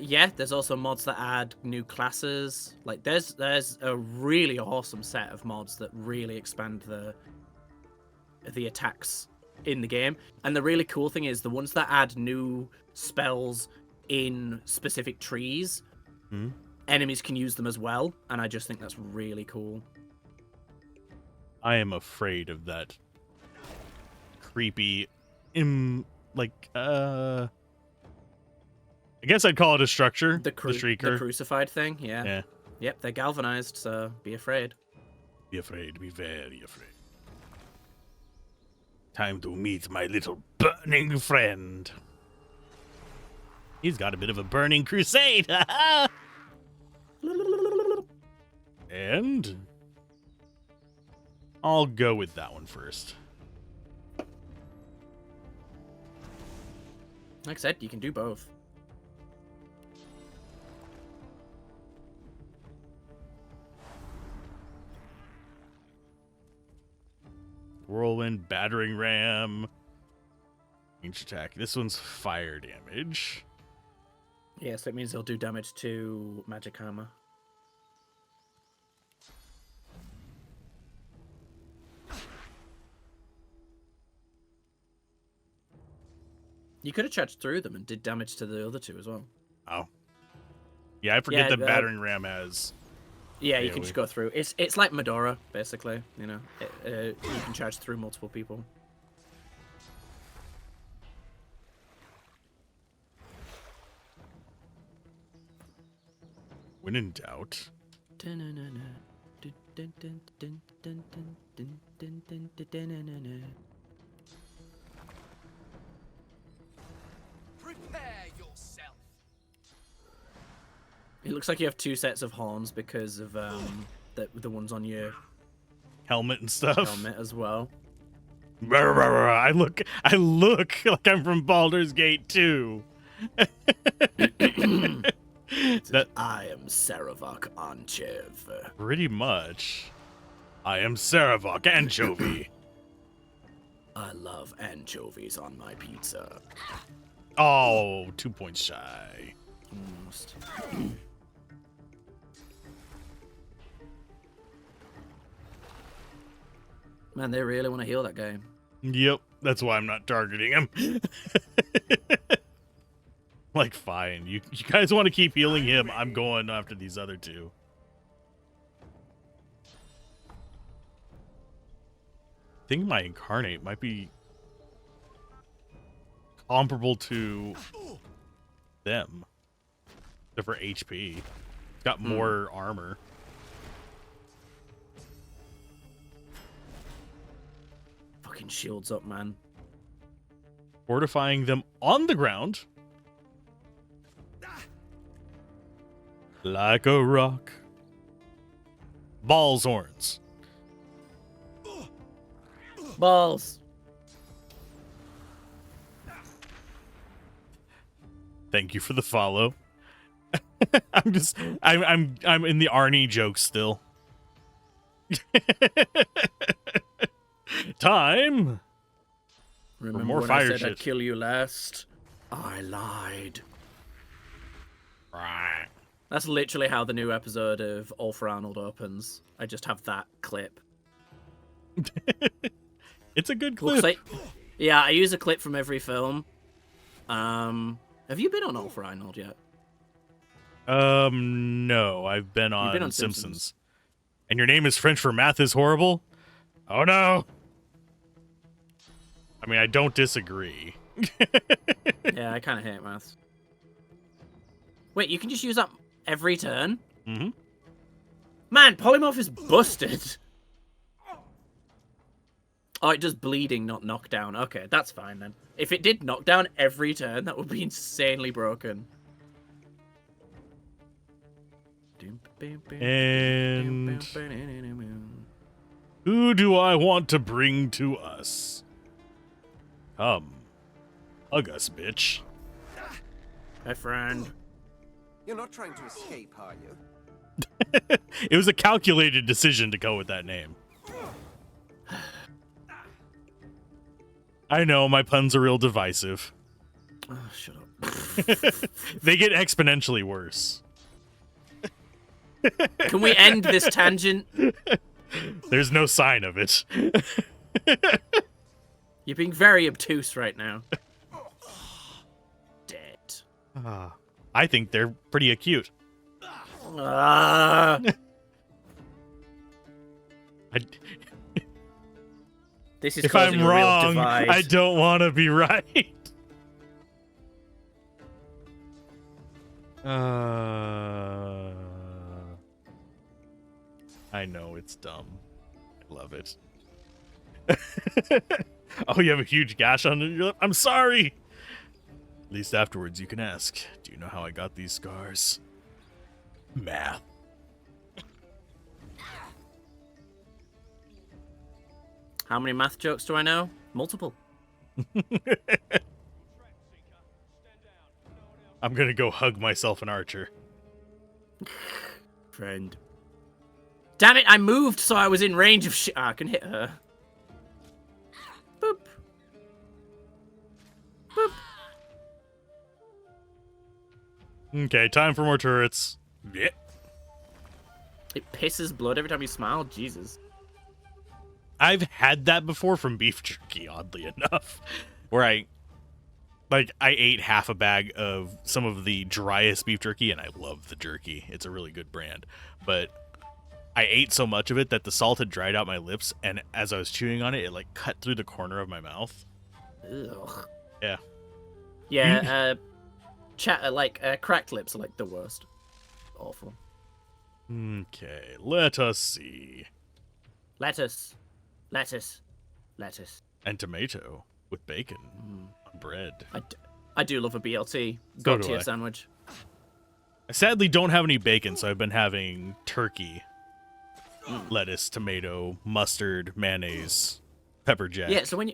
Yeah, there's also mods that add new classes. Like, there's a really awesome set of mods that really expand the attacks in the game. And the really cool thing is the ones that add new spells in specific trees, enemies can use them as well, and I just think that's really cool. I am afraid of that creepy, I guess I'd call it a structure. The Shrieker. The crucified thing, yeah. Yeah. Yep, they're galvanized, so be afraid. Be afraid, be very afraid. Time to meet my little burning friend. He's got a bit of a burning crusade. And I'll go with that one first. Like I said, you can do both. Whirlwind, battering ram, range attack. This one's fire damage. Yes, that means they'll do damage to magic armor. You could have charged through them and did damage to the other two as well. Oh. Yeah, I forget that battering ram has... Yeah, you can just go through. It's like Medora, basically. You know, you can charge through multiple people. When in doubt. Prepare yourself. It looks like you have 2 sets of horns because of the ones on your helmet and stuff. Helmet as well. I look like I'm from Baldur's Gate 2. That I am Saravok Anchev. Pretty much. I am Saravok Anchovy. I love anchovies on my pizza. Oh, 2 points shy. Almost. Man, they really want to heal that guy. Yep, that's why I'm not targeting him. Like, fine. You guys want to keep healing him, I'm going after these other two. I think my incarnate might be comparable to them. Except for HP. It's got more armor. Fucking shields up, man. Fortifying them on the ground. Like a rock. Balls horns. Balls. Thank you for the follow. I'm in the Arnie joke still. Time. Remember for more when fire I said shit. I'd kill you last? I lied. Right. That's literally how the new episode of All for Arnold opens. I just have that clip. It's a good Looks clip. like, yeah, I use a clip from every film. Have you been on All for Arnold yet? No, I've been on, You've been on Simpsons. And your name is French for math is horrible? Oh no. I mean, I don't disagree. Yeah, I kind of hate maths. Wait, you can just use that every turn? Mm-hmm. Man, polymorph is busted. Oh, it does bleeding, not knockdown. Okay, that's fine then. If it did knockdown every turn, that would be insanely broken. And who do I want to bring to us? Come. Hug us, bitch. My friend. You're not trying to escape, are you? It was a calculated decision to go with that name. I know, my puns are real divisive. Oh, shut up. They get exponentially worse. Can we end this tangent? There's no sign of it. You're being very obtuse right now. Dead. I think they're pretty acute. This is if causing I'm a real wrong, divide. I don't want to be right. I know it's dumb. I love it. Oh, you have a huge gash on your lip? I'm sorry. At least afterwards you can ask, do you know how I got these scars? Math. How many math jokes do I know? Multiple. I'm gonna go hug myself an archer. Friend. Damn it, I moved so I was in range of shit. I can hit her. Boop. Boop. Okay, time for more turrets. Yeah. It pisses blood every time you smile. Jesus. I've had that before from beef jerky, oddly enough, where I ate half a bag of some of the driest beef jerky, and I love the jerky. It's a really good brand. But I ate so much of it that the salt had dried out my lips, and as I was chewing on it, it like cut through the corner of my mouth. Ugh. Yeah. Yeah, cracked lips are like the worst. Awful. Okay, let us see. Lettuce. And tomato with bacon on bread. I do love a BLT. So God do tier I. sandwich. I sadly don't have any bacon, so I've been having turkey, lettuce, tomato, mustard, mayonnaise, pepper jack. Yeah, so when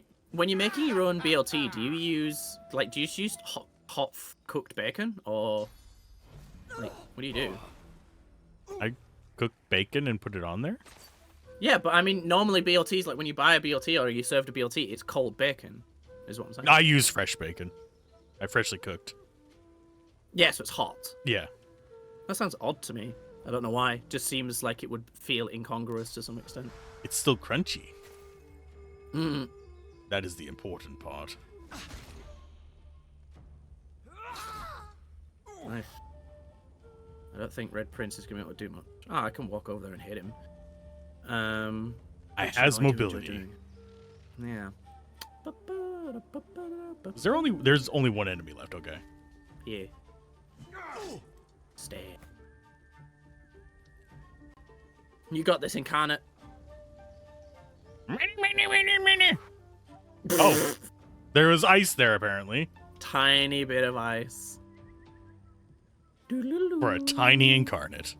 you're making your own BLT, do you just use hot cooked bacon, or like what do you do? I cook bacon and put it on there? Yeah, but I mean, normally BLTs, like when you buy a BLT or you served a BLT, it's cold bacon, is what I'm saying. I use fresh bacon. I freshly cooked. Yeah, so it's hot. Yeah. That sounds odd to me. I don't know why. Just seems like it would feel incongruous to some extent. It's still crunchy. Mm. That is the important part. Nice. I don't think Red Prince is going to be able to do much. Oh, I can walk over there and hit him. I has mobility. Yeah. There's only one enemy left, okay. Yeah. Stay. You got this, Incarnate. Oh, there was ice there apparently. Tiny bit of ice. For a tiny Incarnate.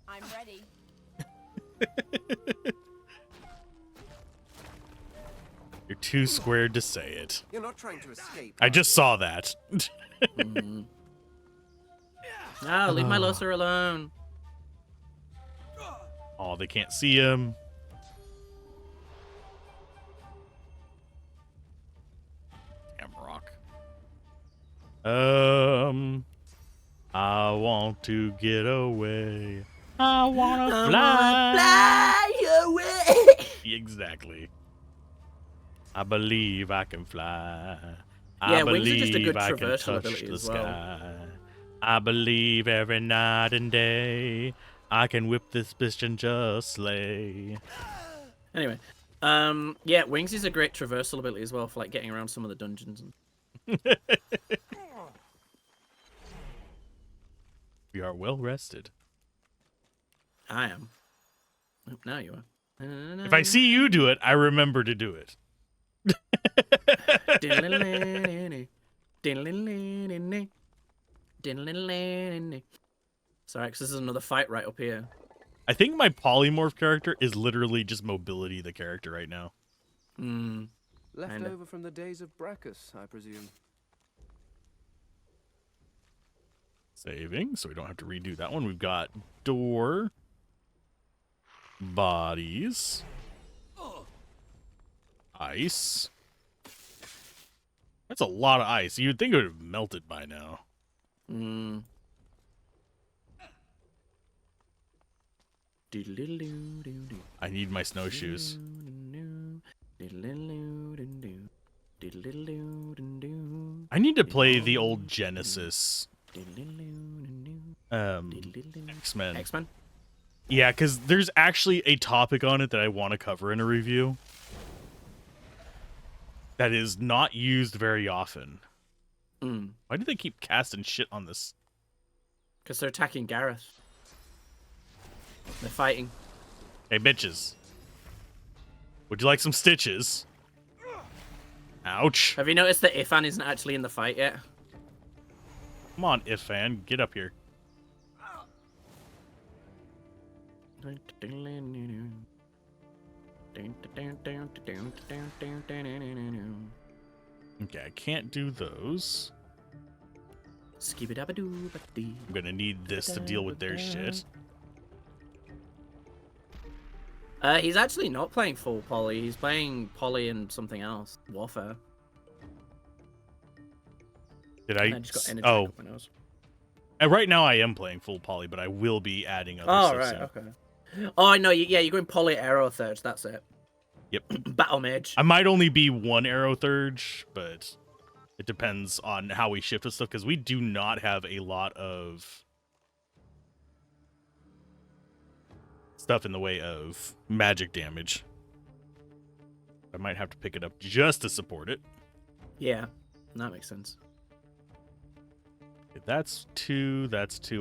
I'm ready. You're too squared to say it. You're not trying to escape. I just saw that. Ah, leave my Loser alone. Oh, they can't see him. Damn rock. I want to get away. I want to fly away. Exactly. I believe I can fly. Yeah, I wings are just a believe good I can traversal touch ability the as well. sky. I believe every night and day I can whip this bitch and just slay. Anyway, yeah, wings is a great traversal ability as well for like getting around some of the dungeons. We are well rested. I am. Oh, now you are. If I see you do it, I remember to do it. Sorry, because this is another fight right up here. I think my polymorph character is literally just mobility the character right now. Left Kinda. over from the days of Brachus, I presume. Saving, so we don't have to redo that one. We've got door, bodies, ice. That's a lot of ice. You'd think it would have melted by now. I need my snowshoes. I need to play the old Genesis. X-Men. X-Men? Yeah, because there's actually a topic on it that I want to cover in a review that is not used very often. Why do they keep casting shit on this? Because they're attacking Gareth. They're fighting. Hey, bitches. Would you like some stitches? Ouch. Have you noticed that Ifan isn't actually in the fight yet? Come on, Ifan, get up here. Okay, I can't do those. I'm gonna need this to deal with their shit. He's actually not playing full poly. He's playing poly and something else. Warfare. Did And I? I just got energy Oh. up my nose. And right now I am playing full poly, but I will be adding other Oh, stuff right, soon. okay. Oh, I know. Yeah, you're going poly arrow thirds. That's it. Yep. Battle mage. I might only be one arrow thurge, but it depends on how we shift with stuff, because we do not have a lot of stuff in the way of magic damage. I might have to pick it up just to support it. Yeah, that makes sense. Okay, that's two,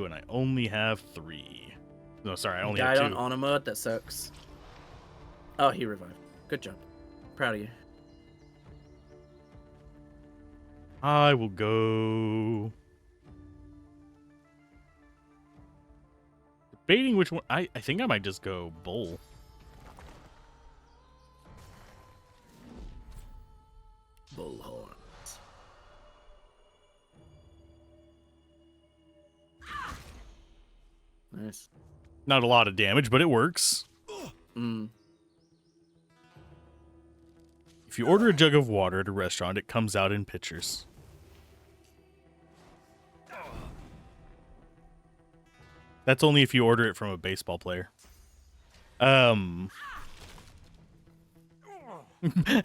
and I only have 3. No, sorry, I only Died have on 2. honor mode. That sucks. Oh, he revived. Good job. Proud of you. I will go... Debating which one... I think I might just go bull. Bullhorns. Nice. Not a lot of damage, but it works. If you order a jug of water at a restaurant, it comes out in pitchers. That's only if you order it from a baseball player.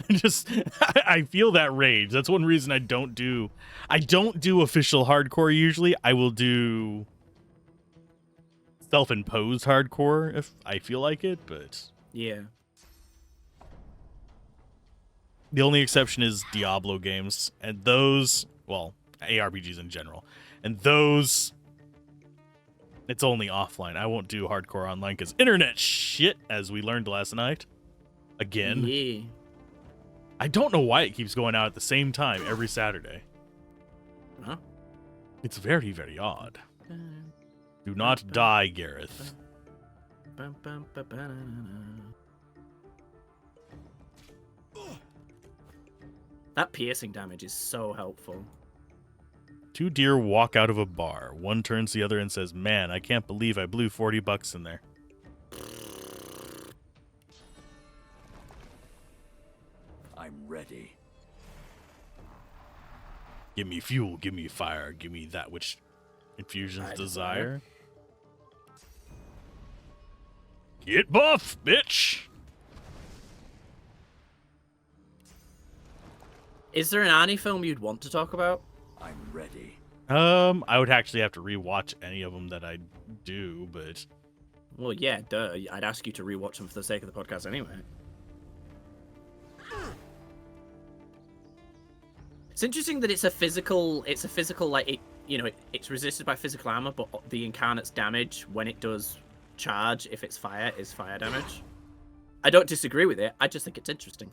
Just I feel that rage. That's one reason I don't do official hardcore usually. I will do self-imposed hardcore if I feel like it, but Yeah. The only exception is Diablo games, and those, well, ARPGs in general, and those, it's only offline. I won't do hardcore online because internet shit, as we learned last night. Again. Yeah. I don't know why it keeps going out at the same time every Saturday. Huh? It's very, very odd. Do not die, Gareth. That piercing damage is so helpful. 2 deer walk out of a bar. One turns to the other and says, "Man, I can't believe I blew $40 in there." I'm ready. Give me fuel, give me fire, give me that which infusions I desire. Get buff, bitch! Is there an Annie film you'd want to talk about? I'm ready. I would actually have to rewatch any of them that I do, but... Well, yeah, duh. I'd ask you to rewatch them for the sake of the podcast anyway. It's interesting that it's a physical, like, it, you know, it's resisted by physical armor, but the incarnate's damage when it does charge, if it's fire, is fire damage. I don't disagree with it, I just think it's interesting.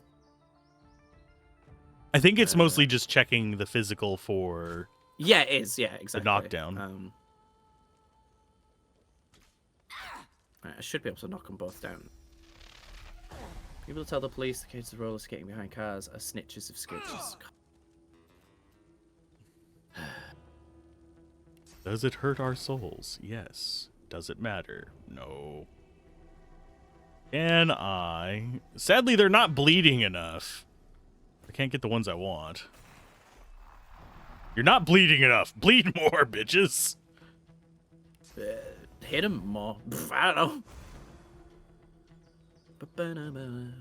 I think it's mostly just checking the physical for... Yeah, it is, yeah, exactly. The knockdown. I should be able to knock them both down. People tell the police the cases of roller skating behind cars are snitches of sketches. Does it hurt our souls? Yes. Does it matter? No. Can I... Sadly, they're not bleeding enough. I can't get the ones I want. You're not bleeding enough. Bleed more, bitches. Hit him more. I don't know.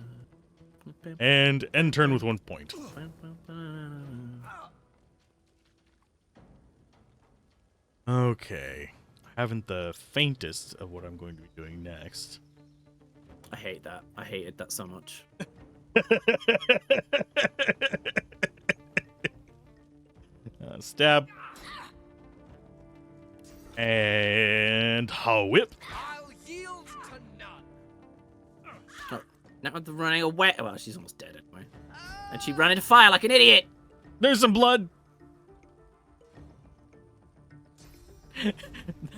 And end turn with 1 point. Okay. I haven't the faintest of what I'm going to be doing next. I hate that. I hated that so much. Stab. And whip. Oh, now they're running away. Well, she's almost dead anyway. And she ran into fire like an idiot. There's some blood.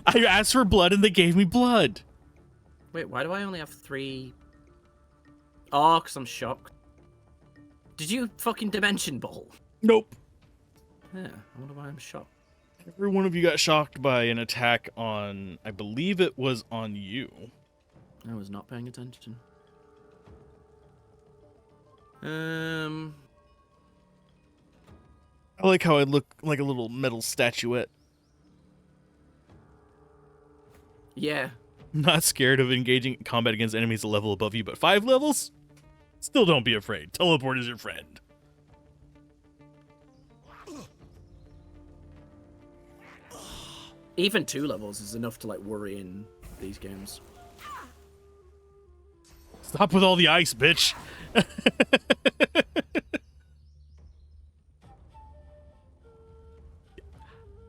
I asked for blood and they gave me blood. Wait, why do I only have 3? Oh, because I'm shocked. Did you fucking dimension ball? Nope. Yeah, I wonder why I'm shocked. Every one of you got shocked by an attack on, I believe it was on you. I was not paying attention. I like how I look like a little metal statuette. Yeah. I'm not scared of engaging in combat against enemies a level above you, but 5 levels? Still don't be afraid. Teleport is your friend. Even 2 levels is enough to, like, worry in these games. Stop with all the ice, bitch.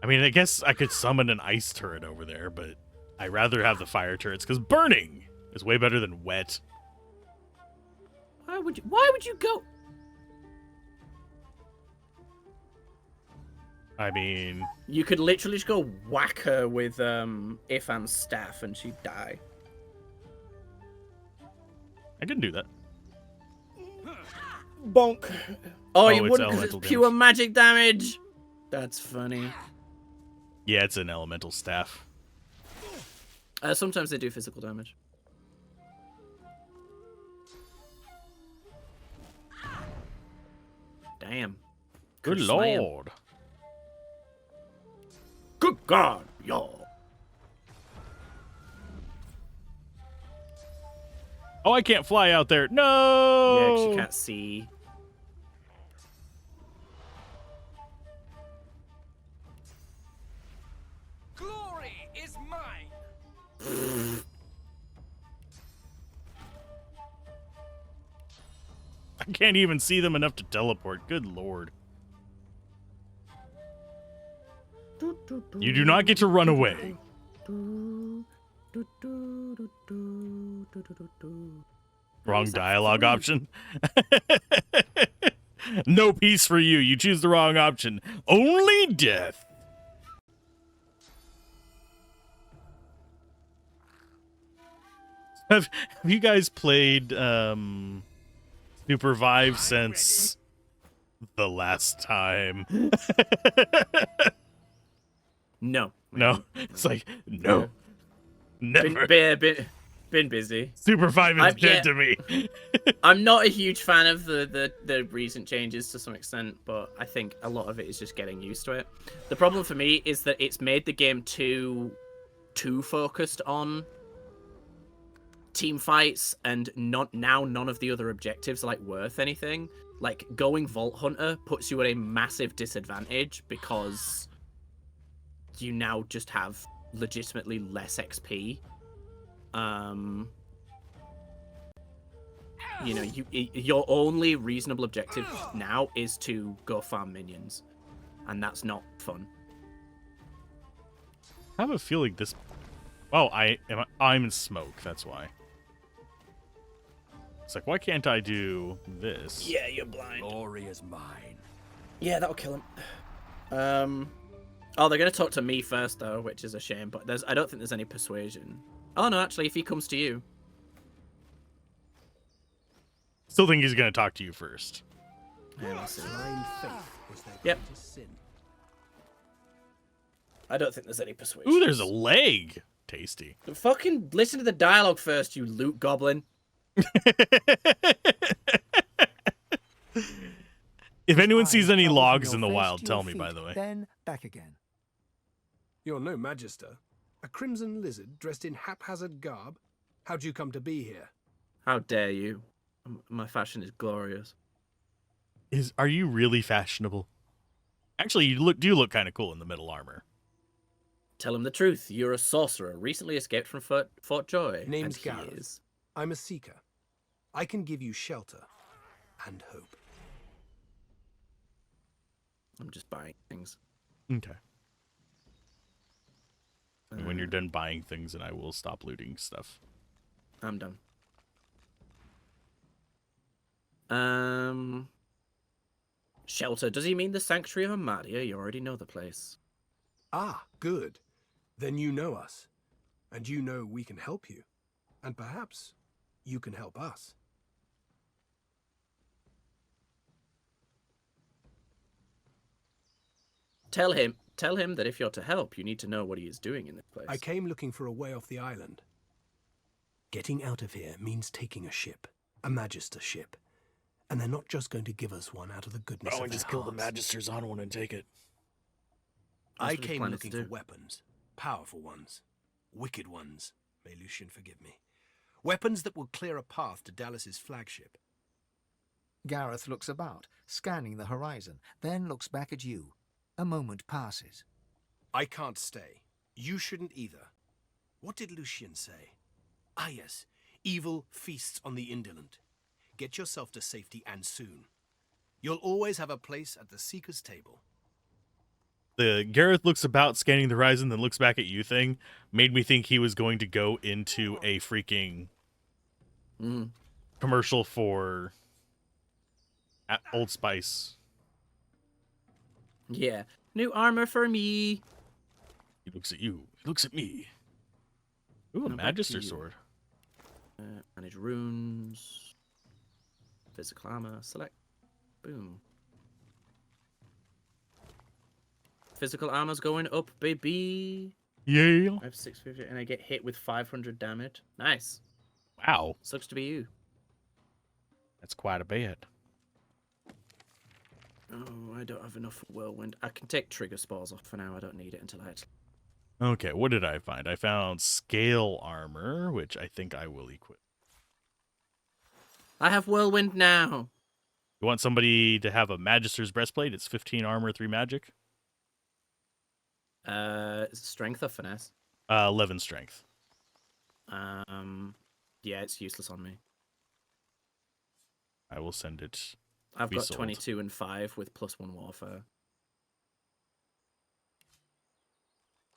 I mean, I guess I could summon an ice turret over there, but I'd rather have the fire turrets, because burning is way better than wet. Why would you go? I mean... You could literally just go whack her with Ifan's staff and she'd die. I can do that. Bonk. Oh, you it's wouldn't because it's pure magic damage. That's funny. Yeah, it's an elemental staff. Sometimes they do physical damage. Damn. Good lord. Good God, y'all. Oh, I can't fly out there. No! Yeah, 'cause you can't see. Glory is mine. can't even see them enough to teleport. Good lord. You do not get to run away. Wrong dialogue option. No peace for you. You choose the wrong option. Only death. Have you guys played Super Vive since the last time? No. No. It's like, no. Never. Been busy. Super 5 is dead to me. I'm not a huge fan of the recent changes to some extent, but I think a lot of it is just getting used to it. The problem for me is that it's made the game too focused on team fights, and now none of the other objectives are like worth anything. Like going Vault Hunter puts you at a massive disadvantage because you now just have legitimately less XP. You know, your only reasonable objective now is to go farm minions, and that's not fun. I have a feeling this. Oh, I'm in smoke. That's why. It's like, why can't I do this? Yeah, you're blind. Glory is mine. Yeah, that'll kill him. Oh, they're gonna talk to me first though, which is a shame. But I don't think there's any persuasion. Oh no, actually, if he comes to you. Still think he's gonna talk to you first. Yeah, we'll see. Blind faith was their Yep. greatest sin. I don't think there's any persuasion. Ooh, there's a leg. Tasty. Fucking listen to the dialogue first, you loot goblin. If anyone sees any Travel from logs your in the face wild, to tell your me, by feet, the way. Then back again. You're no magister. A crimson lizard dressed in haphazard garb. How'd you come to be here? How dare you? My fashion is glorious. Are you really fashionable? Actually, you do look kind of cool in the middle armor. Tell him the truth. You're a sorcerer, recently escaped from Fort Joy. Name's and he Gareth. is. I'm a seeker. I can give you shelter and hope. I'm just buying things. Okay. And when you're done buying things, then I will stop looting stuff. I'm done. Shelter. Does he mean the Sanctuary of Amadia? You already know the place. Ah, good. Then you know us. And you know we can help you. And perhaps you can help us. Tell him that if you're to help, you need to know what he is doing in this place. I came looking for a way off the island. Getting out of here means taking a ship. A Magister ship. And they're not just going to give us one out of the goodness of their hearts. Magisters on one and take it. I That's what he came planned looking to for do. weapons. Powerful ones. Wicked ones. May Lucian forgive me. Weapons that will clear a path to Dallas's flagship. Gareth looks about, scanning the horizon, then looks back at you. A moment passes. I can't stay. You shouldn't either. What did Lucian say? Ah yes, evil feasts on the indolent. Get yourself to safety and soon. You'll always have a place at the Seeker's table. The Gareth looks about, scanning the horizon, then looks back at you thing made me think he was going to go into a freaking commercial for Old Spice. Yeah. New armor for me. He looks at you. He looks at me. Ooh, a Now back to Magister you. sword. Manage runes. Physical armor. Select. Boom. Physical armor's going up, baby. Yeah. I have 650 and I get hit with 500 damage. Nice. Wow. Sucks to be you. That's quite a bit. Oh, I don't have enough whirlwind. I can take trigger spores off for now. I don't need it until I actually... Okay, what did I find? I found scale armor, which I think I will equip. I have whirlwind now. You want somebody to have a Magister's breastplate? It's 15 armor, 3 magic. Strength or finesse? 11 strength. Yeah, it's useless on me. I will send it. I've be got sold. 22 and 5 with +1 warfare.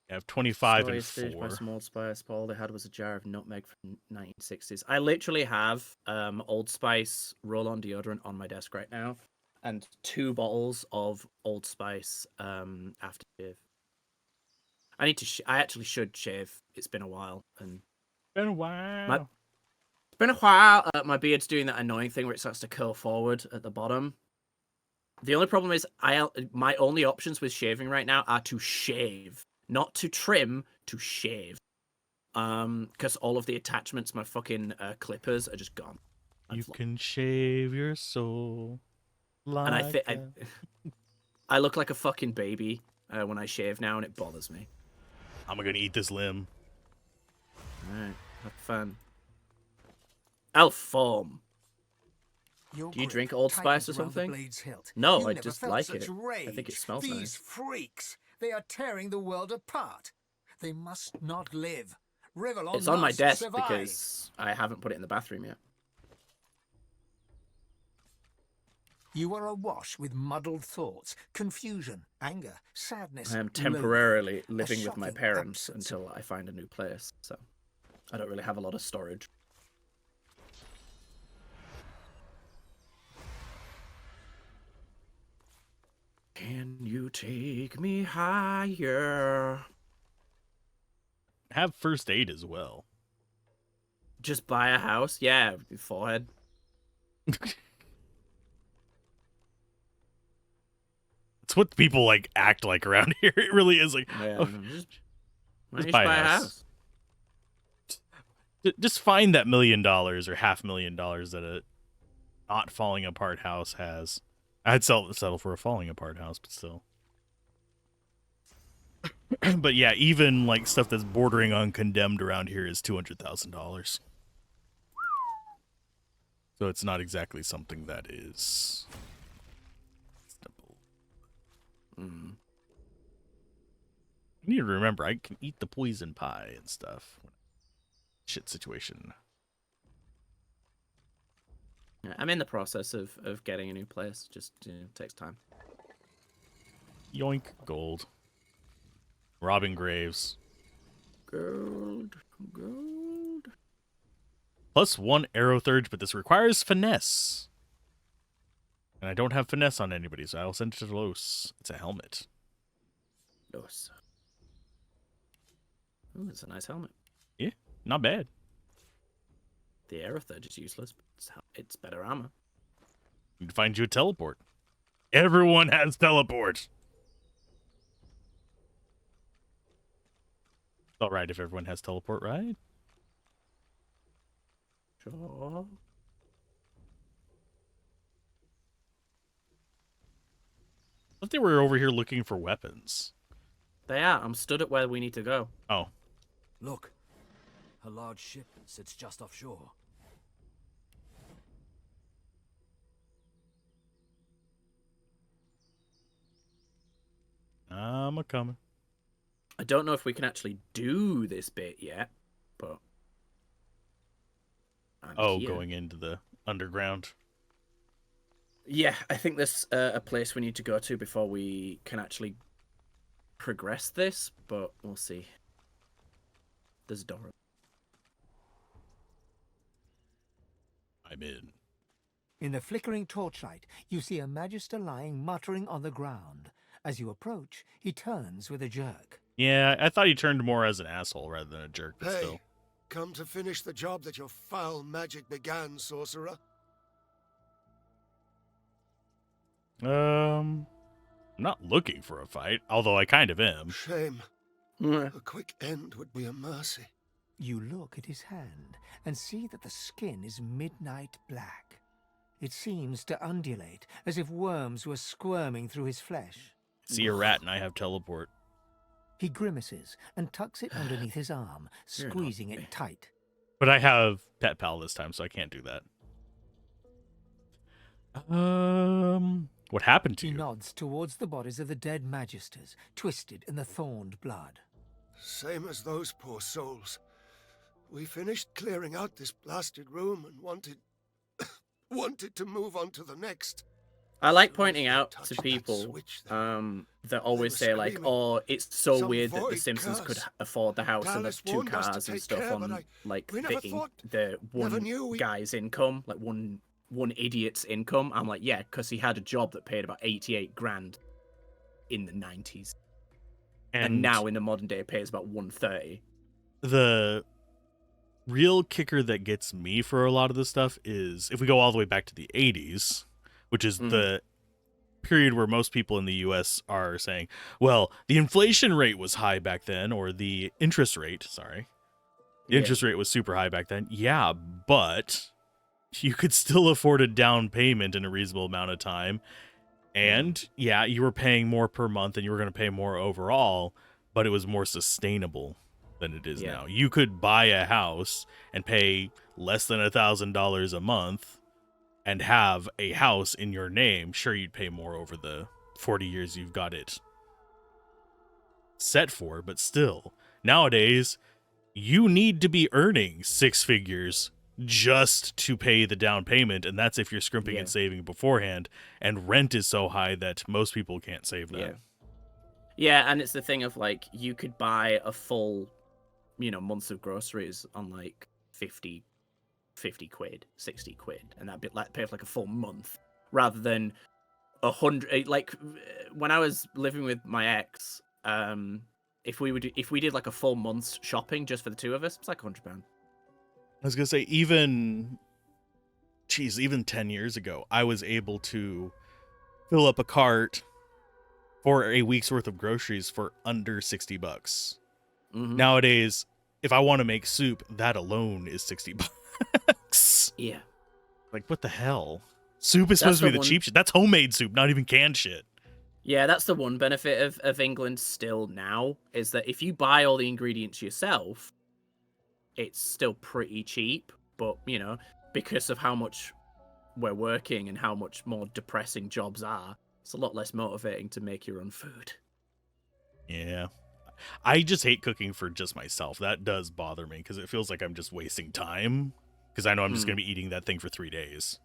I have 25 Story and staged by 4. some Old Spice. All they had was a jar of nutmeg from 1960s. I literally have Old Spice roll-on deodorant on my desk right now, and 2 bottles of Old Spice aftershave. I need to. I actually should shave. It's been a while, and Been a while. It's been a while. My beard's doing that annoying thing where it starts to curl forward at the bottom. The only problem is my only options with shaving right now are to shave, not to trim, to shave. Because all of the attachments, my fucking clippers, are just gone. You can shave your soul. And I look like a fucking baby when I shave now, and it bothers me. I'm gonna eat this limb. Alright, have fun. Elf form. Your Do you grip drink Old Spice or tightens round the something? blade's hilt. No, You I never just felt like such it. Rage. I think it smells These nice. freaks, they are tearing the world apart. They must not live. Rivellon It's on my must desk survive. because I haven't put it in the bathroom yet. You are awash with muddled thoughts, confusion, anger, sadness. I am loathing. temporarily A living with my shocking parents absence. until I find a new place, so I don't really have a lot of storage. Can you take me higher? Have first aid as well. Just buy a house? Yeah, forehead. It's what people like act like around here. It really is like, Yeah, oh, just buy a house. Just find that $1 million or $500,000 that a not falling apart house has. I'd settle for a falling apart house, but still. But yeah, even like stuff that's bordering on condemned around here is $200,000. So it's not exactly something that is simple. Mm. You need to remember, I can eat the poison pie and stuff. Shit situation. Yeah, I'm in the process of getting a new place. Just takes time. Yoink, gold. Robbing graves. Gold. +1 arrow third, but this requires finesse. And I don't have finesse on anybody, so I'll send it to Los. It's a helmet. Los. Ooh, it's a nice helmet. Yeah, not bad. The Aerothurge is useless, but it's better armor. Need to find you a teleport. Everyone has teleport. It's alright if everyone has teleport, right? Sure. I thought they were over here looking for weapons. They are. I'm stood at where we need to go. Oh. Look. A large ship sits just offshore. I'm a-coming. I don't know if we can actually do this bit yet, but... I'm here. Going into the underground. Yeah, I think there's a place we need to go to before we can actually progress this, but we'll see. There's a door. I'm in. In the flickering torchlight, you see a magister lying muttering on the ground. As you approach, he turns with a jerk. Yeah, I thought he turned more as an asshole rather than a jerk, but Hey, still. come to finish the job that your foul magic began, sorcerer. I'm not looking for a fight, although I kind of am. Shame. A quick end would be a mercy. You look at his hand and see that the skin is midnight black. It seems to undulate, as if worms were squirming through his flesh. See a rat and I have teleport. He grimaces and tucks it underneath his arm, squeezing it tight. But I have Pet Pal this time, so I can't do that. What happened to He you? nods towards the bodies of the dead magisters, twisted in the thorned blood. Same as those poor souls. We finished clearing out this blasted room and wanted... wanted to move on to the next. I like pointing out to people that always say like, "Oh, it's so weird that the Simpsons could afford the house and the 2 cars and stuff on like the one guy's income, like one idiot's income." I'm like, yeah, because he had a job that paid about 88 grand in the 90s, and now in the modern day it pays about 130. The real kicker that gets me for a lot of this stuff is if we go all the way back to the 80s, which is the period where most people in the US are saying, well, the inflation rate was high back then, or the interest rate, sorry. The interest rate was super high back then. Yeah, but you could still afford a down payment in a reasonable amount of time. And yeah, you were paying more per month and you were going to pay more overall, but it was more sustainable than it is now. You could buy a house and pay less than $1,000 a month and have a house in your name. Sure, you'd pay more over the 40 years you've got it set for, but still, nowadays, you need to be earning 6 figures just to pay the down payment, and that's if you're scrimping and saving beforehand, and rent is so high that most people can't save that. Yeah, and it's the thing of, like, you could buy a full, months of groceries on, like, 50 quid, 60 quid, and that'd be like pay for like a full month rather than 100. Like when I was living with my ex, if we did like a full month's shopping just for the 2 of us, it's like £100. I was gonna say even 10 years ago, I was able to fill up a cart for a week's worth of groceries for under $60. Nowadays, if I want to make soup, that alone is $60. Yeah. Like, what the hell? Soup is supposed to be the cheap shit. That's homemade soup, not even canned shit. Yeah, that's the one benefit of England still now, is that if you buy all the ingredients yourself, it's still pretty cheap. But, because of how much we're working and how much more depressing jobs are, it's a lot less motivating to make your own food. Yeah. I just hate cooking for just myself. That does bother me because it feels like I'm just wasting time. Because I know I'm just going to be eating that thing for 3 days.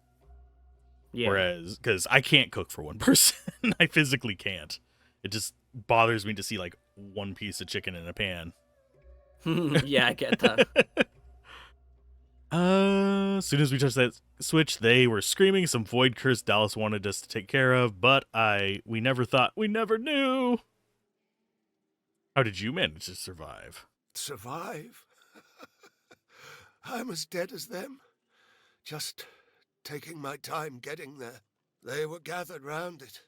Yeah. Whereas, because I can't cook for one person. I physically can't. It just bothers me to see like one piece of chicken in a pan. Yeah, I get that. As soon as we touched that switch, they were screaming some void curse Dallas wanted us to take care of, but we never thought, we never knew. How did you manage to survive? Survive? I'm as dead as them. Just taking my time getting there. They were gathered round it.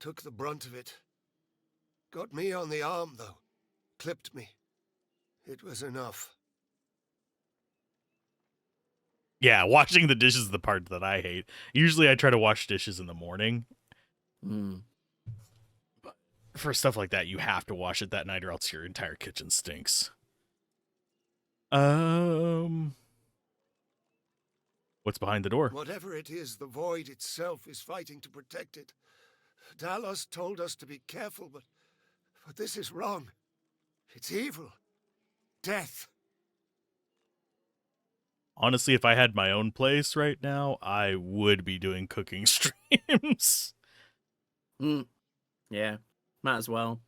Took the brunt of it. Got me on the arm, though. Clipped me. It was enough. Yeah, washing the dishes is the part that I hate. Usually I try to wash dishes in the morning. But for stuff like that, you have to wash it that night or else your entire kitchen stinks. What's behind the door? Whatever it is, the void itself is fighting to protect it. Dalos told us to be careful, but this is wrong. It's evil. Death. Honestly, if I had my own place right now, I would be doing cooking streams. Yeah, might as well.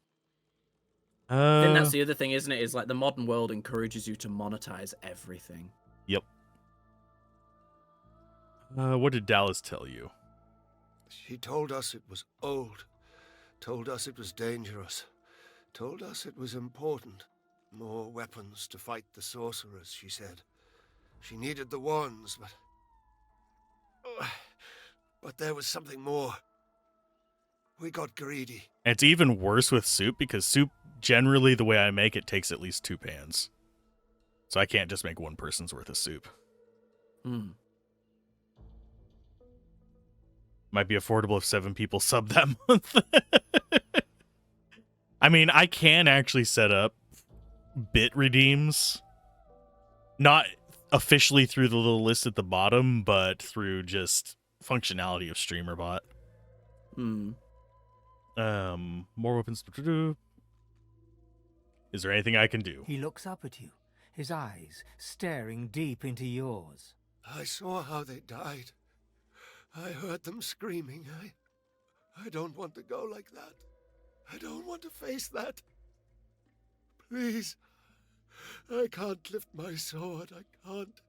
I think that's the other thing, isn't it? Is like the modern world encourages you to monetize everything. Yep. What did Dallas tell you? She told us it was old. Told us it was dangerous. Told us it was important. More weapons to fight the sorcerers, she said. She needed the wands, but there was something more. We got greedy. And it's even worse with soup, because soup, generally, the way I make it, takes at least 2 pans. So I can't just make one person's worth of soup. Might be affordable if 7 people sub that month. I mean, I can actually set up bit redeems. Not officially through the little list at the bottom, but through just functionality of StreamerBot. More weapons. Is there anything I can do? He looks up at you, his eyes staring deep into yours. I saw how they died. I heard them screaming. I don't want to go like that. I don't want to face that. Please. I can't lift my sword. I can't.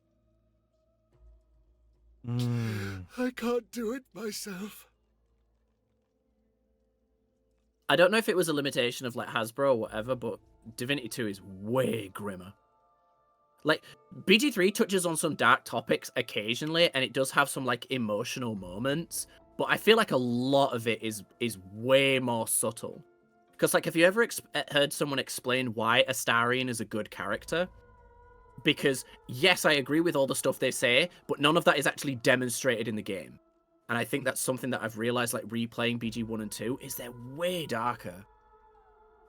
I can't do it myself. I don't know if it was a limitation of like Hasbro or whatever, but Divinity 2 is way grimmer. Like, BG3 touches on some dark topics occasionally, and it does have some like emotional moments, but I feel like a lot of it is way more subtle. Because like, have you ever heard someone explain why Astarion is a good character? Because yes, I agree with all the stuff they say, but none of that is actually demonstrated in the game. And I think that's something that I've realized, like, replaying BG 1 and 2, is they're way darker.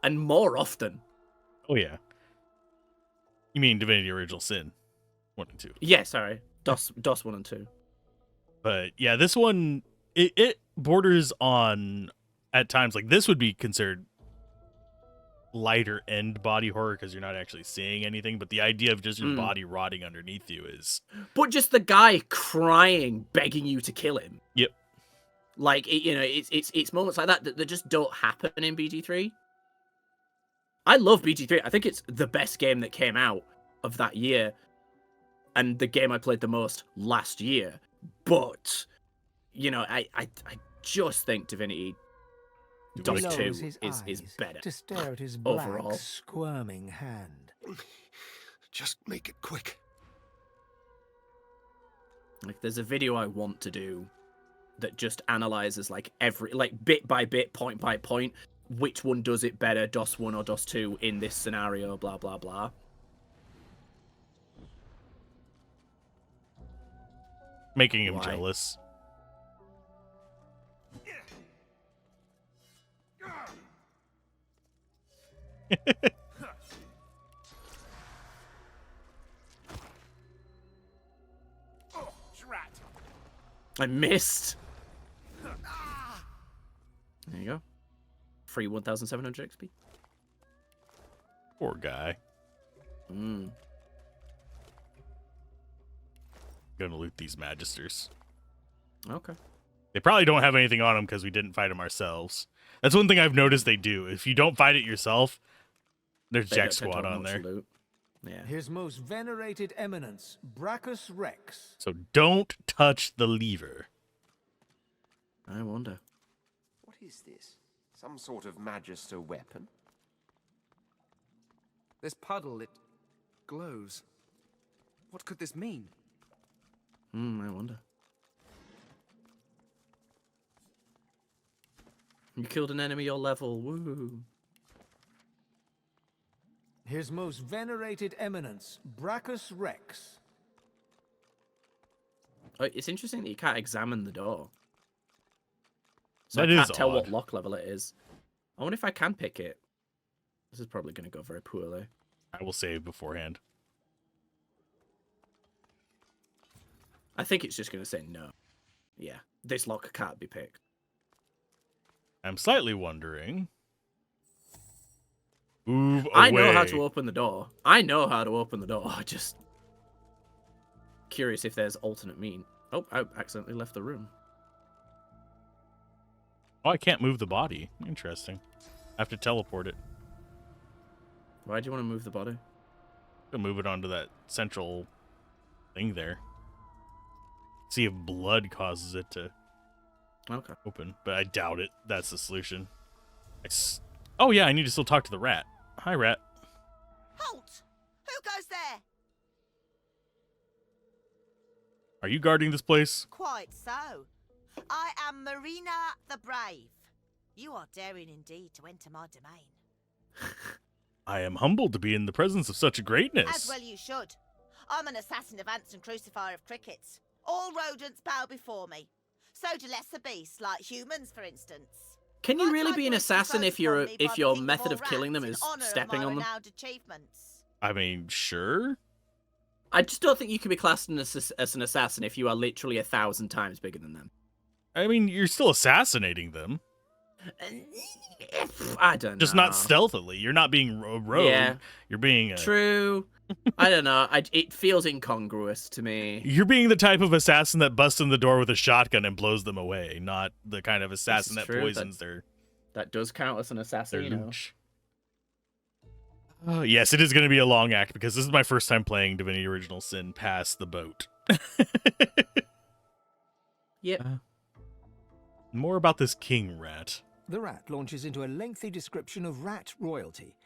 And more often. Oh, yeah. You mean Divinity Original Sin 1 and 2? Yeah, sorry. DOS 1 and 2. But, yeah, this one, it borders on, at times, like, this would be considered lighter end body horror because you're not actually seeing anything, but the idea of just your body rotting underneath you is... But just the guy crying, begging you to kill him. Yep. Like, it's moments like that that just don't happen in BG3. I love BG3. I think it's the best game that came out of that year, and the game I played the most last year. But, you know, I just think Divinity DOS 2 is better. To stare at his black, overall. squirming hand. Just make it quick. Like, there's a video I want to do that just analyzes like every, like, bit by bit, point by point, which one does it better, DOS 1 or DOS 2 in this scenario, blah blah blah. Making him jealous. I missed. There you go. Free 1,700 XP. Poor guy. Gonna loot these magisters. Okay. They probably don't have anything on them because we didn't fight them ourselves. That's one thing I've noticed they do. If you don't fight it yourself, there's Jack Squad on there. Yeah. His most venerated eminence, Brachus Rex. So don't touch the lever. I wonder. What is this? Some sort of magister weapon? This puddle, it glows. What could this mean? I wonder. You killed an enemy your level. Woo. His most venerated eminence, Brachus Rex. Oh, it's interesting that you can't examine the door. So That I can't is tell odd. what lock level it is. I wonder if I can pick it. This is probably going to go very poorly. I will save beforehand. I think it's just going to say no. Yeah, this lock can't be picked. I'm slightly wondering. Move away. I know how to open the door. I know how to open the door. Just curious if there's alternate mean. Oh, I accidentally left the room. Oh, I can't move the body. Interesting. I have to teleport it. Why do you want to move the body? To move it onto that central thing there. See if blood causes it to open, but I doubt it. That's the solution. Oh yeah, I need to still talk to the rat. Hi, rat. Halt! Who goes there? Are you guarding this place? Quite so. I am Marina the Brave. You are daring indeed to enter my domain. I am humbled to be in the presence of such greatness. As well you should. I'm an assassin of ants and crucifier of crickets. All rodents bow before me. So do lesser beasts, like humans, for instance. Can you really be an assassin if your method of killing them is stepping on them? I mean, sure. I just don't think you can be classed as an assassin if you are literally 1,000 times bigger than them. I mean, you're still assassinating them. I don't know. Just not stealthily. You're not being a rogue. Yeah. You're being a... True. I don't know. It feels incongruous to me. You're being the type of assassin that busts in the door with a shotgun and blows them away, not the kind of assassin that true, poisons their That does count as an assassin, you know. loot. Yes, it is going to be a long act because this is my first time playing Divinity Original Sin past the boat. Yep. More about this king rat. The rat launches into a lengthy description of rat royalty.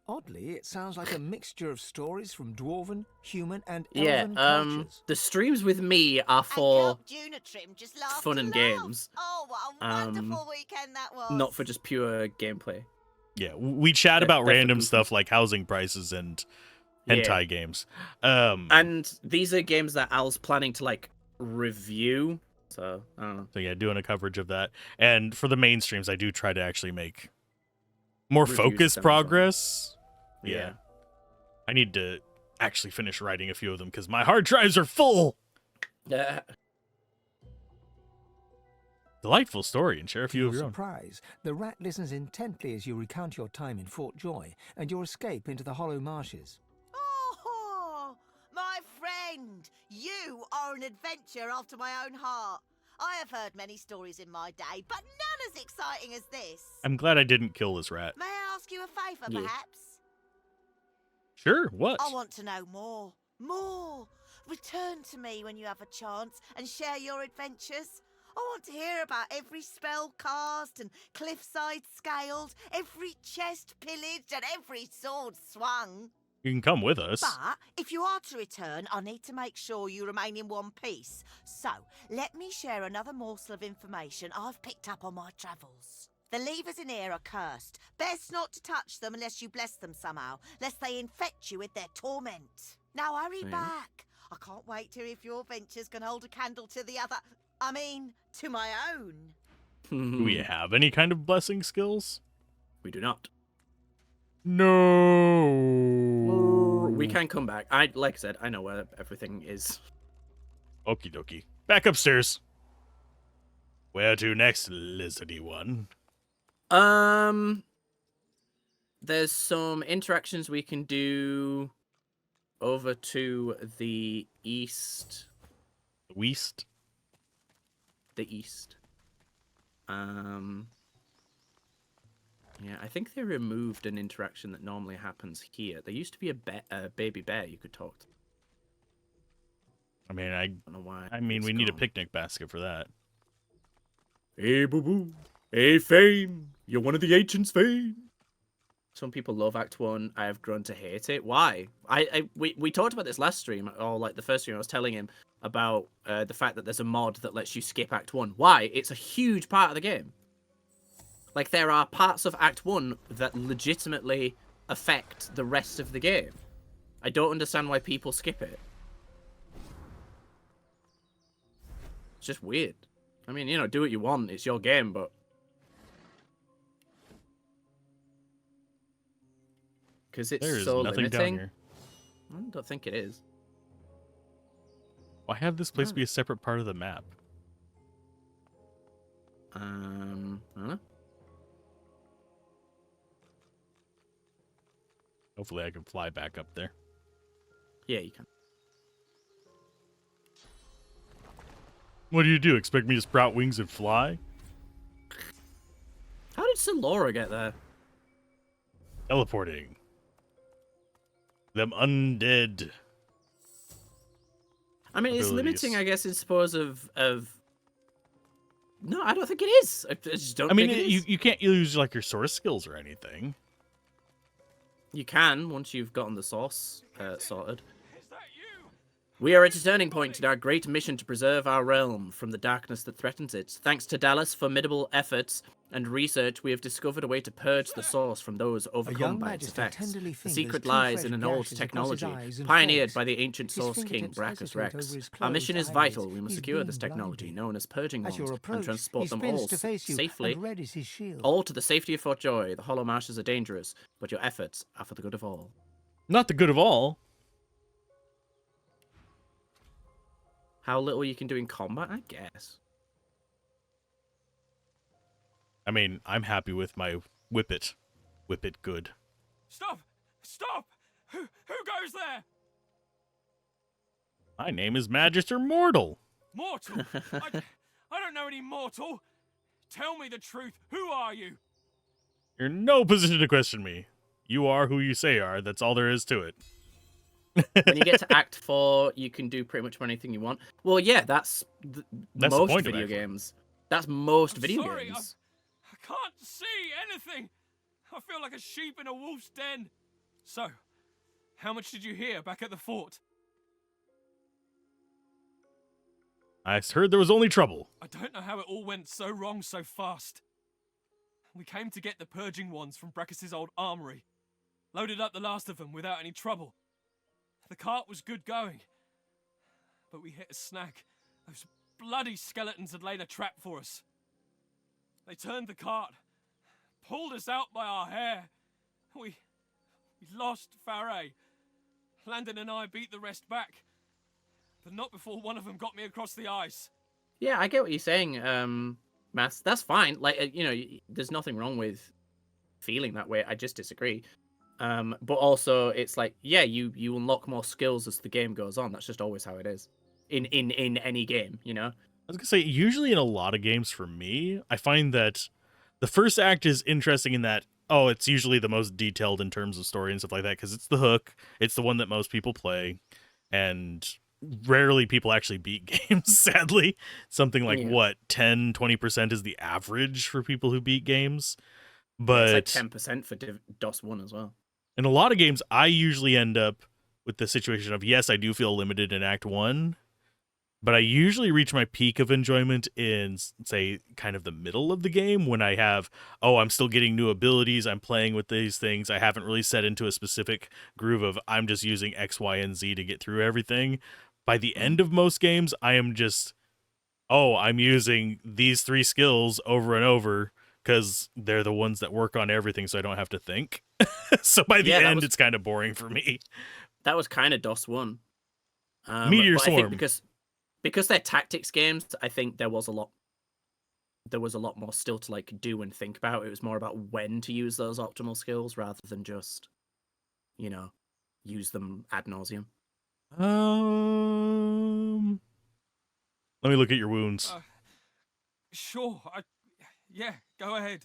Oddly, it sounds like a mixture of stories from dwarven, human, and elven cultures. The streams with me are for fun and games. Oh, what a wonderful weekend that was. Not for just pure gameplay. Yeah, we chat about they're for random goofy. stuff like housing prices and hentai games. And these are games that Al's planning to like review. So I don't know. So yeah, doing a coverage of that. And for the main streams, I do try to actually make more Reviews focused them as well. progress. Yeah. I need to actually finish writing a few of them because my hard drives are full. Yeah. Delightful story, and share a To few your of your own. surprise, the rat listens intently as you recount your time in Fort Joy and your escape into the Hollow Marshes. Oh, my friend, you are an adventure after my own heart. I have heard many stories in my day, but none as exciting as this. I'm glad I didn't kill this rat. May I ask you a favour, Yeah. perhaps? Sure, what? I want to know more. More. Return to me when you have a chance and share your adventures. I want to hear about every spell cast and cliffside scaled, every chest pillaged and every sword swung. You can come with us. But if you are to return, I need to make sure you remain in one piece. So, let me share another morsel of information I've picked up on my travels. The levers in here are cursed. Best not to touch them unless you bless them somehow, lest they infect you with their torment. Now hurry back. I can't wait to hear if your ventures can hold a candle to the other. I mean, to my own. Do we have any kind of blessing skills? We do not. No. We can come back. Like I said, I know where everything is. Okie dokie. Back upstairs. Where to next, lizardy one? There's some interactions we can do over to the east. West? The east. Yeah, I think they removed an interaction that normally happens here. There used to be a baby bear you could talk to. I mean, I don't know why. I mean, it's we need a gone. picnic basket for that. Hey, boo-boo. Hey, Fane. You're one of the ancients, Fane. Some people love Act 1. I have grown to hate it. Why? We talked about this last stream, or like the first stream. I was telling him about the fact that there's a mod that lets you skip Act 1. Why? It's a huge part of the game. Like, there are parts of Act 1 that legitimately affect the rest of the game. I don't understand why people skip it. It's just weird. I mean, you know, do what you want. It's your game, but... Because it's There is so nothing down limiting. here. I don't think it is. Why have this place be a separate part of the map? I don't know. Hopefully I can fly back up there. Yeah, you can. What do? Expect me to sprout wings and fly? How did Laura get there? Teleporting. Them undead. I mean, it's abilities. limiting, I guess, in suppose of... No, I don't think it is. I just don't I mean, think it is. you can't use like your source skills or anything. You can, once you've gotten the source sorted. We are at a turning point in our great mission to preserve our realm from the darkness that threatens it. Thanks to Dallas' formidable efforts and research, we have discovered a way to purge the source from those overcome young by its magister effects. tenderly The fingers secret two lies fresh in an old gashes across his technology, eyes and pioneered face. by the ancient His Source King fingertips Brachus hesitate over Rex. his Our mission closed is vital. eyelids. We must He's secure this being technology, blinded. known as purging At your wands, approach, and transport he them spins all to face you safely, and readies his shield. all to the safety of Fort Joy. The Hollow Marshes are dangerous, but your efforts are for the good of all. Not the good of all. How little you can do in combat, I guess. I mean, I'm happy with my whip it. Whip it good. Stop! Stop! Who goes there? My name is Magister Mortal. Mortal? I don't know any mortal. Tell me the truth. Who are you? You're in no position to question me. You are who you say you are. That's all there is to it. When you get to Act 4, you can do pretty much anything you want. Well, yeah, that's That's the most point of video Act 4. games. That's most video Sorry, games. I can't see anything. I feel like a sheep in a wolf's den. So, how much did you hear back at the fort? I heard there was only trouble. I don't know how it all went so wrong so fast. We came to get the purging wands from Brachus's old armory. Loaded up the last of them without any trouble. The cart was good going. But we hit a snag. Those bloody skeletons had laid a trap for us. They turned the cart, pulled us out by our hair. We lost Faray. Landon and I beat the rest back. But not before one of them got me across the ice. Yeah, I get what you're saying, Mass. That's fine. Like, there's nothing wrong with feeling that way. I just disagree. But also, it's like, yeah, you unlock more skills as the game goes on. That's just always how it is. In any game, you know? I was going to say, usually in a lot of games for me, I find that the first act is interesting in that, it's usually the most detailed in terms of story and stuff like that, because it's the hook. It's the one that most people play. And rarely people actually beat games, sadly. Something like, 10, 20% is the average for people who beat games. But it's like 10% for DOS 1 as well. In a lot of games, I usually end up with the situation of, yes, I do feel limited in Act 1, but I usually reach my peak of enjoyment in, say, kind of the middle of the game when I have, I'm still getting new abilities, I'm playing with these things, I haven't really set into a specific groove of I'm just using X, Y, and Z to get through everything. By the end of most games, I am just, I'm using these 3 skills over and over because they're the ones that work on everything, so I don't have to think. So by the end, it's kind of boring for me. That was kind of DOS 1. Meteor Swarm. I think because they're tactics games, I think there was a lot more still to like do and think about. It was more about when to use those optimal skills rather than just, use them ad nauseum. Let me look at your wounds. Sure. Yeah, go ahead.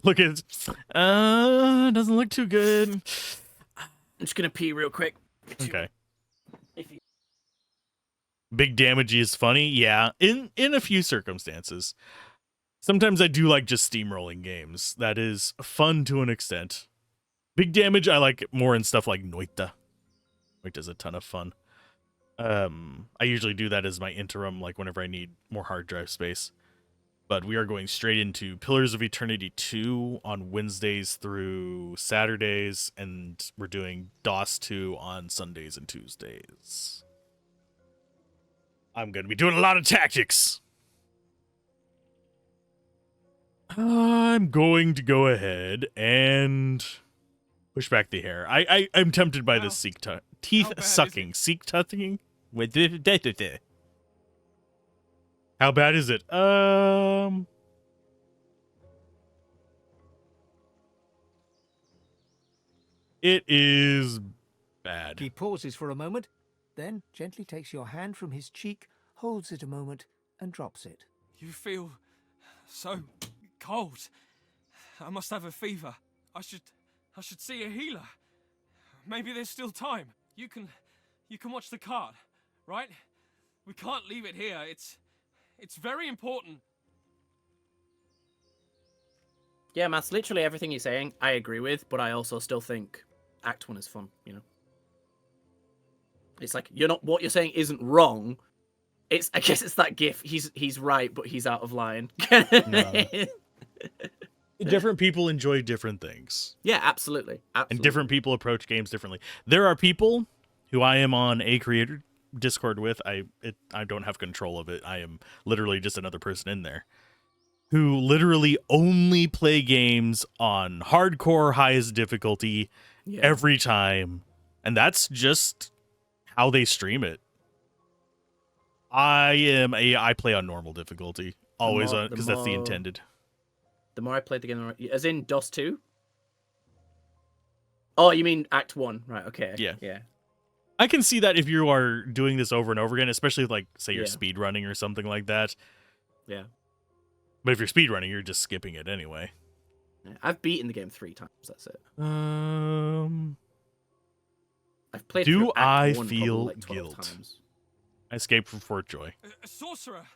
Look at it. Doesn't look too good. I'm just gonna pee real quick. Okay. Big damage is funny, yeah. In a few circumstances. Sometimes I do like just steamrolling games. That is fun to an extent. Big damage I like more in stuff like Noita. Noita's a ton of fun. I usually do that as my interim, like whenever I need more hard drive space. But we are going straight into Pillars of Eternity 2 on Wednesdays through Saturdays, and we're doing DOS 2 on Sundays and Tuesdays. I'm going to be doing a lot of tactics. I'm going to go ahead and push back the hair. I'm tempted by this teeth sucking. Seek tucking? How bad is it? It is bad. He pauses for a moment, then gently takes your hand from his cheek, holds it a moment, and drops it. You feel so cold. I must have a fever. I should see a healer. Maybe there's still time. You can watch the cart, right? We can't leave it here. It's very important. Yeah, Matt's literally everything you're saying, I agree with, but I also still think Act 1 is fun, It's like, what you're saying isn't wrong. I guess it's that gif. He's right, but he's out of line. No. Different people enjoy different things. Yeah, absolutely. And different people approach games differently. There are people who I am on a creator Discord with. I don't have control of it. I am literally just another person in there who literally only play games on hardcore highest difficulty every time. And that's just how they stream it. I play on normal difficulty. Always on, because that's the intended. The more I played the game, as in DOS 2? Oh, you mean Act 1. Right, okay. Yeah. Yeah. I can see that if you are doing this over and over again, especially like, say, you're Yeah. speed running or something like that. Yeah. But if you're speed running, you're just skipping it anyway. Yeah. I've beaten the game 3 times, that's it. I've played Do through Act I 1 feel probably like 12 guilt? times. I escaped from Fort Joy. Sorcerer!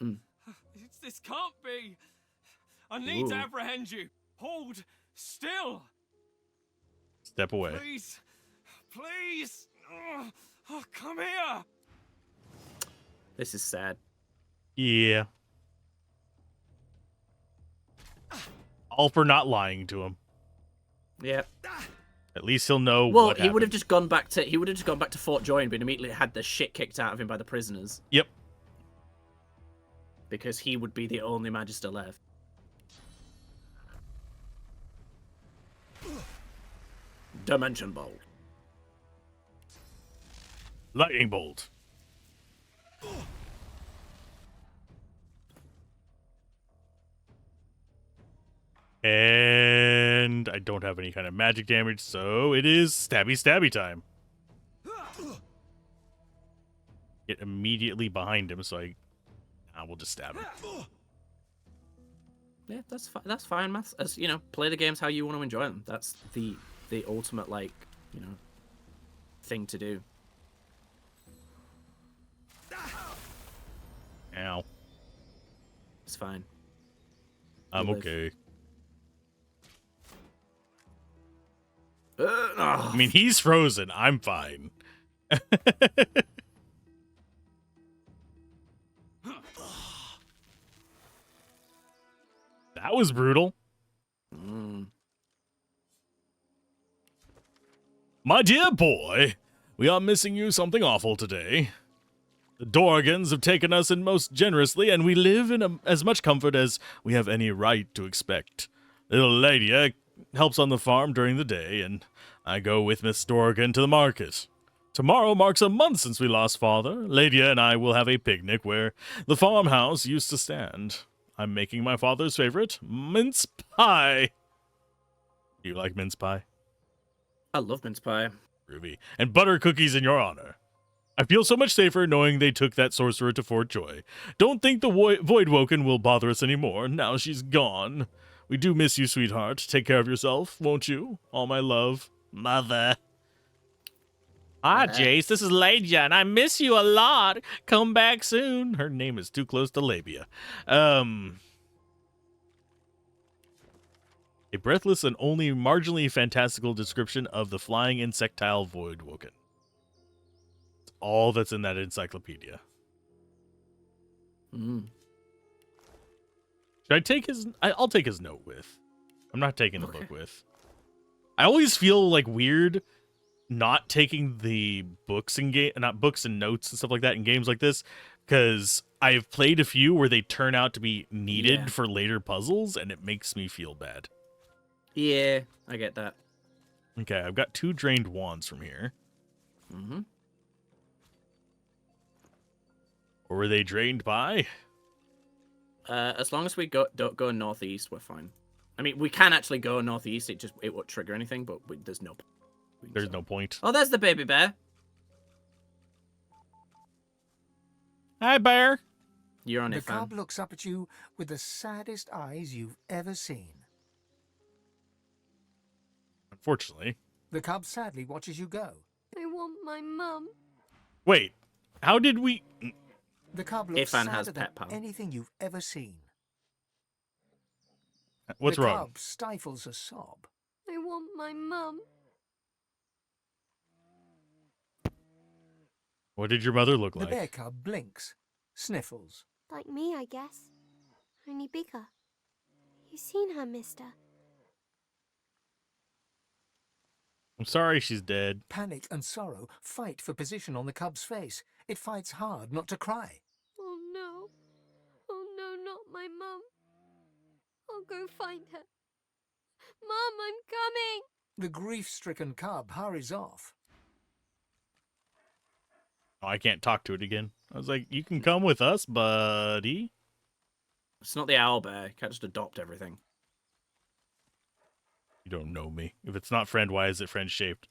Mm. This can't be! I need to Ooh. apprehend you! Hold still! Step away. Please! Please! Oh, come here! This is sad. Yeah. All for not lying to him. Yeah. At least he'll know Well, what he would have happened. just gone back to Fort Joy and been immediately had the shit kicked out of him by the prisoners. Yep. Because he would be the only Magister left. Dimension Bolt. Lightning bolt. And I don't have any kind of magic damage, so it is stabby time. Get immediately behind him, so I will just stab him. Yeah, that's fine, Math. As you know, play the games how you want to enjoy them. That's the ultimate, like, you know, thing to do. Ow. It's fine. I'm You live. okay. Oh. I mean, he's frozen. I'm fine. That was brutal. My dear boy, we are missing you something awful today. The Dorgans have taken us in most generously, and we live in as much comfort as we have any right to expect. Little Lydia helps on the farm during the day, and I go with Miss Dorgan to the market. Tomorrow marks a month since we lost Father. Lydia and I will have a picnic where the farmhouse used to stand. I'm making my father's favorite, mince pie. Do you like mince pie? I love mince pie. Ruby. And butter cookies in your honor. I feel so much safer knowing they took that sorcerer to Fort Joy. Don't think the Voidwoken will bother us anymore. Now she's gone. We do miss you, sweetheart. Take care of yourself, won't you? All my love. Mother. Ah, Jace, this is Lydia, and I miss you a lot. Come back soon. Her name is too close to labia. A breathless and only marginally fantastical description of the flying insectile Voidwoken. It's all that's in that encyclopedia. Should I take his... I'll take his note with. I'm not taking the book with. I always feel like weird not taking the books and not books and notes and stuff like that in games like this, because I've played a few where they turn out to be needed for later puzzles, and it makes me feel bad. Yeah, I get that. Okay, I've got 2 drained wands from here. Mm-hmm. Or were they drained by? As long as we don't go northeast, we're fine. I mean, we can actually go northeast. It won't trigger anything, but there's no. There's no point. Oh, there's the baby bear. Hi, bear. You're on The it, fam. cub looks up at you with the saddest eyes you've ever seen. Unfortunately. The cub sadly watches you go. I want my mum. Wait, how did we... The cub looks Ifan has sadder than pet pal. anything you've ever seen. What's the wrong? cub stifles a sob. I want my mum. What did your mother look The like? bear cub blinks, sniffles. Like me, I guess. Only bigger. You seen her, mister? I'm sorry she's dead. Panic and sorrow fight for position on the cub's face. It fights hard not to cry. Oh no. Oh no, not my mum. I'll go find her. Mum, I'm coming. The grief-stricken cub hurries off. Oh, I can't talk to it again. I was like, you can come with us, buddy. It's not the owl bear. You can't just adopt everything. You don't know me. If it's not friend, why is it friend shaped?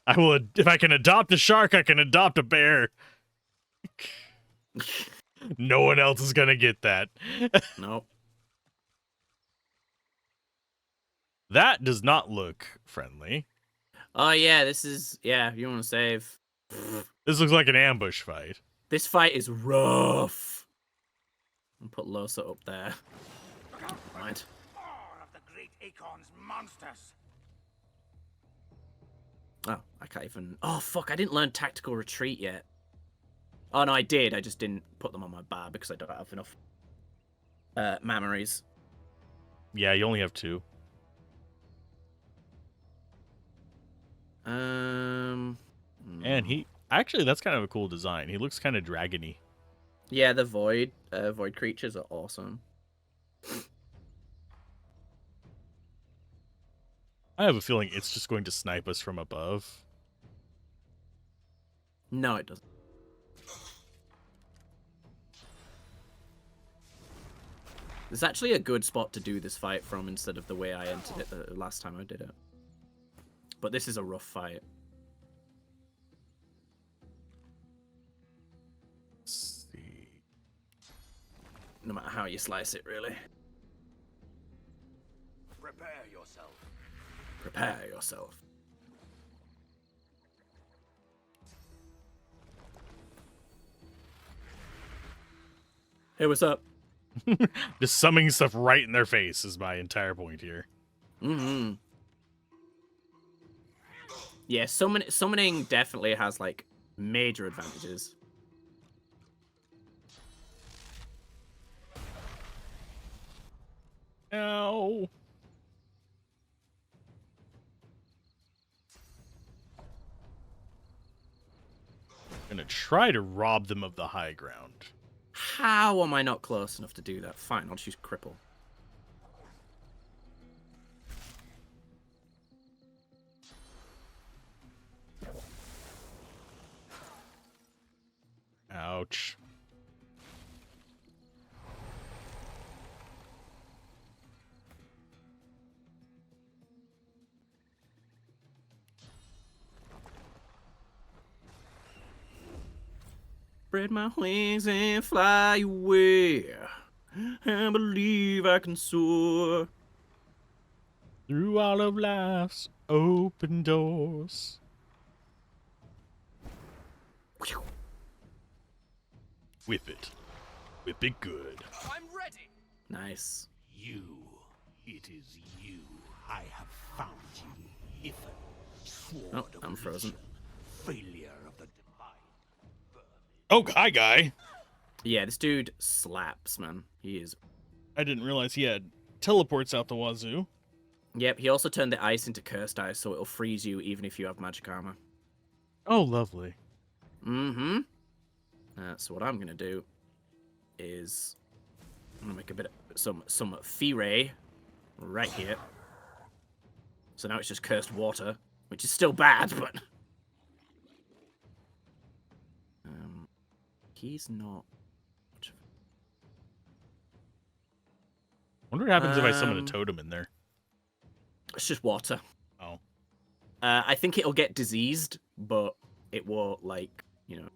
I will. If I can adopt a shark, I can adopt a bear. No one else is gonna get that. Nope. That does not look friendly. Oh yeah, this is you want to save. This looks like an ambush fight. This fight is rough. I'll put Losa up there. Mind. More of the great Acorn's monsters. Oh, I can't even. Oh fuck! I didn't learn tactical retreat yet. Oh no, I did. I just didn't put them on my bar because I don't have enough memories. Yeah, you only have 2. And he actually, that's kind of a cool design. He looks kind of dragony. Yeah, the void creatures are awesome. I have a feeling it's just going to snipe us from above. No, it doesn't. It's actually a good spot to do this fight from instead of the way I entered it the last time I did it. But this is a rough fight. Let's see. No matter how you slice it, really. Prepare yourself. Prepare yourself. Hey, what's up? Just summoning stuff right in their face is my entire point here. Mm-hmm. Yeah, summoning definitely has, like, major advantages. Ow. I'm gonna try to rob them of the high ground. How am I not close enough to do that? Fine, I'll choose cripple. Ouch. Spread my wings and fly away. I believe I can soar. Through all of life's open doors. Whip it. Whip it good. I'm ready. Nice. You. It is you. I have found you. Ifan, sword Oh, of I'm frozen. failure of the divine. Oh, hi, guy. Yeah, this dude slaps, man. He is. I didn't realize he had teleports out the wazoo. Yep, he also turned the ice into cursed ice, so it'll freeze you even if you have magic armor. Oh, lovely. Mm-hmm. So what I'm gonna do is I'm gonna make a bit of some Fire right here. So now it's just cursed water, which is still bad, but he's not. Wonder what happens if I summon a totem in there. It's just water. Oh. I think it'll get diseased, but it won't, like, you know.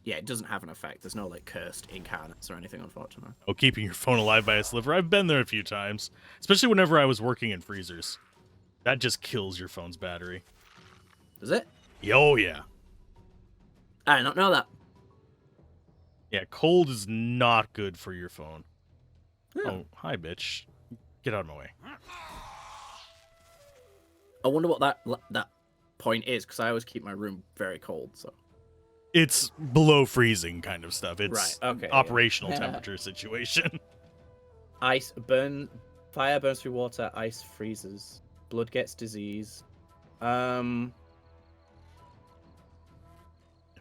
Yeah, it doesn't have an effect. There's no, like, cursed incarnates or anything, unfortunately. Oh, keeping your phone alive by a sliver. I've been there a few times. Especially whenever I was working in freezers. That just kills your phone's battery. Does it? Oh, yeah. I did not know that. Yeah, cold is not good for your phone. Yeah. Oh, hi, bitch. Get out of my way. I wonder what that point is, because I always keep my room very cold, so. It's below freezing kind of stuff. It's right, okay, operational yeah. temperature situation. Fire burns through water, ice freezes. Blood gets disease. Fan's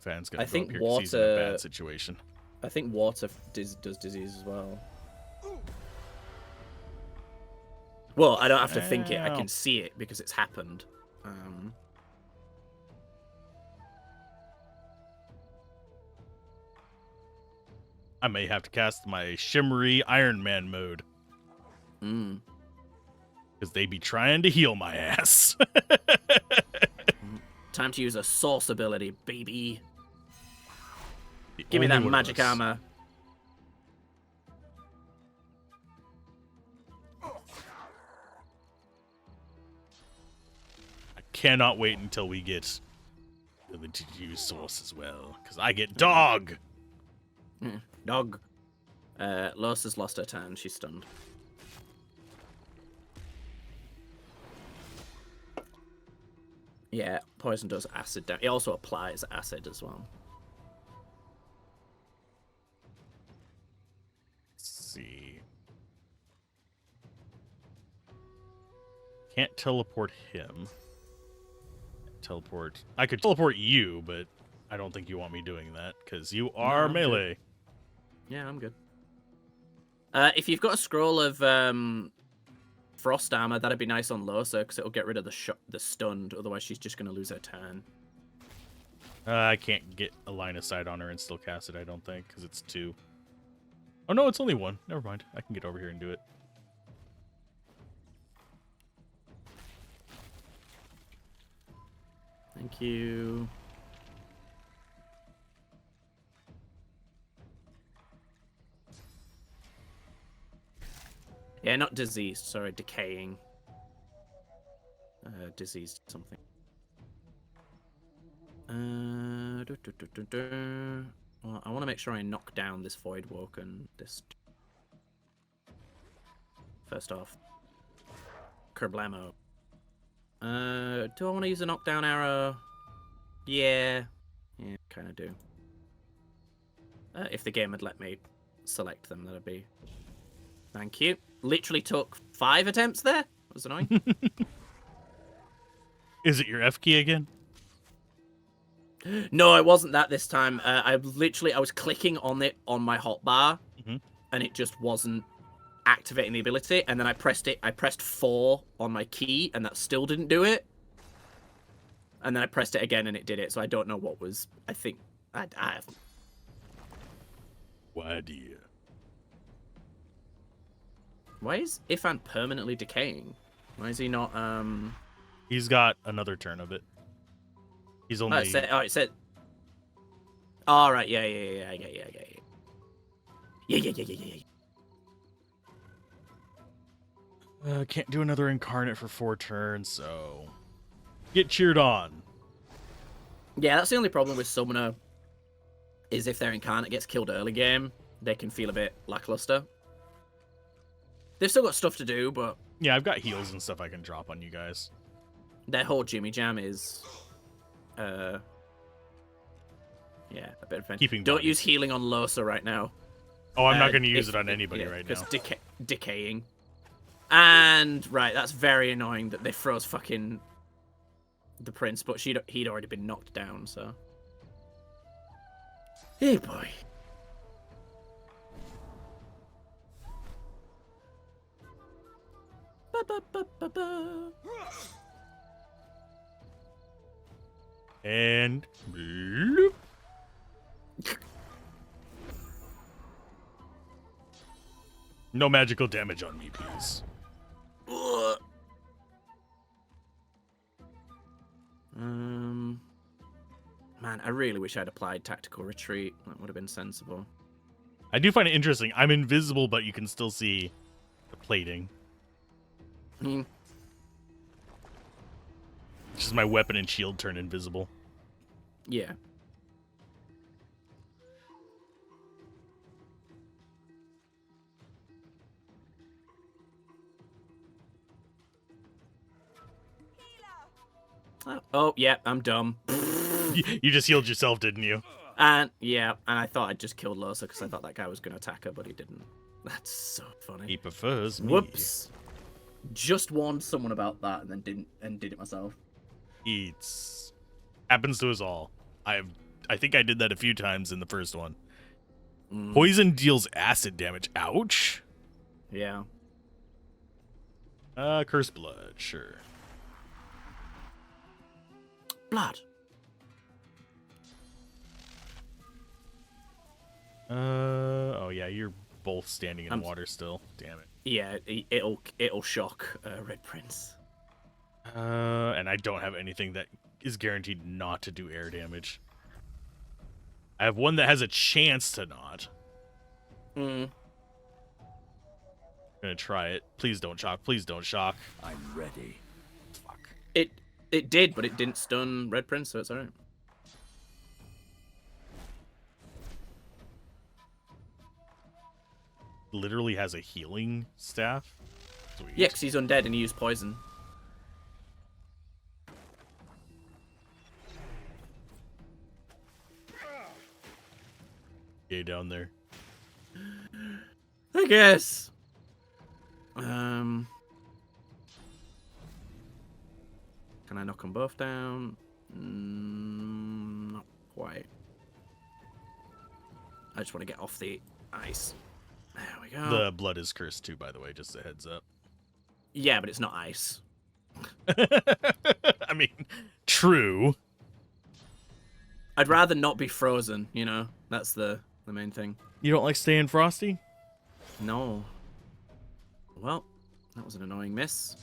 gonna I go think up here 'cause water. he's in a bad situation. I think water does disease as well. Well, I don't have to think it. I can see it because it's happened. I may have to cast my shimmery Iron Man mode. Mm. Because they be trying to heal my ass. Time to use a source ability, baby. The Give me that only one of magic us. armor. I cannot wait until we get ability to use source as well. Because I get dog. Dog. Lois has lost her turn. She's stunned. Yeah, poison does acid damage. It also applies acid as well. Let's see. Can't teleport him. Teleport. I could teleport you, but I don't think you want me doing that because you are I'm melee. good. Yeah, I'm good. If you've got a scroll of frost armor, that'd be nice on Losa because it'll get rid of the stunned. Otherwise, she's just gonna lose her turn. I can't get a line of sight on her and still cast it. I don't think because it's 2. Oh no, it's only 1. Never mind. I can get over here and do it. Thank you. Yeah, not diseased. Sorry, decaying. Diseased something. Well, I want to make sure I knock down this Void Woken. First off, Kerblamo. Do I want to use a knockdown arrow? Yeah, kind of do. If the game had let me select them, that'd be. Thank you. Literally took 5 attempts there. That was annoying. Is it your F key again? No, it wasn't that this time. I was clicking on it on my hotbar, and it just wasn't activating the ability. And then I pressed 4 on my key, and that still didn't do it. And then I pressed it again, and it did it. So I don't know what was. I think I haven't. Why dear? Why is Ifan permanently decaying? Why is he not? He's got another turn of it. He's only. It said. All right. Yeah. Can't do another incarnate for 4 turns, so get cheered on. Yeah, that's the only problem with Summoner. Is if their incarnate gets killed early game, they can feel a bit lackluster. They've still got stuff to do, but yeah, I've got heals and stuff I can drop on you guys. Their whole Jimmy Jam is, yeah, a bit of pain. Don't use healing on Losa right now. Oh, I'm not going to use it on anybody right now. Because decaying. And right, that's very annoying that they froze fucking the prince, but he'd already been knocked down, so. Hey boy. And bloop. No magical damage on me, please. Man, I really wish I'd applied tactical retreat. That would have been sensible. I do find it interesting. I'm invisible, but you can still see the plating. Which is my weapon and shield turn invisible. Yeah. Oh, yeah, I'm dumb. You just healed yourself, didn't you? And yeah, and I thought I'd just killed Losa because I thought that guy was going to attack her, but he didn't. That's so funny. He prefers me. Whoops. Just warned someone about that and then did it myself. It's happens to us all. I think I did that a few times in the first one. Poison deals acid damage. Ouch. Yeah. Curse blood, sure. Blood. both standing in water still. Damn it. Yeah, it'll shock Red Prince. And I don't have anything that is guaranteed not to do air damage. I have one that has a chance to not. Mm. Gonna try it. Please don't shock. Please don't shock. I'm ready. Fuck. It did, but it didn't stun Red Prince, so it's alright. Literally has a healing staff. Sweet. Yeah, because he's undead and he used poison. Yeah, down there. I guess. Can I knock them both down? Not quite. I just want to get off the ice. There we go. The blood is cursed too, by the way, just a heads up. Yeah, but it's not ice. I mean, true. I'd rather not be frozen, you know? That's the main thing. You don't like staying frosty? No. Well, that was an annoying miss.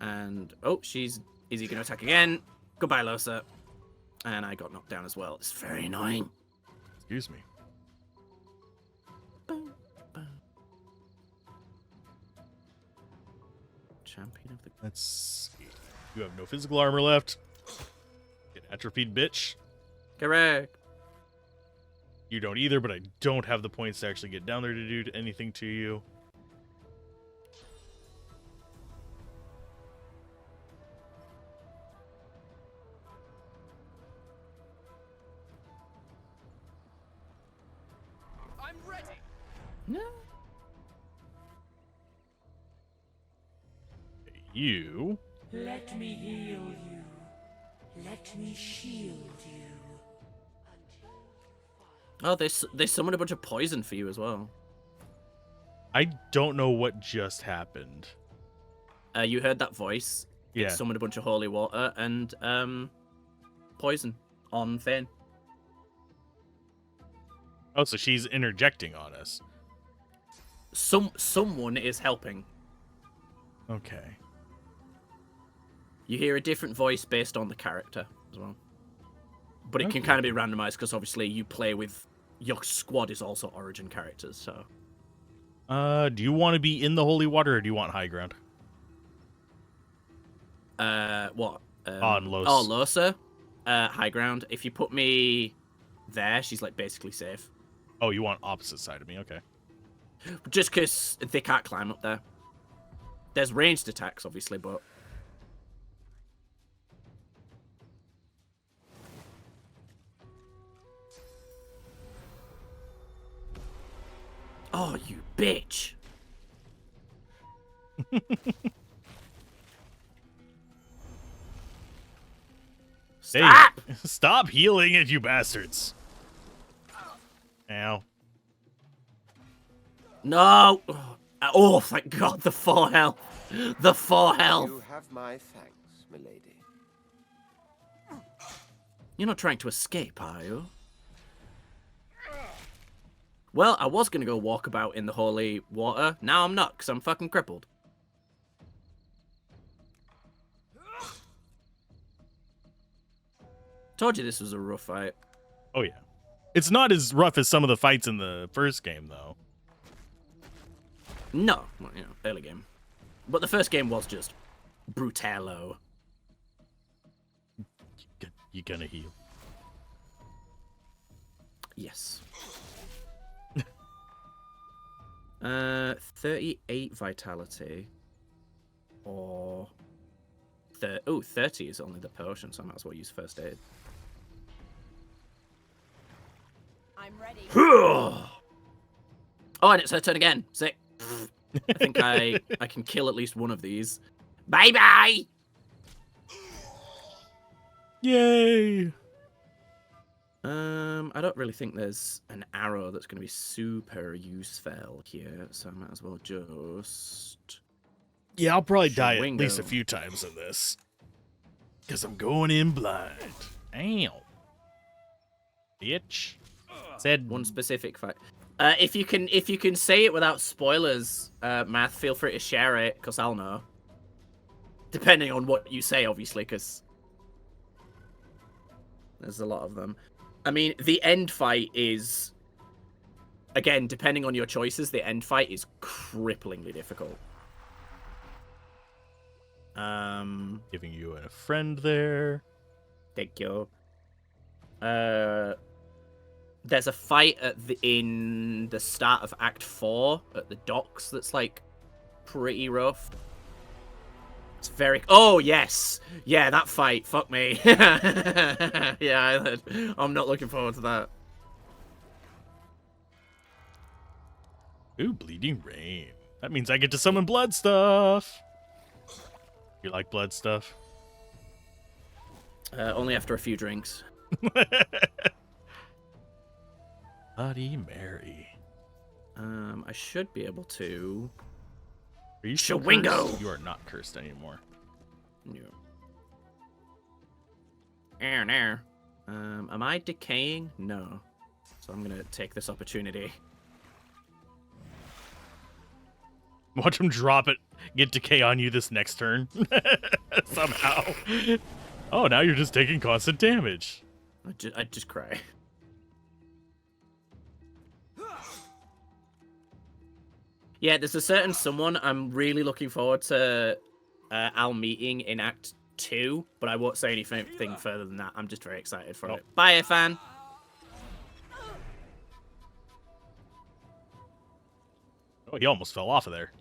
And, oh, is he going to attack again? Goodbye, Losa. And I got knocked down as well. It's very annoying. Excuse me. Champion of the... Let's see. You have no physical armor left. Get atrophied, bitch. Correct. You don't either, but I don't have the points to actually get down there to do anything to you. I'm ready. No. You. Let me heal you. Let me shield you. Oh, they summoned a bunch of poison for you as well. I don't know what just happened. You heard that voice. Yeah. It summoned a bunch of holy water and poison on Fane. Oh, so she's interjecting on us. Someone is helping. Okay. You hear a different voice based on the character as well. But it can kind of be randomized because obviously you play with your squad is also origin characters, so. Do you want to be in the holy water or do you want high ground? What? On Los. Oh, Losa. High ground. If you put me there, she's like basically safe. Oh, you want opposite side of me? Okay. Just because they can't climb up there. There's ranged attacks, obviously, but. Oh, you bitch. Stop! Hey, stop healing it, you bastards. Ow. No! Oh, thank God, the 4 health. The 4 health. You have my thanks, milady. You're not trying to escape, are you? Well, I was going to go walk about in the holy water. Now I'm not, because I'm fucking crippled. Told you this was a rough fight. Oh, yeah. It's not as rough as some of the fights in the first game, though. No. Well, you know, early game. But the first game was just brutallo. You're gonna heal. Yes. 38 vitality. Or... 30 is only the potion, so I might as well use first aid. I'm ready. Oh, and it's her turn again. Sick. I think I can kill at least one of these. Bye-bye! Yay! I don't really think there's an arrow that's going to be super useful here, so I might as well just... Yeah, I'll probably die at least a few times in this. Because I'm going in blind. Ow. Bitch. Said one specific fight. If you can say it without spoilers, Math, feel free to share it, because I'll know. Depending on what you say, obviously, because there's a lot of them. I mean, the end fight is, again, depending on your choices, the end fight is cripplingly difficult. Giving you a friend there. Thank you. There's a fight in the start of Act 4 at the docks that's, like, pretty rough. It's very... Oh, yes! Yeah, that fight. Fuck me. Yeah, I'm not looking forward to that. Ooh, Bleeding Rain. That means I get to summon blood stuff. You like blood stuff? Only after a few drinks. Bloody Mary. I should be able to... Are you still Shawingo! cursed? You are not cursed anymore. No. There. Am I decaying? No. So I'm gonna take this opportunity. Watch him drop it, get decay on you this next turn. Somehow. Oh, now you're just taking constant damage. I'd just cry. Yeah, there's a certain someone I'm really looking forward to Al meeting in Act 2, but I won't say anything further than that. I'm just very excited for it. Bye, Fan. Oh, he almost fell off of there.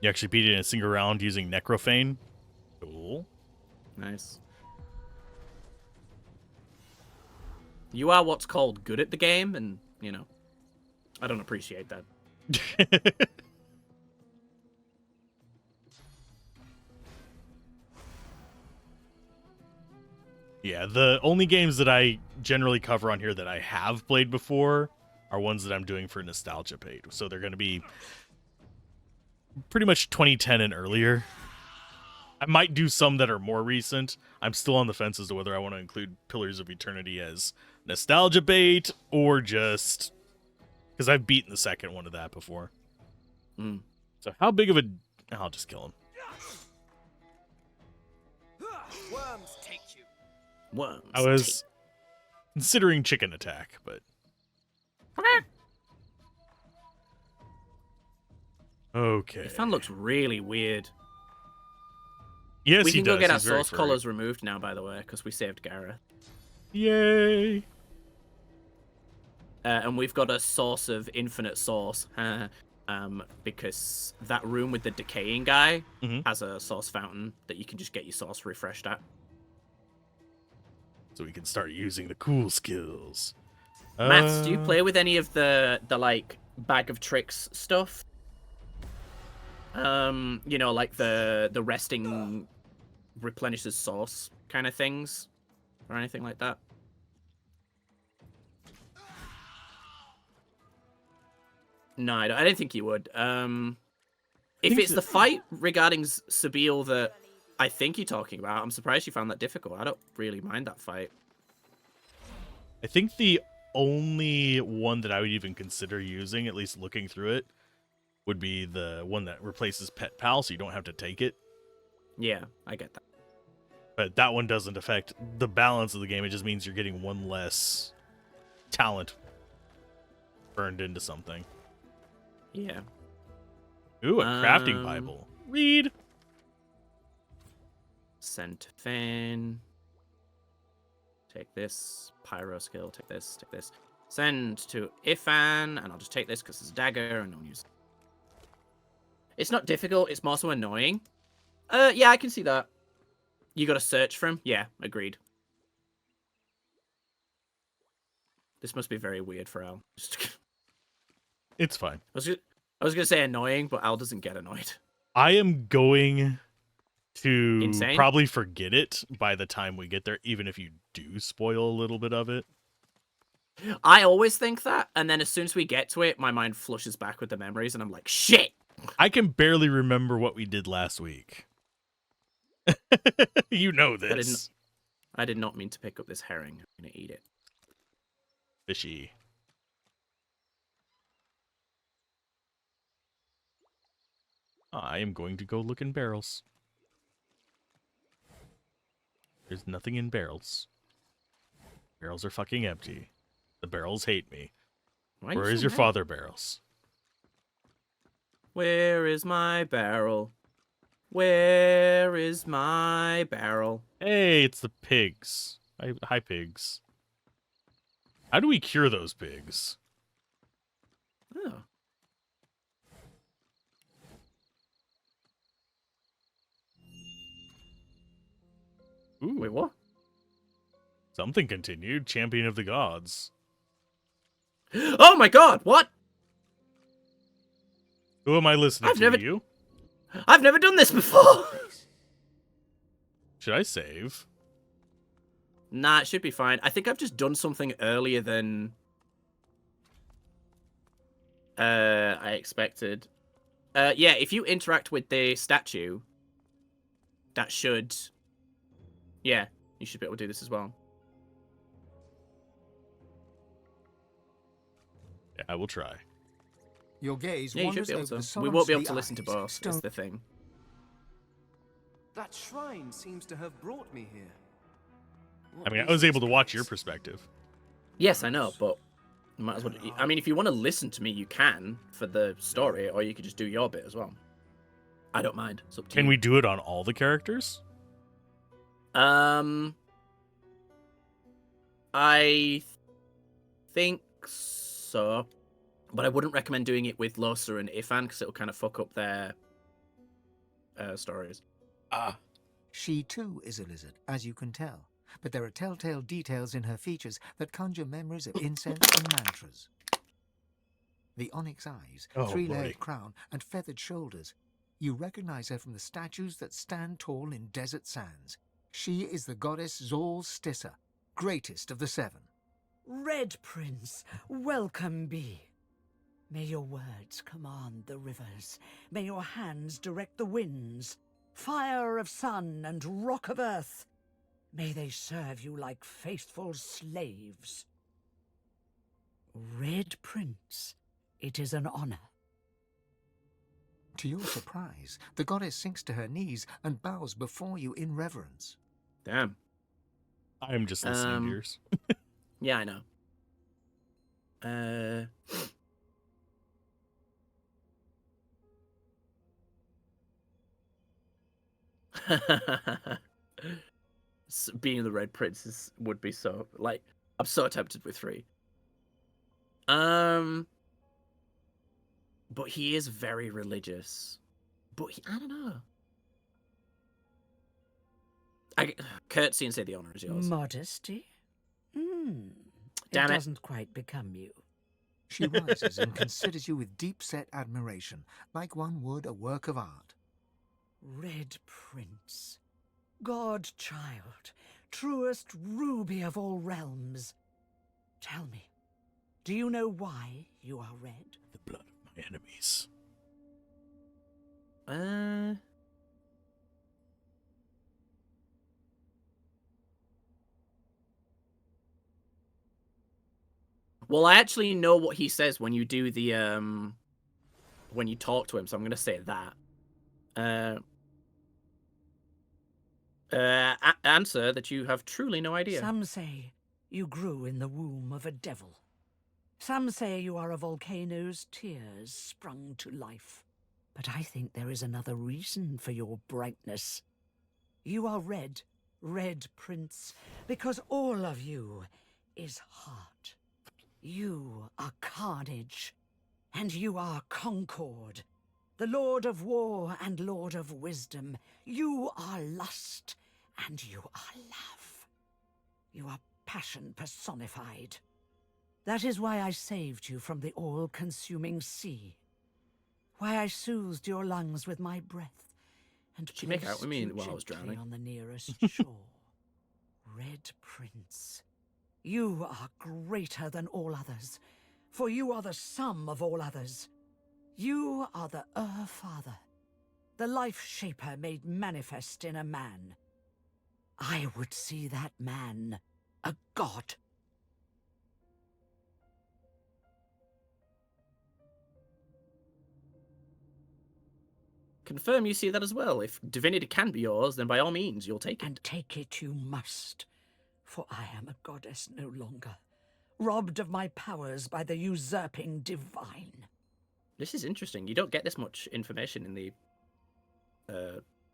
You actually beat it in a single round using Necrofane. Cool. Nice. You are what's called good at the game, and, you know, I don't appreciate that. Yeah, the only games that I generally cover on here that I have played before are ones that I'm doing for Nostalgia Page. So they're going to be pretty much 2010 and earlier. I might do some that are more recent. I'm still on the fence as to whether I want to include Pillars of Eternity as nostalgia bait or just because I've beaten the second one of that before. So how big of a... I'll just kill him. Worms take you. Worms. I was considering chicken attack, but... Okay. Fan looks really weird. Yes, we he can does. go get our He's very source furry. collars removed now, by the way, because we saved Gareth. Yay! And we've got a source of infinite source, because that room with the decaying guy has a source fountain that you can just get your source refreshed at. So we can start using the cool skills. Maths, do you play with any of the like bag of tricks stuff? You know, like the resting replenishes source kind of things, or anything like that? No, I don't think you would. If it's the fight regarding Sabine that I think you're talking about, I'm surprised you found that difficult. I don't really mind that fight. I think the only one that I would even consider using, at least looking through it, would be the one that replaces Pet Pal, so you don't have to take it. Yeah, I get that. But that one doesn't affect the balance of the game. It just means you're getting one less talent burned into something. Yeah. Ooh, a crafting Bible. Read. Send to Fane. Take this. Pyro skill. Take this. Take this. Send to Ifan. And I'll just take this because it's a dagger and no one uses it. It's not difficult. It's more so annoying. Yeah, I can see that. You got to search for him? Yeah, agreed. This must be very weird for Al. It's fine. I was going to say annoying, but Al doesn't get annoyed. I am going to Insane? probably forget it by the time we get there, even if you do spoil a little bit of it. I always think that, and then as soon as we get to it, my mind flushes back with the memories, and I'm like, shit! I can barely remember what we did last week. You know this. I did not mean to pick up this herring. I'm going to eat it. Fishy. I am going to go look in barrels. There's nothing in barrels. Barrels are fucking empty. The barrels hate me. Where is your father, barrels? Where is my barrel? Where is my barrel? Hey, it's the pigs. Hi, pigs. How do we cure those pigs? Oh. Ooh. Wait, what? Something continued. Champion of the gods. Oh my god, what? Who am I listening to? You? I've never done this before. Should I save? Nah, it should be fine. I think I've just done something earlier than I expected. Yeah, if you interact with the statue, that should... Yeah, you should be able to do this as well. Yeah, I will try. Your gaze Yeah, you should wanders be able over to. the We won't be able solemn to listen to eyes, both, is the thing. That shrine seems to have brought me here. I mean, I was able to watch your perspective. Yes, I know, but you might as well... I mean, if you want to listen to me, you can for the story, or you could just do your bit as well. I don't mind. It's up to Can you. we do it on all the characters? I think so, but I wouldn't recommend doing it with Losa and Ifan because it'll kind of fuck up their stories. She too is a lizard, as you can tell, but there are telltale details in her features that conjure memories of incense and mantras. The onyx eyes, Oh, three-layered lordy. crown, and feathered shoulders. You recognize her from the statues that stand tall in desert sands. She is the goddess Zol Stissa, greatest of the seven. Red Prince, welcome be. May your words command the rivers. May your hands direct the winds. Fire of sun and rock of earth. May they serve you like faithful slaves. Red Prince, it is an honor. To your surprise, the goddess sinks to her knees and bows before you in reverence. Damn. I am just listening to yours. Yeah, I know. Being the Red Prince would be so... Like, I'm so tempted with 3. But he is very religious. But I don't know. Curtsy and say the honor is yours. Modesty? Damn it it. doesn't quite become you. She rises and considers you with deep-set admiration, like one would a work of art. Red Prince, God-child, truest ruby of all realms. Tell me, do you know why you are red? The blood of my enemies. Well, I actually know what he says when you do the when you talk to him, so I'm gonna say that. Answer that you have truly no idea. Some say you grew in the womb of a devil. Some say you are a volcano's tears sprung to life. But I think there is another reason for your brightness. You are red, Red Prince, because all of you is heart. You are carnage, and you are concord. The Lord of War and Lord of Wisdom. You are lust, and you are love. You are passion personified. That is why I saved you from the all-consuming sea. Why I soothed your lungs with my breath, and Did she make out with me placed you while I was gently drowning? on the nearest shore. Red Prince, you are greater than all others, for you are the sum of all others. You are the Father, the life shaper made manifest in a man. I would see that man a god. Confirm you see that as well. If divinity can be yours, then by all means, you'll take it. And take it you must, for I am a goddess no longer, robbed of my powers by the usurping divine. This is interesting. You don't get this much information in the...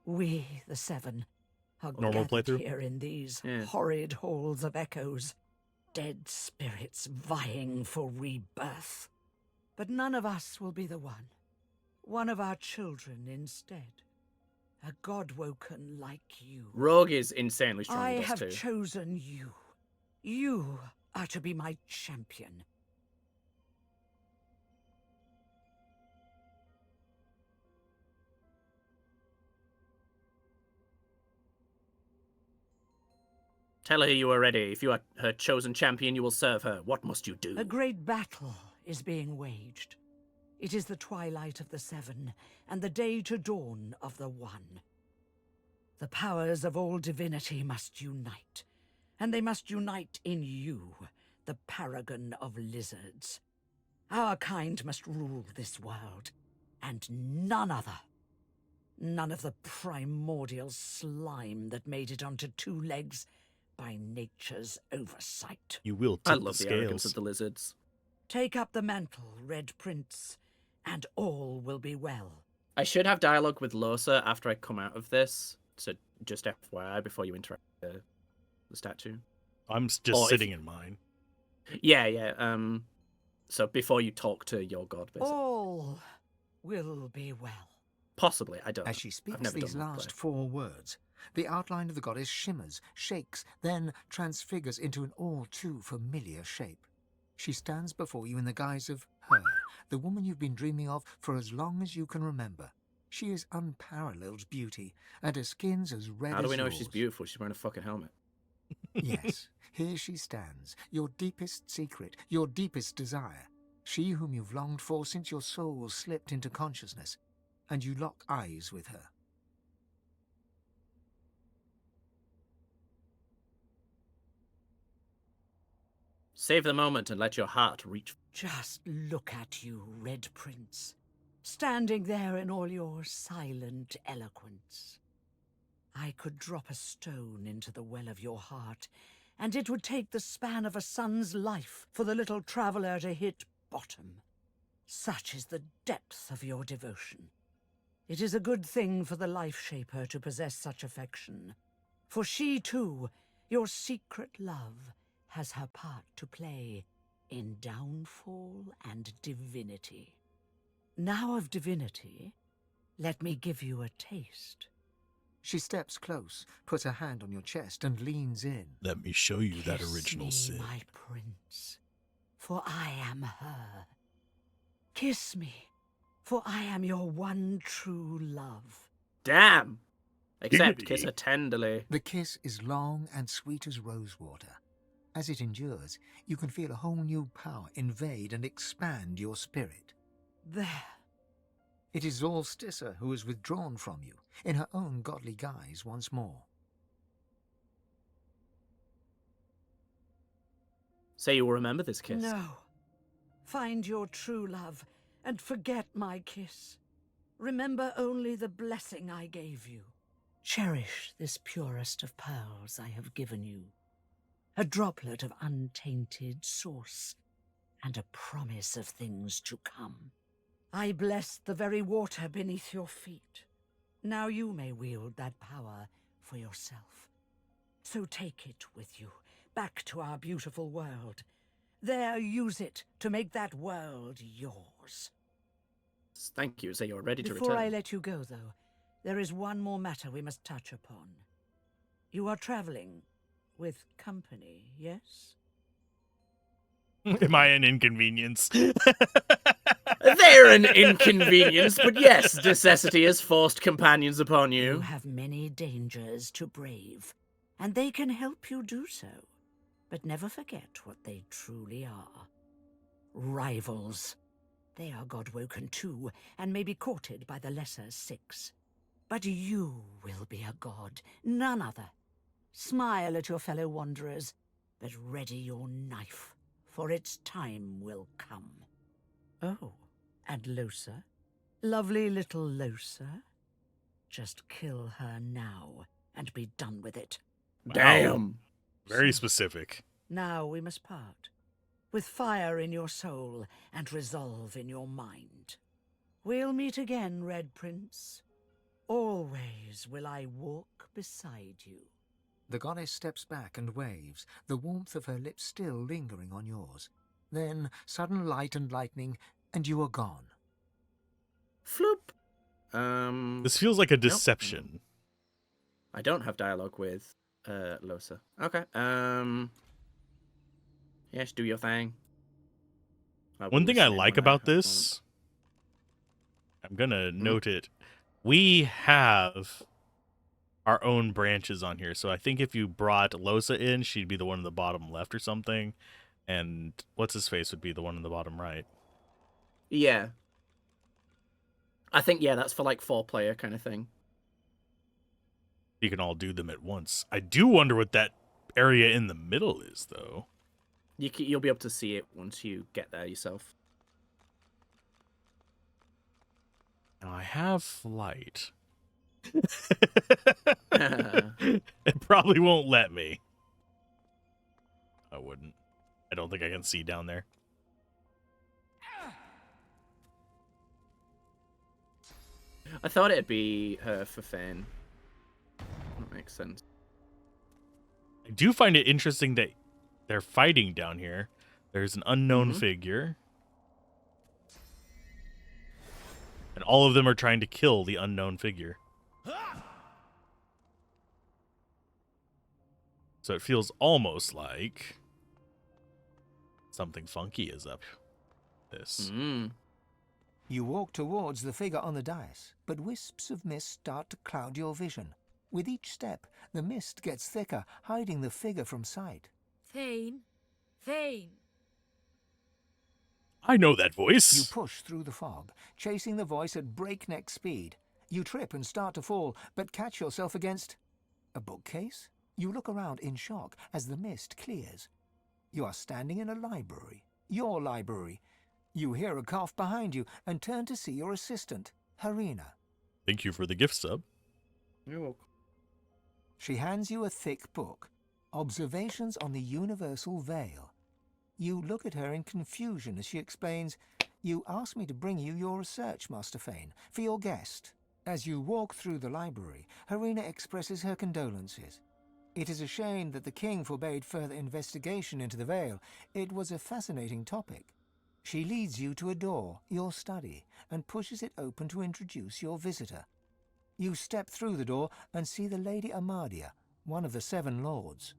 We, the Seven, are Normal gathered playthrough? here in these horrid halls of echoes, dead spirits vying for rebirth. But none of us will be the one of our children instead. A god-woken like you. Rogue is insanely strong I with us have too. chosen you. You are to be my champion. Tell her you are ready. If you are her chosen champion, you will serve her. What must you do? A great battle is being waged. It is the twilight of the Seven, and the day to dawn of the One. The powers of all divinity must unite, and they must unite in you, the paragon of lizards. Our kind must rule this world, and none other. None of the primordial slime that made it onto two legs by nature's oversight. You will I tip love the the arrogance scales. of the lizards. Take up the mantle, Red Prince, and all will be well. I should have dialogue with Losa after I come out of this. So just FYI before you interact with the statue. I'm just sitting in mine. Yeah. So before you talk to your god, basically. All will be well. Possibly, I don't know. As she I've speaks never these done that last play. 4 words, the outline of the goddess shimmers, shakes, then transfigures into an all too familiar shape. She stands before you in the guise of her, the woman you've been dreaming of for as long as you can remember. She is unparalleled beauty, and her skin's as red as How do we know yours. she's beautiful? She's wearing a fucking helmet. Yes, here she stands, your deepest secret, your deepest desire. She whom you've longed for since your soul slipped into consciousness, and you lock eyes with her. Save the moment and let your heart reach. Just look at you, Red Prince, standing there in all your silent eloquence. I could drop a stone into the well of your heart, and it would take the span of a sun's life for the little traveler to hit bottom. Such is the depth of your devotion. It is a good thing for the life-shaper to possess such affection, for she, too, your secret love, has her part to play in downfall and divinity. Now of divinity, let me give you a taste. She steps close, puts her hand on your chest, and leans in. Let me show you that original Kiss sin. me, my prince, for I am her. Kiss me, for I am your one true love. Damn! Except Dignity. kiss her tenderly. The kiss is long and sweet as rosewater. As it endures, you can feel a whole new power invade and expand your spirit. There. It is Zolstissa who is withdrawn from you, in her own godly guise once more. Say you will remember this kiss. No. Find your true love and forget my kiss. Remember only the blessing I gave you. Cherish this purest of pearls I have given you. A droplet of untainted source, and a promise of things to come. I blessed the very water beneath your feet. Now you may wield that power for yourself. So take it with you, back to our beautiful world. There use it to make that world yours. Thank you. Say you're ready to Before return. I let you go, though, there is one more matter we must touch upon. You are traveling with company, yes? Am I an inconvenience? They're an inconvenience, but yes, necessity has forced companions upon you. You have many dangers to brave, and they can help you do so. But never forget what they truly are. Rivals. They are god-woken too, and may be courted by the lesser 6. But you will be a god, none other. Smile at your fellow wanderers, but ready your knife, for its time will come. Oh, and Losa? Lovely little Losa? Just kill her now and be done with it. Damn. Very specific. Now we must part, with fire in your soul and resolve in your mind. We'll meet again, Red Prince. Always will I walk beside you. The goddess steps back and waves, the warmth of her lips still lingering on yours. Then, sudden light and lightning, and you are gone. Floop. This feels like a deception. I don't have dialogue with Losa. Okay. Yes, do your thing. One thing I like about this, I'm gonna note it. We have our own branches on here, so I think if you brought Losa in, she'd be the one in the bottom left or something, and what's his face would be the one in the bottom right. Yeah. I think that's for like 4-player kind of thing. You can all do them at once. I do wonder what that area in the middle is, though. You'll be able to see it once you get there yourself. Now I have flight. It probably won't let me. I wouldn't. I don't think I can see down there. I thought it'd be her for Fane. That makes sense. I do find it interesting that they're fighting down here. There's an unknown figure. And all of them are trying to kill the unknown figure. So it feels almost like something funky is up this. You walk towards the figure on the dais, but wisps of mist start to cloud your vision. With each step, the mist gets thicker, hiding the figure from sight. Fane. Fane. I know that voice. You push through the fog, chasing the voice at breakneck speed. You trip and start to fall, but catch yourself against a bookcase. You look around in shock as the mist clears. You are standing in a library, your library. You hear a cough behind you and turn to see your assistant, Harina. Thank you for the gift sub. You're welcome. She hands you a thick book, Observations on the Universal Veil. You look at her in confusion as she explains, "You asked me to bring you your research, Master Fane, for your guest." As you walk through the library, Harina expresses her condolences. It is a shame that the king forbade further investigation into the veil. It was a fascinating topic. She leads you to a door, your study, and pushes it open to introduce your visitor. You step through the door and see the Lady Amadia, one of the 7 lords.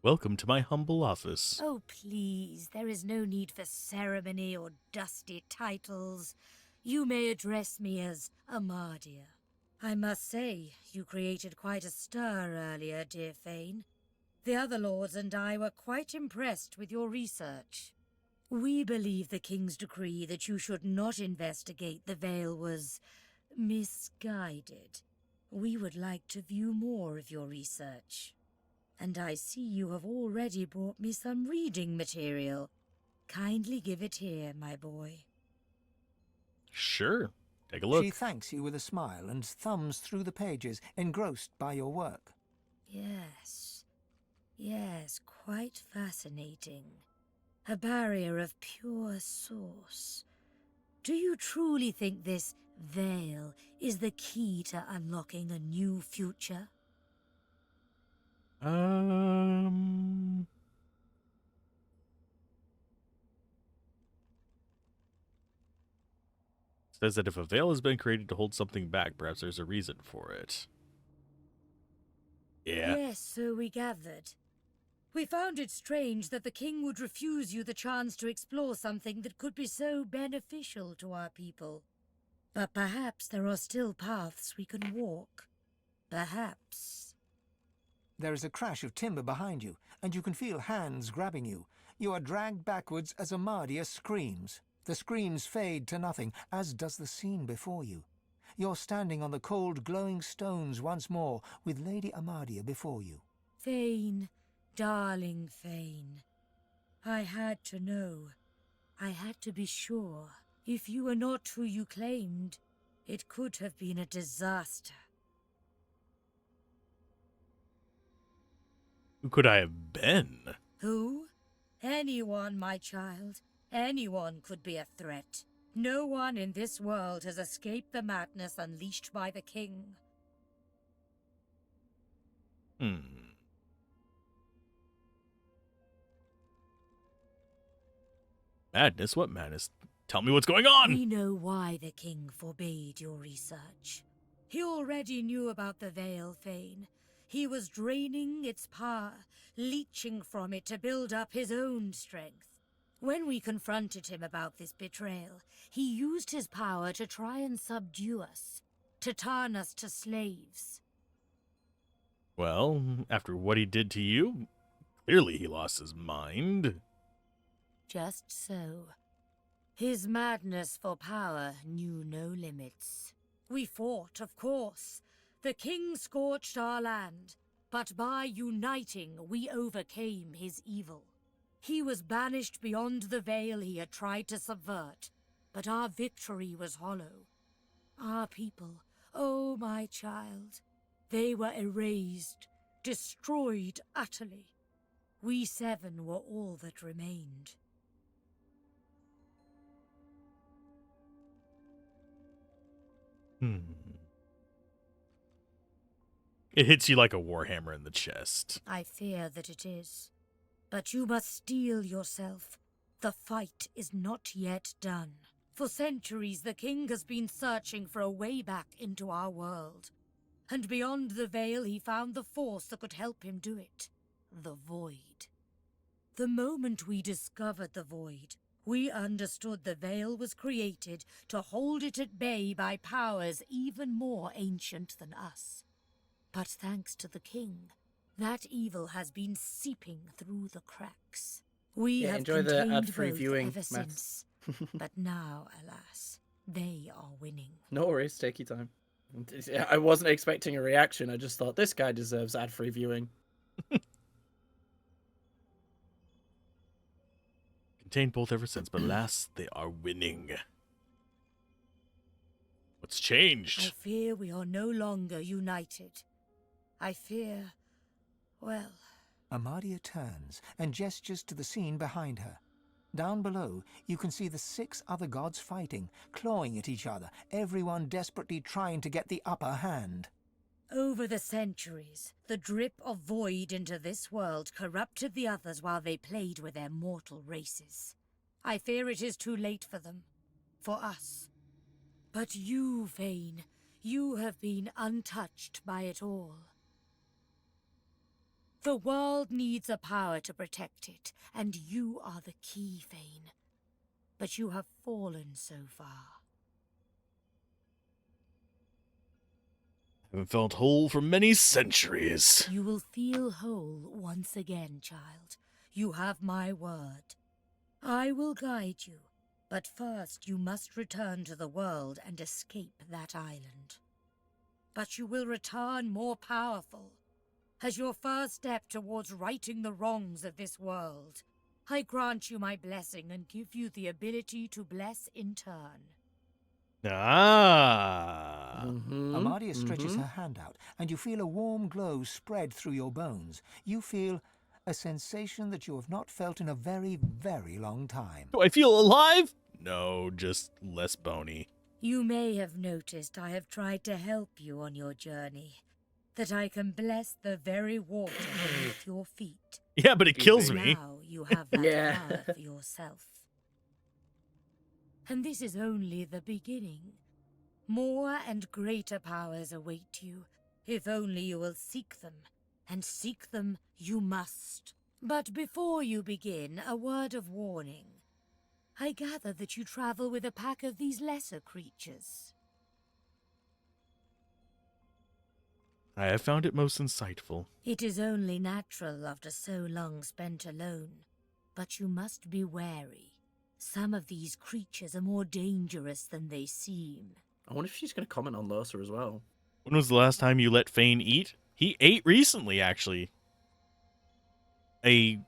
Welcome to my humble office. Oh, please, there is no need for ceremony or dusty titles. You may address me as Amadia. I must say, you created quite a stir earlier, dear Fane. The other lords and I were quite impressed with your research. We believe the king's decree that you should not investigate the veil was misguided. We would like to view more of your research. And I see you have already brought me some reading material. Kindly give it here, my boy. Sure. Take a look. She thanks you with a smile and thumbs through the pages, engrossed by your work. Yes. Yes, quite fascinating. A barrier of pure source. Do you truly think this veil is the key to unlocking a new future? Says that if a veil has been created to hold something back, perhaps there's a reason for it. Yeah. Yes, so we gathered. We found it strange that the king would refuse you the chance to explore something that could be so beneficial to our people. But perhaps there are still paths we can walk. Perhaps. There is a crash of timber behind you, and you can feel hands grabbing you. You are dragged backwards as Amadia screams. The screams fade to nothing, as does the scene before you. You're standing on the cold, glowing stones once more, with Lady Amadia before you. Fane, darling Fane. I had to know. I had to be sure. If you were not who you claimed, it could have been a disaster. Who could I have been? Who? Anyone, my child. Anyone could be a threat. No one in this world has escaped the madness unleashed by the king. Madness? What madness? Tell me what's going on! We know why the king forbade your research. He already knew about the Veil, Fane. He was draining its power, leeching from it to build up his own strength. When we confronted him about this betrayal, he used his power to try and subdue us, to turn us to slaves. Well, after what he did to you, clearly he lost his mind. Just so. His madness for power knew no limits. We fought, of course. The king scorched our land, but by uniting, we overcame his evil. He was banished beyond the veil he had tried to subvert, but our victory was hollow. Our people, oh my child, they were erased, destroyed utterly. We 7 were all that remained. It hits you like a warhammer in the chest. I fear that it is. But you must steel yourself. The fight is not yet done. For centuries, the king has been searching for a way back into our world. And beyond the veil, he found the force that could help him do it. The void. The moment we discovered the void, we understood the veil was created to hold it at bay by powers even more ancient than us. But thanks to the king, that evil has been seeping through the cracks. We have enjoy the contained ad-free both viewing, ever Matt. since. But now, alas, they are winning. No worries, take your time. I wasn't expecting a reaction. I just thought this guy deserves ad-free viewing. Contained both ever since, but alas, they are winning. What's changed? I fear we are no longer united. I fear, well... Amadia turns and gestures to the scene behind her. Down below, you can see the 6 other gods fighting, clawing at each other, everyone desperately trying to get the upper hand. Over the centuries, the drip of void into this world corrupted the others while they played with their mortal races. I fear it is too late for them. For us. But you, Fane, you have been untouched by it all. The world needs a power to protect it, and you are the key, Fane. But you have fallen so far. Haven't felt whole for many centuries. You will feel whole once again, child. You have my word. I will guide you, but first you must return to the world and escape that island. But you will return more powerful. As your first step towards righting the wrongs of this world, I grant you my blessing and give you the ability to bless in turn. Ah. Amadia stretches her hand out, and you feel a warm glow spread through your bones. You feel a sensation that you have not felt in a very, very long time. Do I feel alive? No, just less bony. You may have noticed I have tried to help you on your journey. That I can bless the very water beneath your feet. Yeah, but it kills me. Now you have that power for yourself. And this is only the beginning. More and greater powers await you, if only you will seek them. And seek them you must. But before you begin, a word of warning. I gather that you travel with a pack of these lesser creatures. I have found it most insightful. It is only natural after so long spent alone. But you must be wary. Some of these creatures are more dangerous than they seem. I wonder if she's going to comment on Losa as well. When was the last time you let Fane eat? He ate recently, actually. I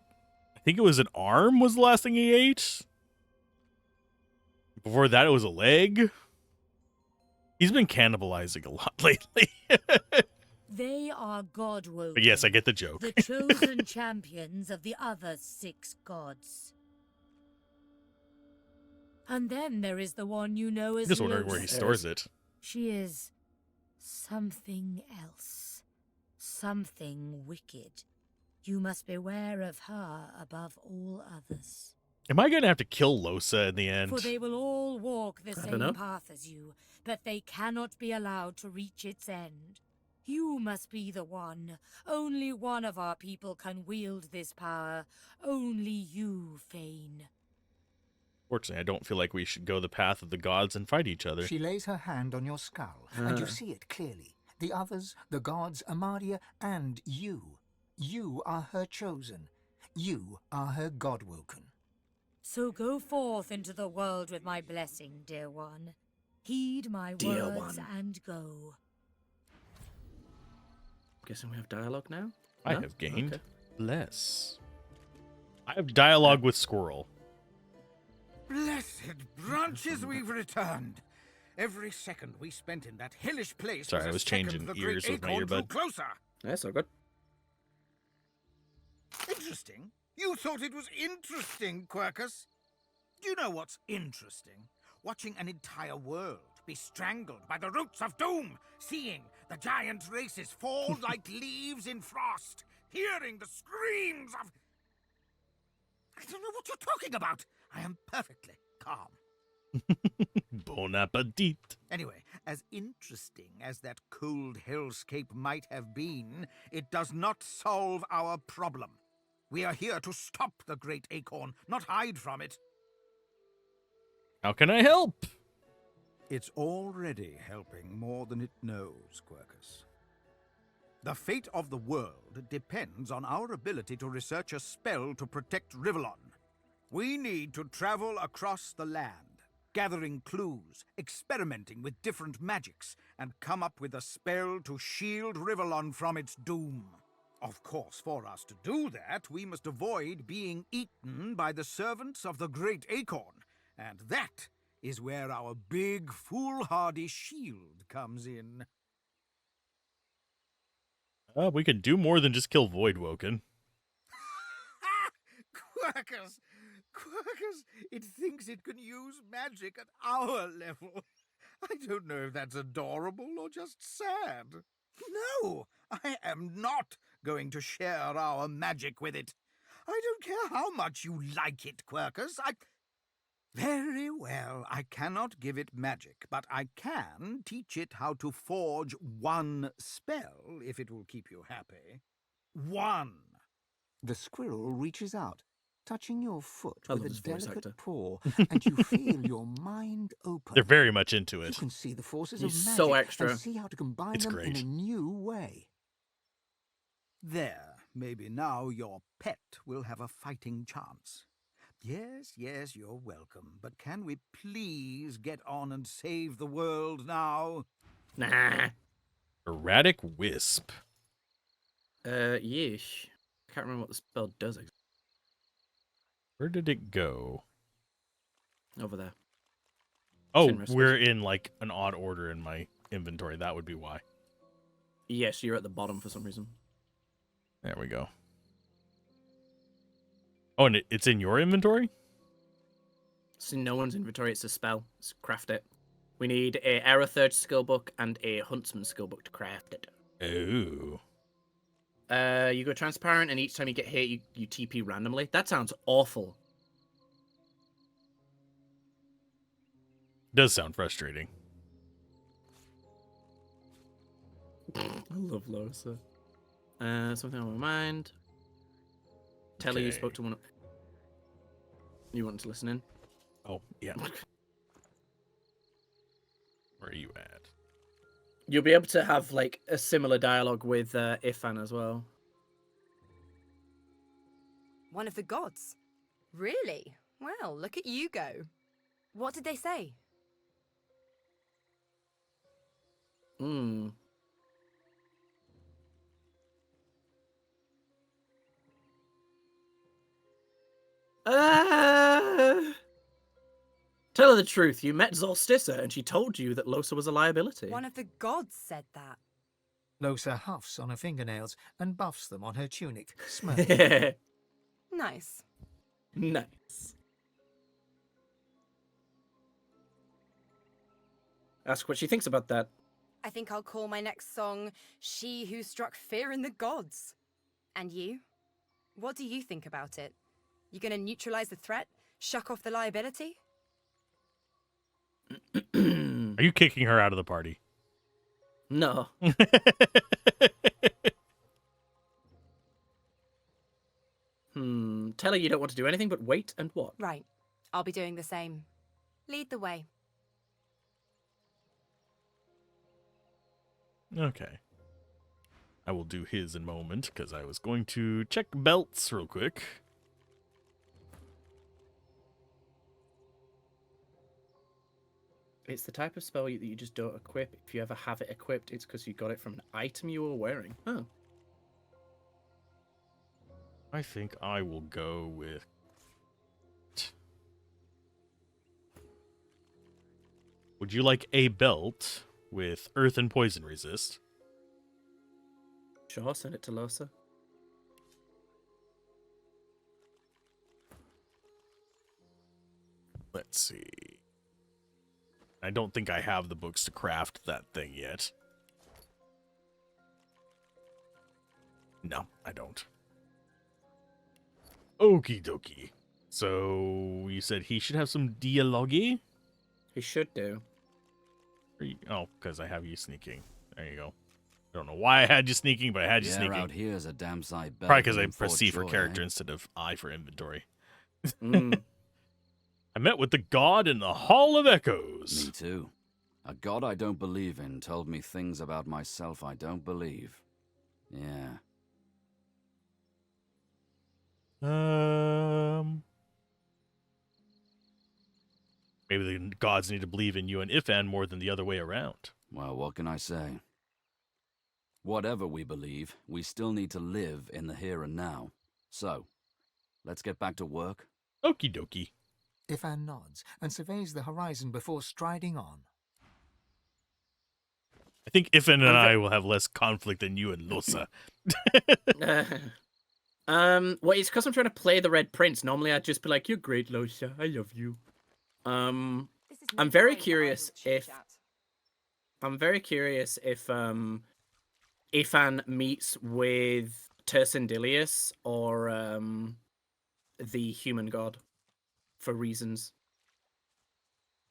think it was an arm was the last thing he ate. Before that, it was a leg. He's been cannibalizing a lot lately. They are God-woken. But yes, I get the joke. The chosen champions of the other 6 gods. And then there is the one you know as I'm just wondering where he stores it. She is something else. Something wicked. You must beware of her above all others. Am I going to have to kill Losa in the end? For they will all walk the I don't same know. path as you, but they cannot be allowed to reach its end. You must be the one. Only one of our people can wield this power. Only you, Fane. Fortunately, I don't feel like we should go the path of the gods and fight each other. She lays her hand on your skull, and you see it clearly. The others, the gods, Amadia, and you. You are her chosen. You are her God-woken. So go forth into the world with my blessing, dear one. Heed my Dear words one. and go. Guessing we have dialogue now? I No? have gained Okay. less. I have dialogue with Squirrel. Blessed branches, we've returned. Every second we spent in that hellish place Sorry, was I a was second changing the ears great with my acorn drew earbud. closer. That's so good. Interesting? You thought it was interesting, Quercus? Do you know what's interesting? Watching an entire world be strangled by the roots of doom, seeing the giant races fall like leaves in frost, hearing the screams of... I don't know what you're talking about. I am perfectly calm. Bon appetit. Anyway, as interesting as that cold hellscape might have been, it does not solve our problem. We are here to stop the great acorn, not hide from it. How can I help? It's already helping more than it knows, Quercus. The fate of the world depends on our ability to research a spell to protect Rivellon. We need to travel across the land, gathering clues, experimenting with different magics, and come up with a spell to shield Rivellon from its doom. Of course, for us to do that, we must avoid being eaten by the servants of the Great Acorn, and that is where our big, foolhardy shield comes in. We can do more than just kill Voidwoken. Quercus! Quercus! It thinks it can use magic at our level. I don't know if that's adorable or just sad. No, I am not going to share our magic with it. I don't care how much you like it, Quercus. Very well, I cannot give it magic, but I can teach it how to forge one spell, if it will keep you happy. One. The squirrel reaches out, touching your foot I with love a this voice delicate actor. paw, and you feel your mind open. They're very much into it. You can see the forces He's of magic so extra. and see how to combine It's them great. in a new way. There, maybe now your pet will have a fighting chance. Yes, yes, you're welcome, but can we please get on and save the world now? Nah. Erratic Wisp. Yeesh. I can't remember what the spell does exactly. Where did it go? Over there. Oh, in recipes. we're in like an odd order in my inventory. That would be why. Yes, you're at the bottom for some reason. There we go. Oh, and it's in your inventory? It's in no one's inventory. It's a spell. Let's craft it. We need a Aerothurge skill book and a Huntsman skill book to craft it. Ooh. You go transparent, and each time you get hit, you TP randomly. That sounds awful. Does sound frustrating. I love Losa. Something on my mind. Telly, you Okay. spoke to one. You wanted to listen in? Oh, yeah. Where are you at? You'll be able to have like a similar dialogue with Ifan as well. One of the gods? Really? Well, look at you go. What did they say? Hmm. Tell her the truth. You met Zolstissa, and she told you that Losa was a liability. One of the gods said that. Losa huffs on her fingernails and buffs them on her tunic, smirking. Nice. Nice. Ask what she thinks about that. I think I'll call my next song She Who Struck Fear in the Gods. And you? What do you think about it? You gonna neutralize the threat? Shuck off the liability? Are you kicking her out of the party? No. Tell her you don't want to do anything but wait and watch. Right. I'll be doing the same. Lead the way. Okay. I will do his in a moment, because I was going to check belts real quick. It's the type of spell that you just don't equip. If you ever have it equipped, it's because you got it from an item you were wearing. Oh. I think I will go with... Would you like a belt with earth and poison resist? Sure, send it to Losa. Let's see. I don't think I have the books to craft that thing yet. No, I don't. Okie dokie. So, you said he should have some dialogue? He should do. Oh, because I have you sneaking. There you go. I don't know why I had you sneaking, but I had you Yeah, sneaking. out here's a damn sight better. Probably because I than press C for Joy, character eh? instead of I for inventory. Mm. I met with the god in the Hall of Echoes. Me too. A god I don't believe in told me things about myself I don't believe. Yeah. Maybe the gods need to believe in you and Ifan more than the other way around. Well, what can I say? Whatever we believe, we still need to live in the here and now. So, let's get back to work. Okie dokie. Ifan nods and surveys the horizon before striding on. I think Ifan and I will have less conflict than you and Losa. Well, it's because I'm trying to play the Red Prince. Normally, I'd just be like, "You're great, Losa. I love you." I'm very curious if Ifan meets with Tersendilius or the human god for reasons.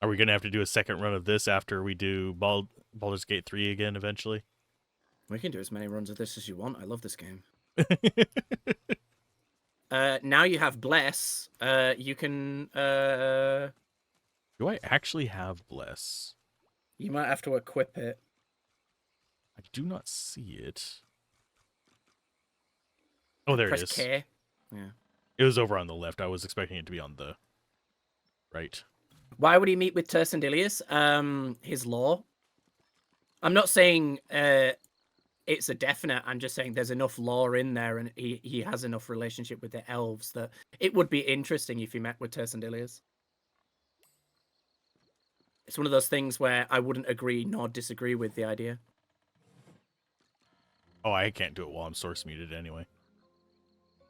Are we going to have to do a second run of this after we do Baldur's Gate 3 again eventually? We can do as many runs of this as you want. I love this game. Now you have Bless. You can... Do I actually have Bless? You might have to equip it. I do not see it. Oh, there it is. Press K. Yeah. It was over on the left. I was expecting it to be on the right. Why would he meet with Tersendilius? His lore. I'm not saying it's a definite. I'm just saying there's enough lore in there, and he has enough relationship with the elves that it would be interesting if he met with Tersendilius. It's one of those things where I wouldn't agree nor disagree with the idea. Oh, I can't do it while I'm source muted anyway.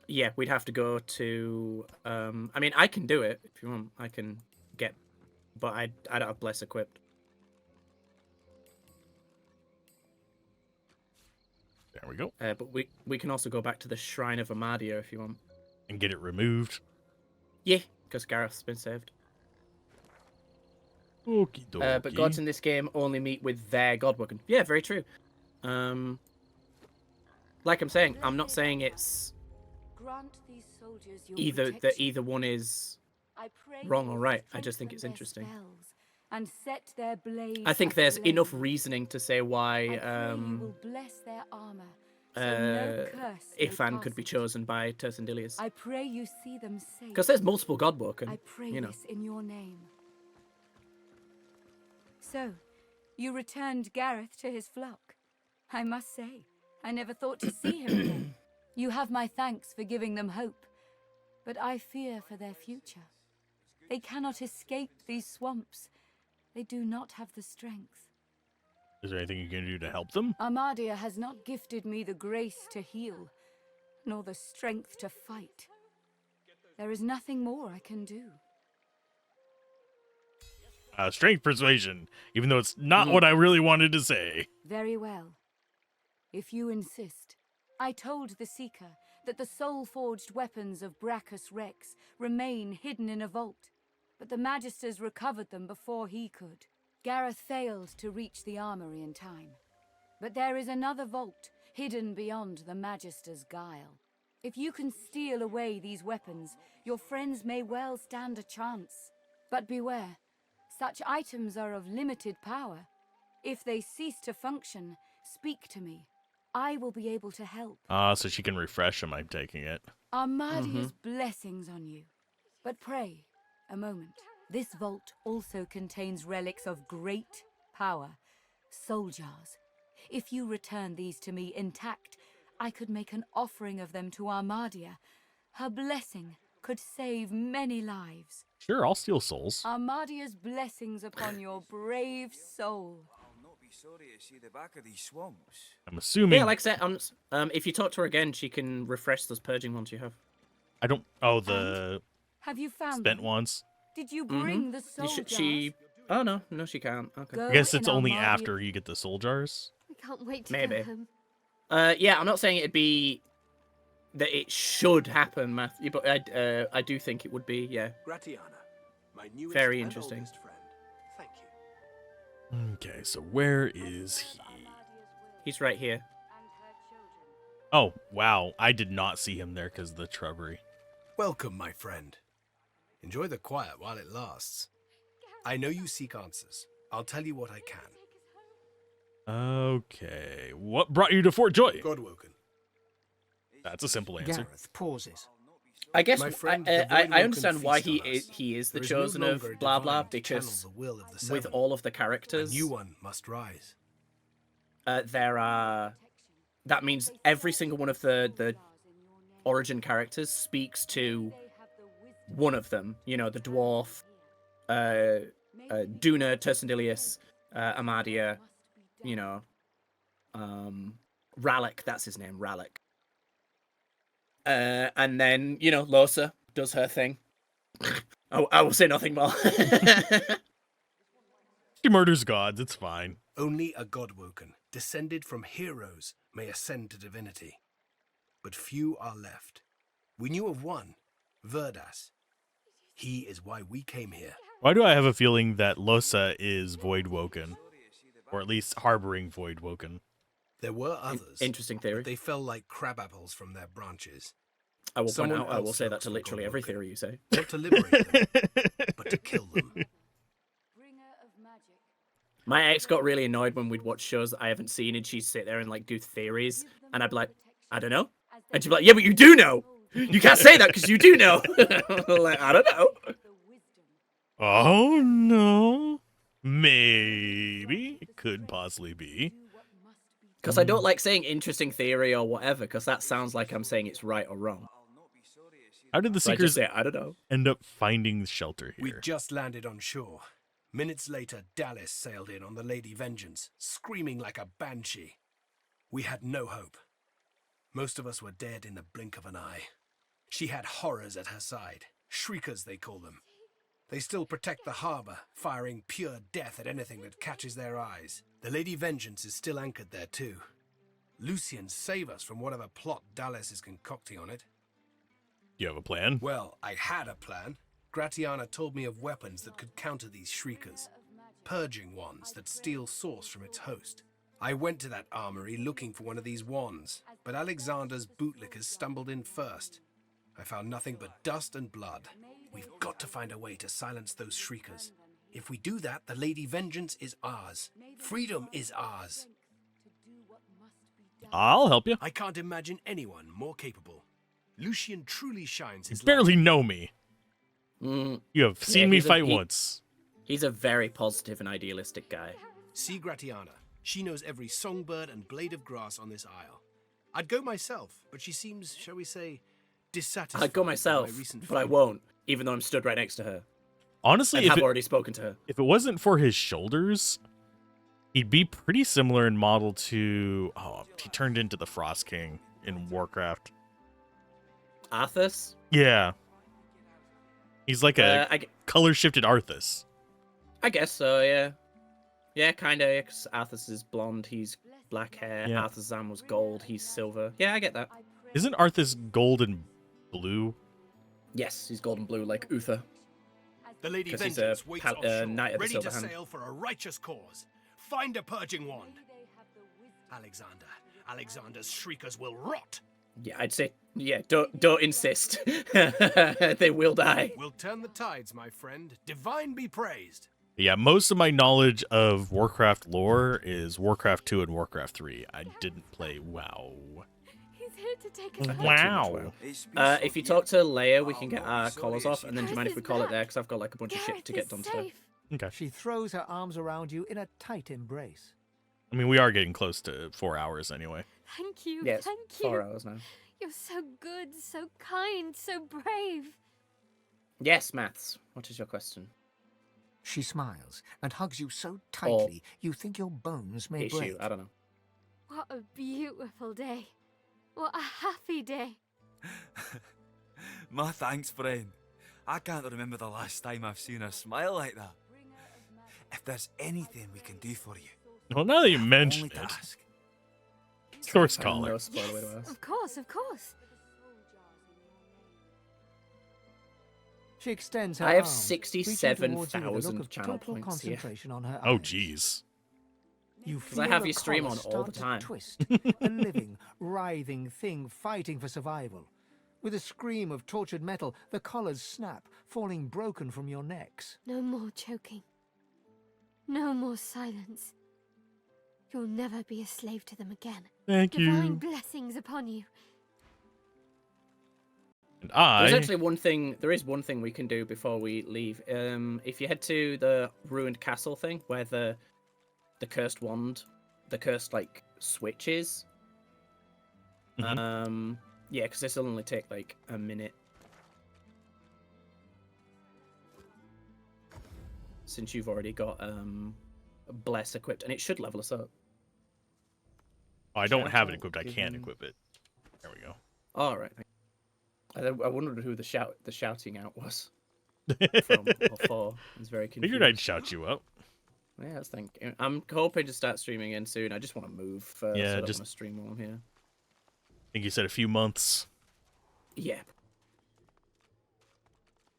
Yeah, we'd have to go to... I mean, I can do it if you want. I can get... But I don't have Bless equipped. There we go. But we can also go back to the Shrine of Amadia if you want. And get it removed? Yeah, because Gareth's been saved. Okie dokie. But gods in this game only meet with their god weapon. Yeah, very true. Like I'm saying, I'm not saying it's either one is wrong or right. I just think it's interesting. And set their blades I think there's aflame. enough reasoning to say why You will bless their armor, so no curse may Ifan pass could be it. chosen by Tersendilius. I pray you see them safe. Because there's multiple godwoken, I pray you know. this in your name. So, You returned Gareth to his flock. I must say, I never thought to see him again. You have my thanks for giving them hope, but I fear for their future. They cannot escape these swamps. They do not have the strength. Is there anything you can do to help them? Armadia has not gifted me the grace to heal, nor the strength to fight. There is nothing more I can do. Strength persuasion, even though it's not what I really wanted to say. Very well. If you insist. I told the Seeker that the soul-forged weapons of Brachus Rex remain hidden in a vault, but the Magisters recovered them before he could. Gareth failed to reach the armory in time. But there is another vault, hidden beyond the Magister's guile. If you can steal away these weapons, your friends may well stand a chance. But beware, such items are of limited power. If they cease to function, speak to me. I will be able to help. So she can refresh him, I'm taking it. Armadia's blessings on you. But pray, a moment. This vault also contains relics of great power, soul jars. If you return these to me intact, I could make an offering of them to Armadia. Her blessing could save many lives. Sure, I'll steal souls. Armadia's blessings upon your brave soul. Sorry to see the back of these swamps. I'm assuming. Yeah, like I said, if you talk to her again, she can refresh those purging ones you have. I don't. Oh, the. Have you found spent them? ones? Did you bring the soul jars? She. Oh no, she can't. Okay. I guess it's only after you get the soul jars. I can't wait to Maybe. get them. Yeah, I'm not saying it'd be that it should happen, Matthew, but I do think it would be. Yeah. Gratiana, my newest Very and interesting. oldest friend. Thank you. Okay, so where is he? He's right here. Oh, wow. I did not see him there because of the shrubbery. Welcome, my friend. Enjoy the quiet while it lasts. I know you seek answers. I'll tell you what I can. Okay. What brought you to Fort Joy? Godwoken. That's a simple answer. Gareth pauses. I guess My friend, I the Voidwoken understand why feast on he is the There is no chosen of longer a blah blah divine to because channel the will of the with Seven. all of the A characters, new one must rise. there are. That means every single one of the origin characters speaks to one of them. You know, the dwarf, Duna, Tersendilius, Amadia, you know, Rallick, that's his name, Rallick. And then, you know, Losa does her thing. I will say nothing more. She murders gods, it's fine. Only a Godwoken, descended from heroes, may ascend to divinity. But few are left. We knew of one, Verdas. He is why we came here. Why do I have a feeling that Losa is Voidwoken? Or at least harboring Voidwoken? There were others. Interesting theory. But they fell like crab apples from their branches. I will Someone point out, I will else say that focused to on literally every Godwoken. theory you say. Not to liberate them, but to kill them. My ex got really annoyed when we'd watch shows that I haven't seen, and she'd sit there and like do theories, and I'd be like, I don't know, and she'd be like, yeah, but you do know. You can't say that because you do know. Like, I don't know. Oh no. Maybe. It could possibly be. Because I don't like saying interesting theory or whatever, because that sounds like I'm saying it's right or wrong. How did the So I just Seekers say, I don't know. end up finding shelter We here? just landed on shore. Minutes later, Dallas sailed in on the Lady Vengeance, screaming like a banshee. We had no hope. Most of us were dead in the blink of an eye. She had horrors at her side, shriekers they call them. They still protect the harbor, firing pure death at anything that catches their eyes. The Lady Vengeance is still anchored there too. Lucian, save us from whatever plot Dallas is concocting on it. You have a plan? Well, I had a plan. Gratiana told me of weapons that could counter these shriekers. Purging wands that steal source from its host. I went to that armory looking for one of these wands, but Alexander's bootlickers stumbled in first. I found nothing but dust and blood. We've got to find a way to silence those shriekers. If we do that, the Lady Vengeance is ours. Freedom is ours. I'll help you. I can't imagine anyone more capable. Lucian truly shines You his barely light. know me. You have seen me fight once. He's a very positive and idealistic guy. See Gratiana. She knows every songbird and blade of grass on this isle. I'd go myself, but she seems, shall we say, dissatisfied. I'd go with myself, my recent but I failure. won't, even though I'm stood right next to her. Honestly, I have already spoken to her. If it wasn't for his shoulders, he'd be pretty similar in model to... Oh, he turned into the Frost King in Warcraft. Arthas? Yeah. He's like a I color-shifted Arthas. I guess so, yeah. Yeah, kind of, because Arthas is blonde, he's black hair. Yeah. Arthas was gold, he's silver. Yeah, I get that. Isn't Arthas gold and blue? Yes, he's gold and blue, like Uther. The Lady 'Cause he's a Vengeance waits offshore, Knight of the ready Silver to Hand. sail for a righteous cause. Find a purging wand. Alexander's shriekers will rot. Yeah, I'd say, yeah, don't insist. They will die. We'll turn the tides, my friend. Divine be praised. Yeah, most of my knowledge of Warcraft lore is Warcraft 2 and Warcraft 3. I didn't play WoW. He's here to take us Wow. If you talk to Leia, we can get our collars off, and then do you mind if we call it there? Because I've got like a bunch of shit to get done today. Okay. She throws her arms around you in a tight embrace. I mean, we are getting close to 4 hours anyway. Thank you, Yes, thank you. 4 hours now. You're so good, so kind, so brave. Yes, Maths. What is your question? She smiles and hugs you so tightly you think your bones may Issue, break. I don't know. What a beautiful day. What a happy day. My thanks, friend. I can't remember the last time I've seen her smile like that. If there's anything we can do for you, Well, now that you mention only it, task. Source Caller. No spoiler way to ask. Of course, of course. She extends her I have arms, reaching towards you with a look 67,000 of channel total points here. concentration on her Oh, eyes. jeez. You Because I feel have the your stream collar on all the start to time. Twist, a living, writhing thing fighting for survival. With a scream of tortured metal, the collars snap, falling broken from your necks. No more choking. No more silence. You'll never be a slave to them again. Thank you. Divine blessings upon you. And There's I... actually one thing. There is one thing we can do before we leave. If you head to the ruined castle thing, where the cursed wand, the cursed like switch is. Mhm. Yeah, because this will only take like a minute. Since you've already got bless equipped, and it should level us up. Oh, I don't have it equipped. I can equip it. There we go. All right. I wondered who the shouting out was from or for. I was very confused. Figured I'd shout you up. Yeah, thank you. I'm hoping to start streaming again soon. I just want to move first. Yeah, I don't just- want to stream while I'm here. I think you said a few months. Yeah.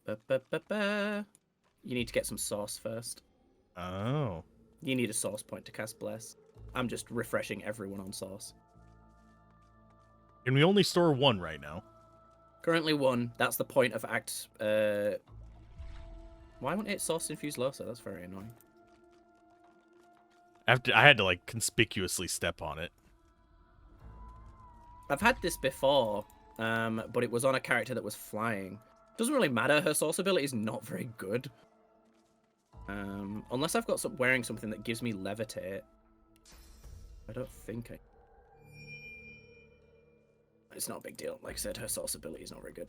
Ba-ba-ba-ba. You need to get some sauce first. Oh. You need a sauce point to cast Bless. I'm just refreshing everyone on sauce. And we only store one right now. Currently one. That's the point of Act... Why won't it sauce infuse Losa? That's very annoying. I had to like conspicuously step on it. I've had this before, but it was on a character that was flying. Doesn't really matter. Her sauce ability is not very good. Unless I've got wearing something that gives me levitate. I don't think I... It's not a big deal. Like I said, her sauce ability is not very good.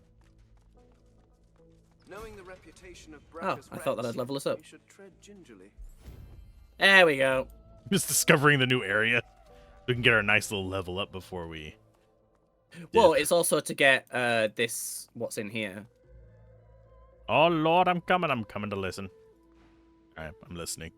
Knowing the reputation of Oh, I thought that I'd level us up. We should tread gingerly. There we go. Just discovering the new area. We can get our nice little level up before we... Well, it's also to get this, what's in here. Oh, Lord, I'm coming to listen. Alright, I'm listening.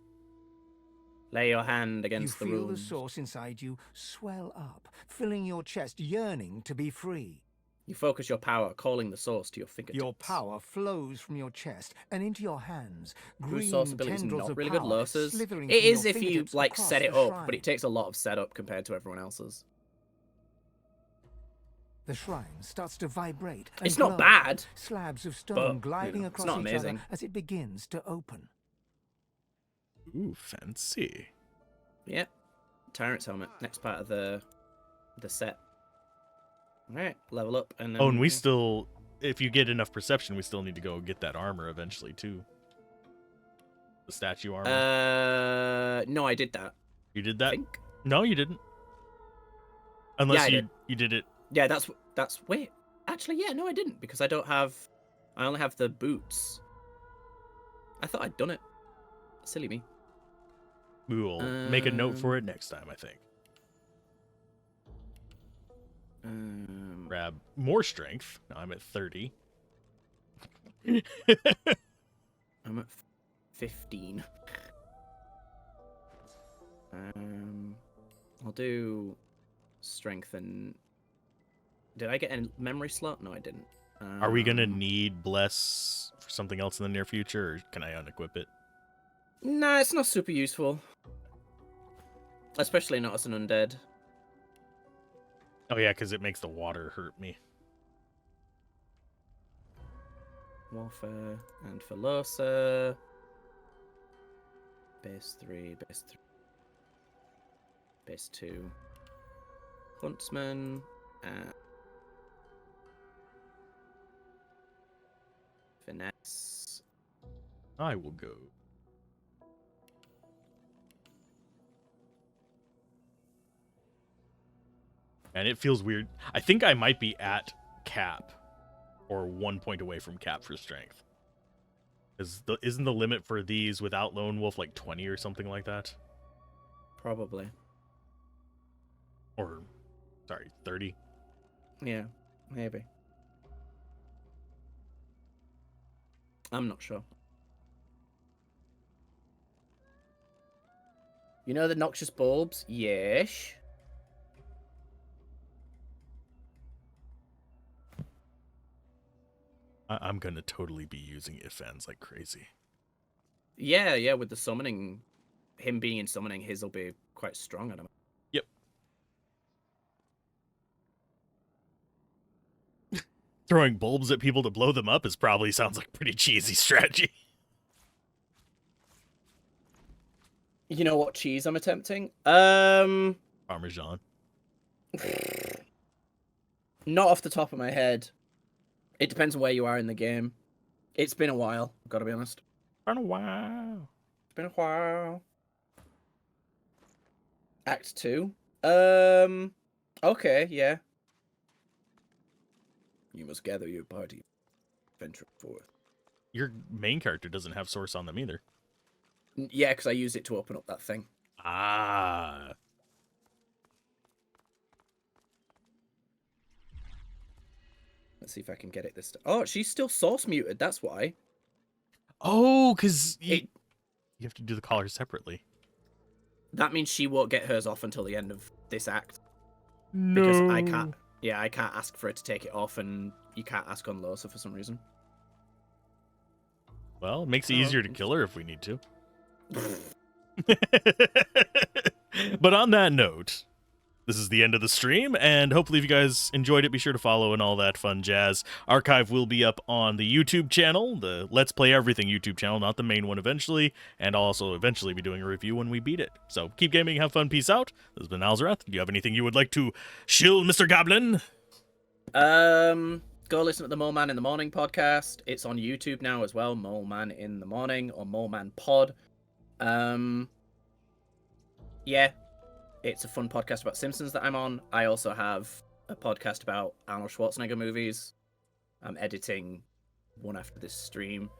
Lay your hand You against the feel the room. source inside you swell up, filling your chest, yearning to be free. You focus your power, calling the source to your fingertips. Your power flows from your chest and into your hands. Whose Green source ability is tendrils not of really good, power Lursa's. slithering It from is your if you fingertips like across set it the up, shrine. but it takes a lot of setup compared to everyone else's. The shrine starts to vibrate. And It's not glow. bad, Slabs of but, stone gliding it's across not each amazing. other as it begins to open. Ooh, fancy. Yep. Tyrant's helmet. Next part of the set. Alright, level up and then... Oh, and we still... If you get enough perception, we still need to go get that armor eventually, too. The statue armor. No, I did that. You did that? think. No, you didn't. Unless I you did. you did it. Yeah, that's wait. Actually, yeah, no, I didn't because I only have the boots. I thought I'd done it. Silly me. We will make a note for it next time, I think. Grab more strength. Now I'm at 30. I'm at 15. I'll do strength and... Did I get a memory slot? No, I didn't. Are we going to need bless for something else in the near future, or can I unequip it? Nah, it's not super useful. Especially not as an undead. Oh yeah, because it makes the water hurt me. Warfare and Philosopher. Base 3, base 3. Base 2. Huntsman. Finesse. I will go. And it feels weird. I think I might be at cap, or 1 point away from cap for strength. Isn't the limit for these without Lone Wolf like 20 or something like that? Probably. Or, sorry, 30? Yeah, maybe. I'm not sure. You know the noxious bulbs? Yes. I'm gonna totally be using if-ends like crazy. Yeah, with the summoning, him being in summoning, his will be quite strong, I don't know. Yep. Throwing bulbs at people to blow them up is probably sounds like pretty cheesy strategy. You know what cheese I'm attempting? Parmesan. Not off the top of my head. It depends on where you are in the game. It's been a while, I've got to be honest. Been a while. It's been a while. Act 2? Okay, yeah. You must gather your party. Venture forth. Your main character doesn't have source on them either. Yeah, because I used it to open up that thing. Ah. Let's see if I can get it this time. Oh, she's still source muted, that's why. Oh, because you have to do the collar separately. That means she won't get hers off until the end of this act. No. Because I can't ask for her to take it off, and you can't ask on Losa for some reason. Well, it makes it easier to kill her if we need to. But on that note, this is the end of the stream, and hopefully if you guys enjoyed it, be sure to follow and all that fun jazz. Archive will be up on the YouTube channel, the Let's Play Everything YouTube channel, not the main one eventually, and I'll also eventually be doing a review when we beat it. So keep gaming, have fun, peace out. This has been Alzorath. Do you have anything you would like to shill, Mr. Goblin? Go listen to the Mole Man in the Morning podcast. It's on YouTube now as well, Mole Man in the Morning, or Mole Man Pod. Yeah. It's a fun podcast about Simpsons that I'm on. I also have a podcast about Arnold Schwarzenegger movies. I'm editing one after this stream.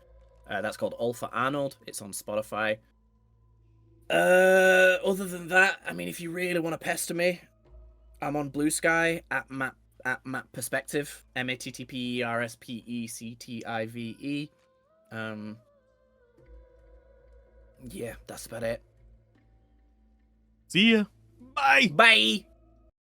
That's called All for Arnold. It's on Spotify. Other than that, I mean, if you really want to pester me, I'm on Blue Sky at Map Perspective. MATTPERSPECTIVE. Yeah, that's about it. See ya. Bye. Bye.